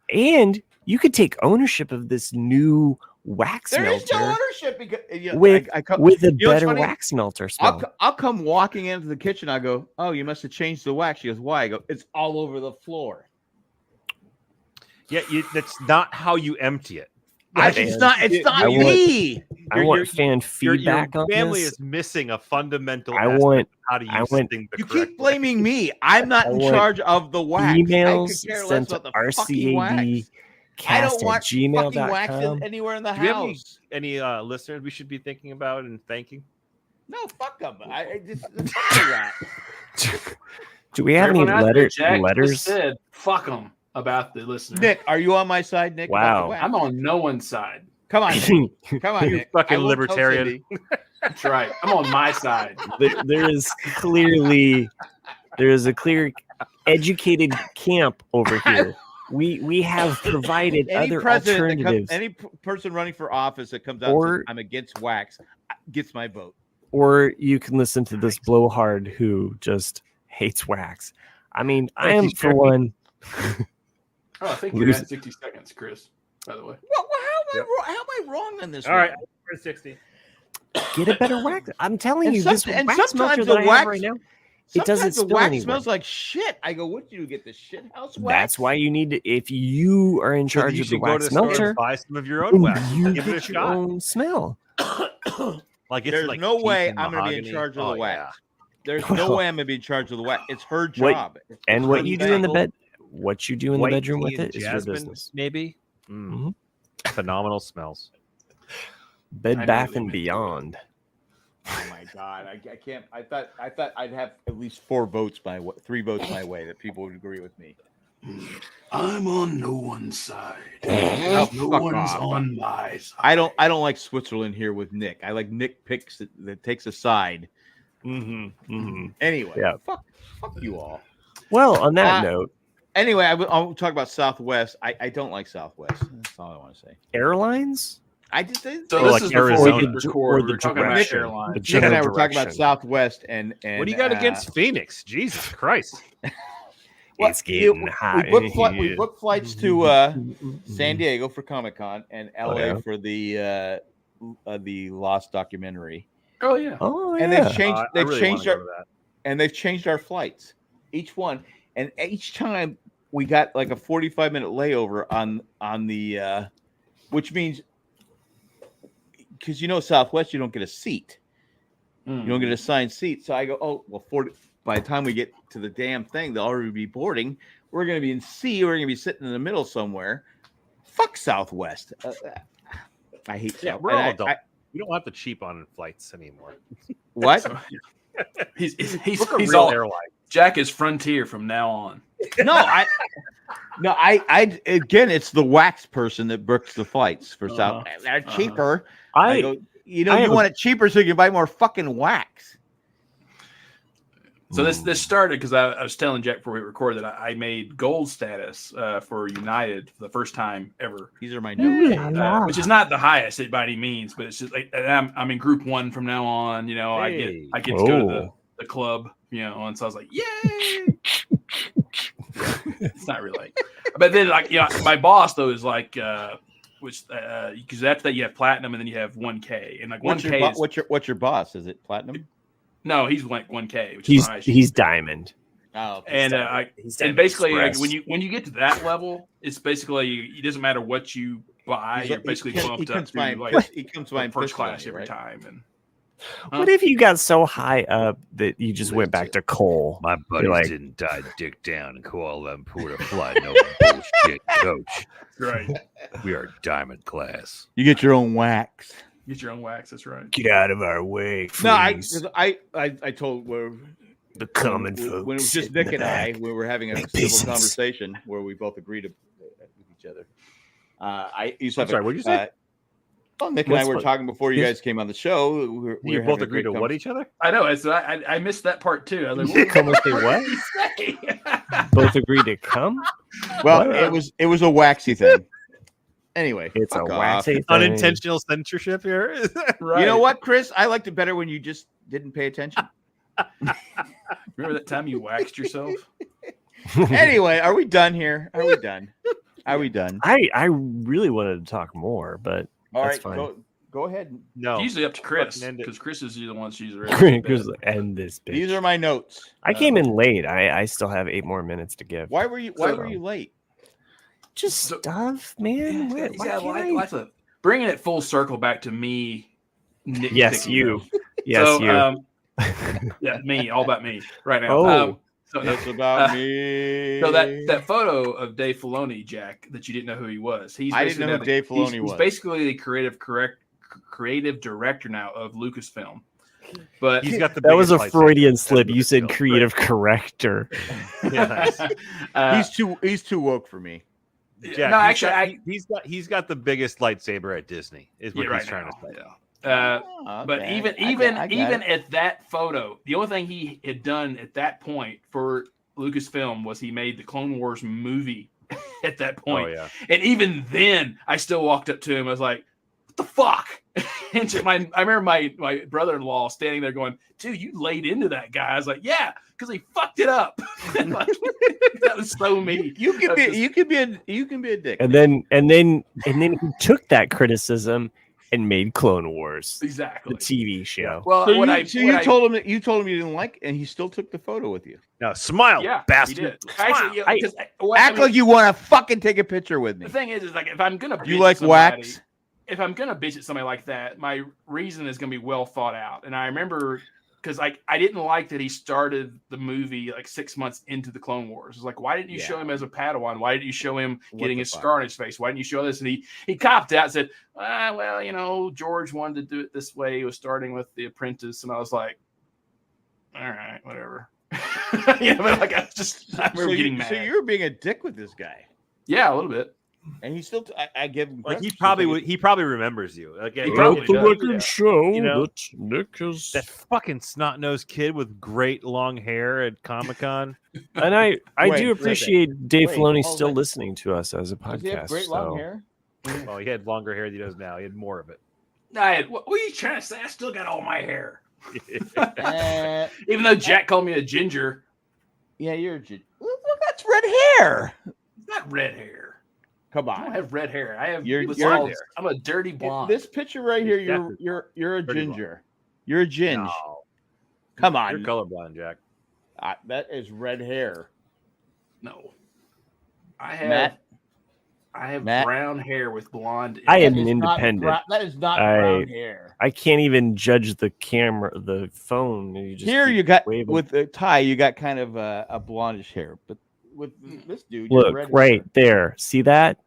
you could take ownership of this new wax melter. There is no ownership because with a better wax melter smell. I'll come walking into the kitchen. I go, "Oh, you must have changed the wax." She goes, "Why?" I go, "It's all over the floor." Yeah, that's not how you empty it. It's not me. I want fan feedback on this. Your family is missing a fundamental I want how to use things the You correct keep blaming me. I'm not in charge of the wax. Emails sent to RCAD cast at gmail.com. Wax anywhere in the house. Do we have any listeners we should be thinking about and thanking? No, fuck them. Do we have any letters? Said fuck them about the listeners. Nick, are you on my side, Nick? Wow. I'm on no one's side. Come on, Nick. Come on, you Nick. Fucking libertarian. That's right. I'm on my side. There is a clear educated camp over here. We have provided other alternatives. Any person running for office that comes out and says, I'm against wax gets my vote. Or you can listen to this blowhard who just hates wax. I mean, I am for one. I think you're at 60 seconds, Chris, by the way. Well, how am I wrong on this? All right, we're 60. Get a better wax. I'm telling you, this wax melter that I have right now. It doesn't Sometimes the spill wax anywhere. smells like shit. I go, what do you get the shit house wax? That's why you need to. If you are in So charge you of the should go to wax the store melter, and buy some of your own then wax. you Give it a get your shot. own smell. Like it's There's like no teak way and I'm going to be in mahogany. charge of Oh, the wax. yeah. There's no way I'm going to be in charge of the wax. It's her job. And It's what her you do in the thing. bed, what you do in White the bedroom tea with and it is your jasmine, business. maybe. Mhm. Phenomenal smells. Bed I Bath know and they- Beyond. Oh my god! I can't. I thought I'd have at least 3 votes my way that people would agree with me. I'm on no one's side. Oh, No fuck one's off. on my side. I don't like Switzerland here with Nick. I like Nick picks that takes a side. Anyway, Yeah. fuck you all. Well, on that note, Anyway, I'll talk about Southwest. I don't like Southwest. That's all I want to say. airlines. I just So Or this like is before Arizona. we record. the We're talking about direction. airlines. The Nick and I general were talking about direction. Southwest and What do you got against Phoenix? Jesus Christ. It's getting hot. We booked flights to San Diego for Comic-Con and LA yeah. for the Lost documentary. Oh yeah. Oh And yeah. they've changed. I They've really changed wanna our go to that. and they've changed our flights, each one, and each time we got like a 45-minute layover on the, which means because Southwest you don't get a seat, you don't get an assigned seat. So I go, oh well, by the time we get to the damn thing, they'll already be boarding. We're going to be in C. We're going to be sitting in the middle somewhere. Fuck Southwest. I hate Yeah, Southwest. we're all adults. We don't have to cheap on flights anymore. What? He's Book a he's real all airline. Jack is Frontier from now on. No, I again, it's the wax person that books the flights for South. They're cheaper. I go, you want it cheaper so you can buy more fucking wax. So this started because I was telling Jack before we recorded that I made gold status for United for the first time ever. These are my notes. Which is not the highest by any means, but it's just like I'm in group 1 from now on. I get to go to the club, and so I was like, yay! It's not really, but then my boss though is like, which because after that you have platinum and then you have 1K and like 1K. What's your boss? Is it platinum? No, he's like 1K, which is nice. He's diamond. Oh, okay. And basically like, when you get to that level, it's basically it doesn't matter what you buy. You're basically bumped up to he comes by first class every time. And what if you got so high up that you just went back to coal? My buddies didn't die dick down in Kuala Lumpur to fly no bullshit coach. Right. We are diamond class. You get your own wax. Get your own wax. That's right. Get out of our way. Please. No, I told the common folks. When it was just Nick and I, we were having a civil conversation where we both agreed with each other. I used to have. Sorry, what did you say? Well, Nick and I were talking before you guys came on the show. You both agreed to what each other? I know. I missed that part too. I was like, come with the what? Both agreed to come. Well, it was a waxy thing. Anyway, it's a waxy thing. Unintentional censorship here. Right. You know what, Chris? I liked it better when you just didn't pay attention. Remember that time you waxed yourself? Anyway, are we done here? Are we done? I really wanted to talk more, but all that's right, fine. Go ahead. No, it's usually up to Chris Fucking end it. because Chris is the one she's ready. End this bitch. These are my notes. I came in late. I still have 8 more minutes to give. Why were you late? Just stuff, man. Lots of bringing it full circle back to me. Yes, you. Yes, so, you. Yeah, me. All about me right now. Oh. So it's about me. So that photo of Dave Filoni, Jack, that you didn't know who he was. I didn't know who Dave Filoni was. He's basically the creative director now of Lucasfilm. But he's got the. That was a biggest Freudian lightsaber slip. You said built. creative corrector. He's too woke for me. Jack, no, actually, he's got the biggest lightsaber at Disney. Is what he's trying to say. Yeah. But even at that photo, the only thing he had done at that point for Lucasfilm was he made the Clone Wars movie at that point. Oh, yeah. And even then, I still walked up to him. I was like, "What the fuck?" And I remember my brother-in-law standing there going, "Dude, you laid into that guy." I was like, "Yeah, because he fucked it up." That was so mean. You can be a dick. And then he took that criticism and made Clone Wars, Exactly. the TV show. Yeah. Well, So you told him that you didn't like, and he still took the photo with you. Now smile, Yeah, bastard. he did. Smile. Actually, Act like you want to fucking take a picture with me. The thing is like if I'm gonna bitch You like at somebody, wax? if I'm gonna bitch at somebody like that, my reason is gonna be well thought out. And I remember because like I didn't like that he started the movie like 6 months into the Clone Wars. It's like, why didn't you show him as a Padawan? Why didn't you show him getting his scar on his face? Why didn't you show this? And he copped out and said, well, you know, George wanted to do it this way. He was starting with the Apprentice, and I was like, all right, whatever. Yeah, but like I remember getting mad. So you were being a dick with this guy. Yeah, a little bit. And he still, I give him Like credit. he probably remembers you. Like, He probably the does, record yeah. show You know, that Nick is. that fucking snot-nosed kid with great long hair at Comic-Con. And I Wait, do appreciate Dave Wait, Filoni hold still on. listening to us as a Does he have podcast. great long so- hair? Well, he had longer hair than he does now. He had more of it. What are you trying to say? I still got all my hair. Uh, Even though Jack called me a ginger, yeah, you're a look, that's red hair. it's not red hair. Come I don't on. have red hair. I have You're blonde hair. I'm a dirty blonde. This picture right here, you're a Pretty ginger. You're a ginge. No. Come You're on. colorblind, Jack. That is red hair. No. I have Matt? Matt? brown hair with blonde. I That am is not independent. that is not I- brown hair. I can't even judge the camera, the phone. You just Here keep you got waving. with the tie, you got kind of a blondish hair, but with this dude, Look you're red right there. See that?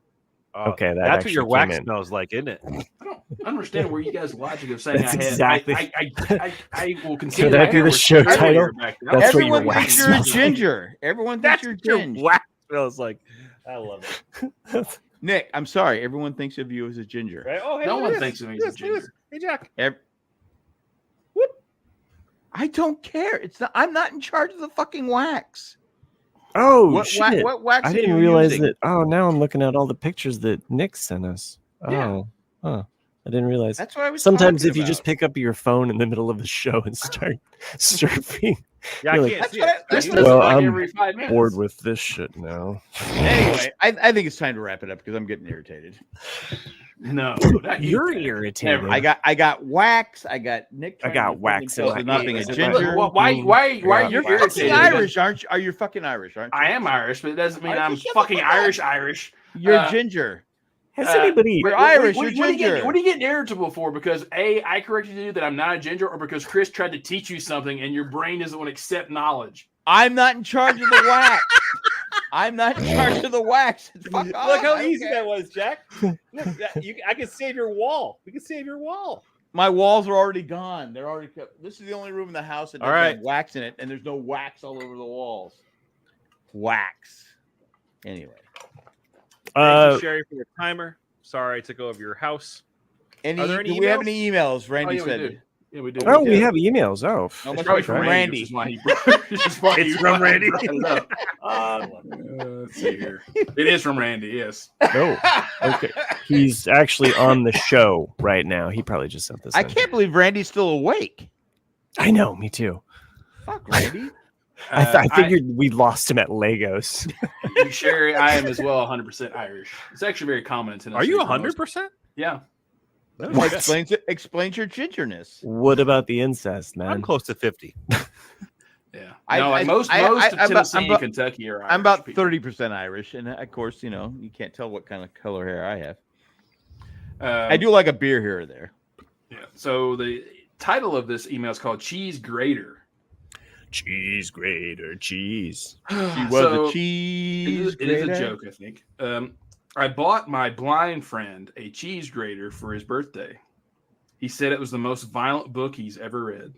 Oh, Okay, that that's what your actually wax came in. smells like, isn't it? I don't understand where you guys' logic of saying That's I had. exactly- I will consider Could that be hair the was show earlier title? back then. That's what your Everyone wax thinks you're a smells like. ginger. Everyone thinks you're a Your ginge. wax smells like. I love it. Nick, I'm sorry. Everyone thinks of you as a ginger. Right? Oh, hey, No look one at thinks this. of me as a Look at this. ginger. Hey, Jack. I don't care. It's not. I'm not in charge of the fucking wax. Oh What shit! wax? I are didn't you realize using? that. Oh, now I'm looking at all the pictures that Nick sent us. Oh, Yeah. huh. I didn't realize. That's what I was. Sometimes talking if you about. just pick up your phone in the middle of the show and start surfing, Yeah, I You're like, can't That's see what it. This Well, doesn't like I'm every 5 minutes. bored with this shit now. Anyway, I think it's time to wrap it up because I'm getting irritated. No, not you. You're irritated. Never. I got wax. I got Nick. I trying got to wax fucking in tell us my nothing a ears. ginger. Look, why are you You're fucking irritated? Irish, aren't you? Are you fucking Irish, aren't you? I am Irish, but it doesn't mean Why don't I'm you shut the fucking fuck up? Irish. You're ginger. Has anybody? You're Irish. You're What are you ginger. getting irritable for? Because A, I corrected you that I'm not a ginger, or because Chris tried to teach you something and your brain doesn't want to accept knowledge? I'm not in charge of the wax. I'm not in charge of the wax. Fuck off. Look how I don't easy care. that was, Jack. Look, I can save your wall. We can save your wall. My walls are already gone. They're already kept. This is the only room in the house that All doesn't right. have wax in it, and there's no wax all over the walls. Wax. Anyway. Thank you, Sherry, for your timer. Sorry I took over your house. Any, Are there any do we have emails? any emails? Randy yeah, we said. do. Yeah, we do. Oh, do. we have emails. Oh, No, It's much probably like from Randy. Randy. Which is why he, which is why It's he- from Randy. brought it up. Let's see here. It is from Randy, yes. no. Okay, he's actually on the show right now. He probably just sent this. I in. can't believe Randy's still awake. I know. Me too. Fuck Randy. I figured we lost him at Legos. Sherry, I am as well 100% Irish. It's actually very common in Tennessee. Are you for most- 100%? Yeah. What explains your gingerness. What about the incest, I'm man? close to 50. Yeah. I- No, like I- most I- of I'm about- Tennessee I'm and about- Kentucky are Irish. I'm about people. 30% Irish, and of course, you know, you can't tell what kind of color hair I have. Um, I do like a beer here or there. Yeah. So the title of this email is called Cheese Grater. Cheese grater, cheese. She was So, a cheese. It is a grater. joke, I think. I bought my blind friend a cheese grater for his birthday. He said it was the most violent book he's ever read.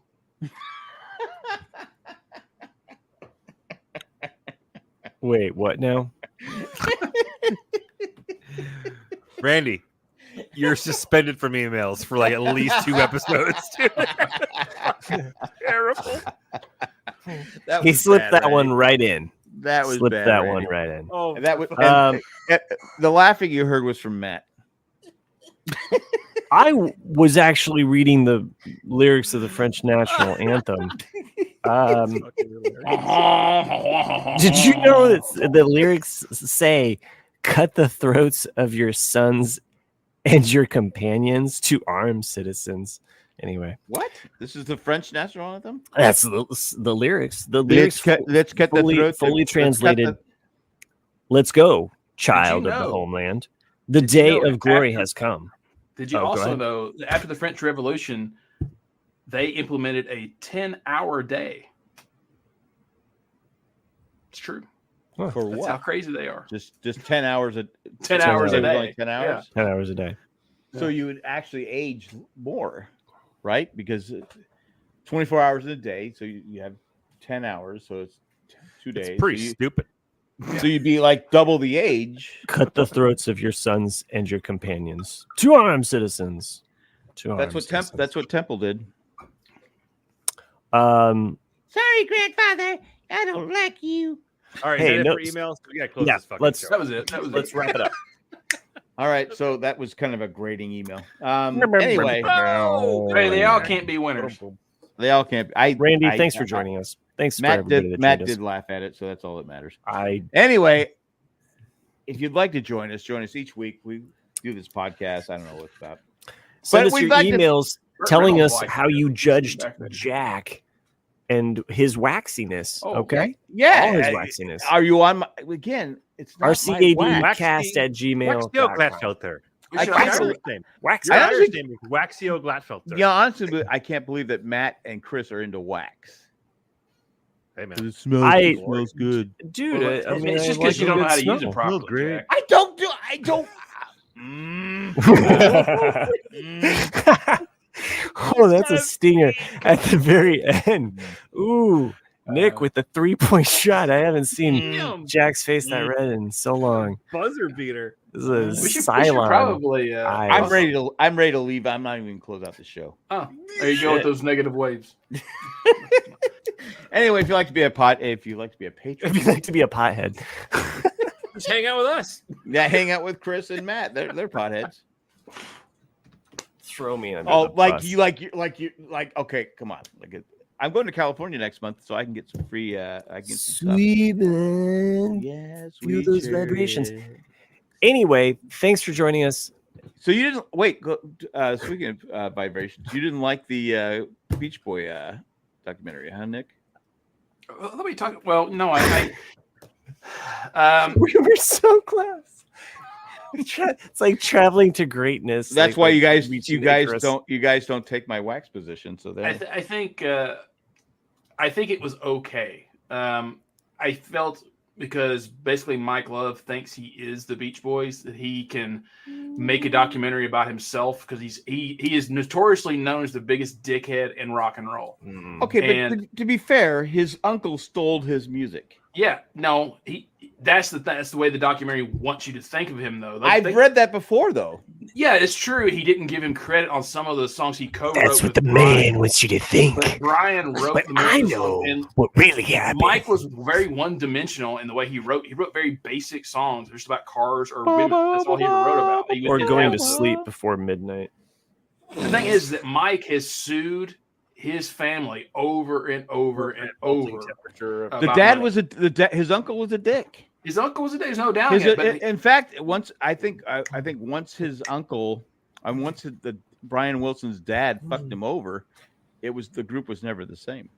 Wait, what now? Randy, you're suspended from emails for like at least 2 episodes. Terrible. That He was slipped bad, that one Randy. right in. That was Slipped bad, that Randy. one right in. Oh, That was Um, the laughing you heard was from Matt. I was actually reading the lyrics of the French national anthem. Did you know that the lyrics say, "Cut the throats of your sons and your companions to armed citizens. Anyway, What? This is the French national anthem? that's the lyrics. The lyrics Let's cut the throat. fully translated. Let's go, child of the know- homeland. The did you day know of glory after- has come. Did you Oh, go also ahead. know that after the French Revolution, they implemented a 10-hour day? It's true. For That's how what? crazy they are. Just 10 hours. 10 hours a It was day. only 10 hours. 10 hours a day. So you would actually age more, right? Because 24 hours in a day, so you have 10 hours, so it's 2 days. It's pretty stupid. So you'd be like double the age. Cut the throats of your sons and your companions to armed citizens. That's what Temple did. Um. Sorry, grandfather. I don't like you. All right, Hey, hey, no- for emails. We gotta close Yeah, this fucking let's- show. That was it. That was Let's it. wrap it up. All right, so that was kind of a grating email. Anyway, Oh, hey, they all can't be winners. they all can't. Randy, thanks for joining us. Thanks for everybody that Matt joined us. did laugh at it, so that's all that matters. I Anyway, if you'd like to join us each week. We do this podcast. I don't know what it's about. send us we'd your like to- emails Burt telling Reynolds us liked how it. you judged Back then. Jack and his waxiness. Oh, okay, Yeah, all his waxiness. Are you on? Again, it's not my wax. RCADcast@gmail.com. Waxio Glatfelter. We I should can't hire- believe- Name. Wax. Your I Irish honestly- name is Waxio Glatfelter. Yeah, honestly, I can't believe that Matt and Chris are into wax. Hey man. smells good. Dude, Well, I mean, it's just I because you like don't a know how to good use it smell. properly. great. Jack. I don't. Oh, that's a stinger at the very end. Ooh, Nick with the 3-point shot. I haven't seen Jack's face that red in so long. Buzzer beater. This is a We should Cylon. probably. I'm ready to leave. I'm not even gonna close out the show. Oh, there you go with those negative waves. Anyway, if you like to be a patron, If you like to be a pothead, Just hang out with us. yeah, hang out with Chris and Matt. They're potheads. throw me under Oh, the like bus. you. Okay, come on. I'm going to California next month, so I can get some free. I can get some Sweet man. stuff. Yeah, Feel sweet those vibrations. Anyway, thanks for joining us. So you didn't wait. Speaking of vibrations, you didn't like the Beach Boy documentary, huh, Nick? Let me talk. Well, no, I We were so close. It's like traveling to greatness. That's like, why you guys reaching Icarus. don't take my wax position. So there. I think it was okay. I felt because basically Mike Love thinks he is the Beach Boys, that he can make a documentary about himself because he is notoriously known as the biggest dickhead in rock and roll. Okay, And- but to be fair, his uncle stole his music. Yeah, no, that's the way the documentary wants you to think of him, though. I've read that before, though. Yeah, it's true. He didn't give him credit on some of the songs he co-wrote. That's what with the Brian. man wants you to think. But Brian wrote But the most I of the know songs, and what really happened. Mike was very one-dimensional in the way he wrote. He wrote very basic songs, just about cars or women. That's all he ever wrote about. Even Or in going to episodes. sleep before midnight. The thing is that Mike has sued his family over and over and over. Temperature. The about dad money. was his uncle was a dick. His uncle was a day. There's no doubt. In fact, once I think once his uncle, once the Brian Wilson's dad fucked him over, the group was never the same.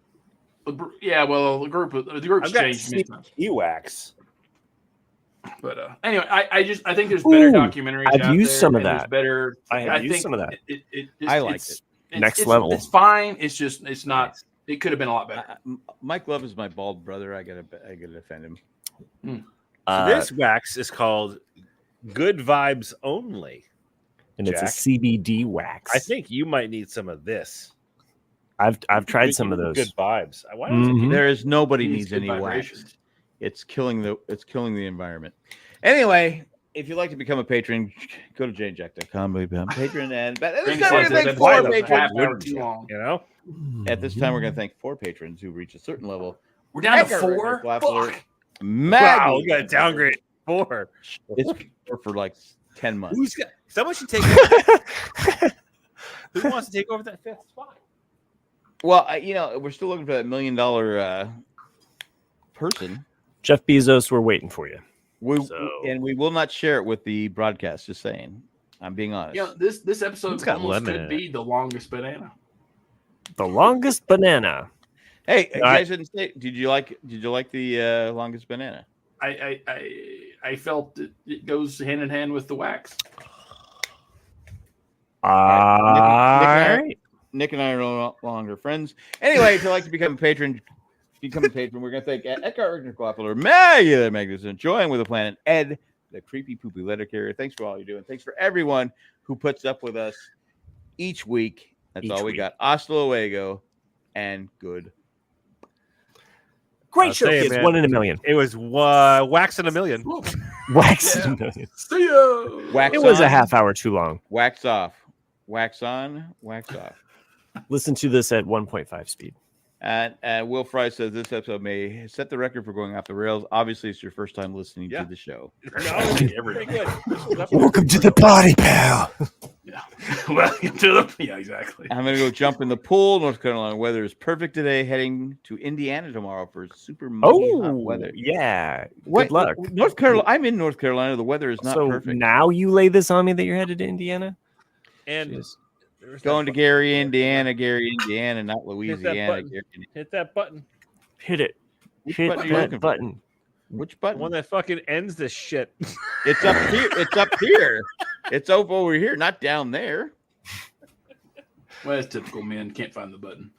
Yeah, well, the group's changed many times. E-wax. But anyway, I think there's better Ooh, documentaries. I've out used there, some of and there's that. Better. I have used think some of that. I liked it. Next level. It's fine. It's not. It could have been a lot better. Mike Love is my bald brother. I gotta defend him. So this wax is called Good Vibes Only. And it's Jack. a CBD wax. I think you might need some of this. I've tried some of those. Good vibes. Why Mhm. There is nobody It needs good any wax. vibrations. It's killing the environment. Anyway, if you'd like to become a patron, go to janejack.com, become a patron, and at this time we're going to thank four patrons. Half hour too long. You know? At this time, we're going to thank four patrons who reach a certain level. We're down to Edgar, 4. Rick Waffler, Fuck. Maggie. Wow, we got to downgrade 4. It's 4 for like 10 months. Who's got? Someone should take. Who wants to take over that 5th spot? Well, we're still looking for that $1 million person. Jeff Bezos, we're waiting for you. And we will not share it with the broadcast. Just saying. I'm being honest. Yeah, this episode It's got almost lemon could in be the longest banana. The longest banana. Hey, you guys didn't say. Did you like the longest banana? I felt it goes hand in hand with the wax. Nick and I are no longer friends. Anyway, if you'd like to become a patron, we're going to thank Eckhart Rigner, Magnificent, Join with the Planet, Ed, the creepy poopy letter carrier. Thanks for all you're doing. Thanks for everyone who puts up with us each week. That's all we got. Hasta luego and good. Great show, kids. Man, 1 in a million. It was wax in a million. Wax in a million. See ya. Wax It was on, a half hour too long. Wax off. Wax on. Wax off. Listen to this at 1.5 speed. And Will Fry says this episode may set the record for going off the rails. Obviously, it's your first time listening to the show. Welcome to the party, pal. Yeah. Welcome to the. Yeah, exactly. I'm going to go jump in the pool. North Carolina weather is perfect today. Heading to Indiana tomorrow for super muggy hot weather. Yeah. Good luck. North Carolina. I'm in North Carolina. The weather is not perfect. Now you lay this on me that you're headed to Indiana? And going to Gary, Indiana, not Louisiana. Hit that button. Hit it. Which Hit button are you that looking for? button. Which button? The one that fucking ends this shit. It's up here. It's up here. It's over here, not down there. Well, it's typical men can't find the button.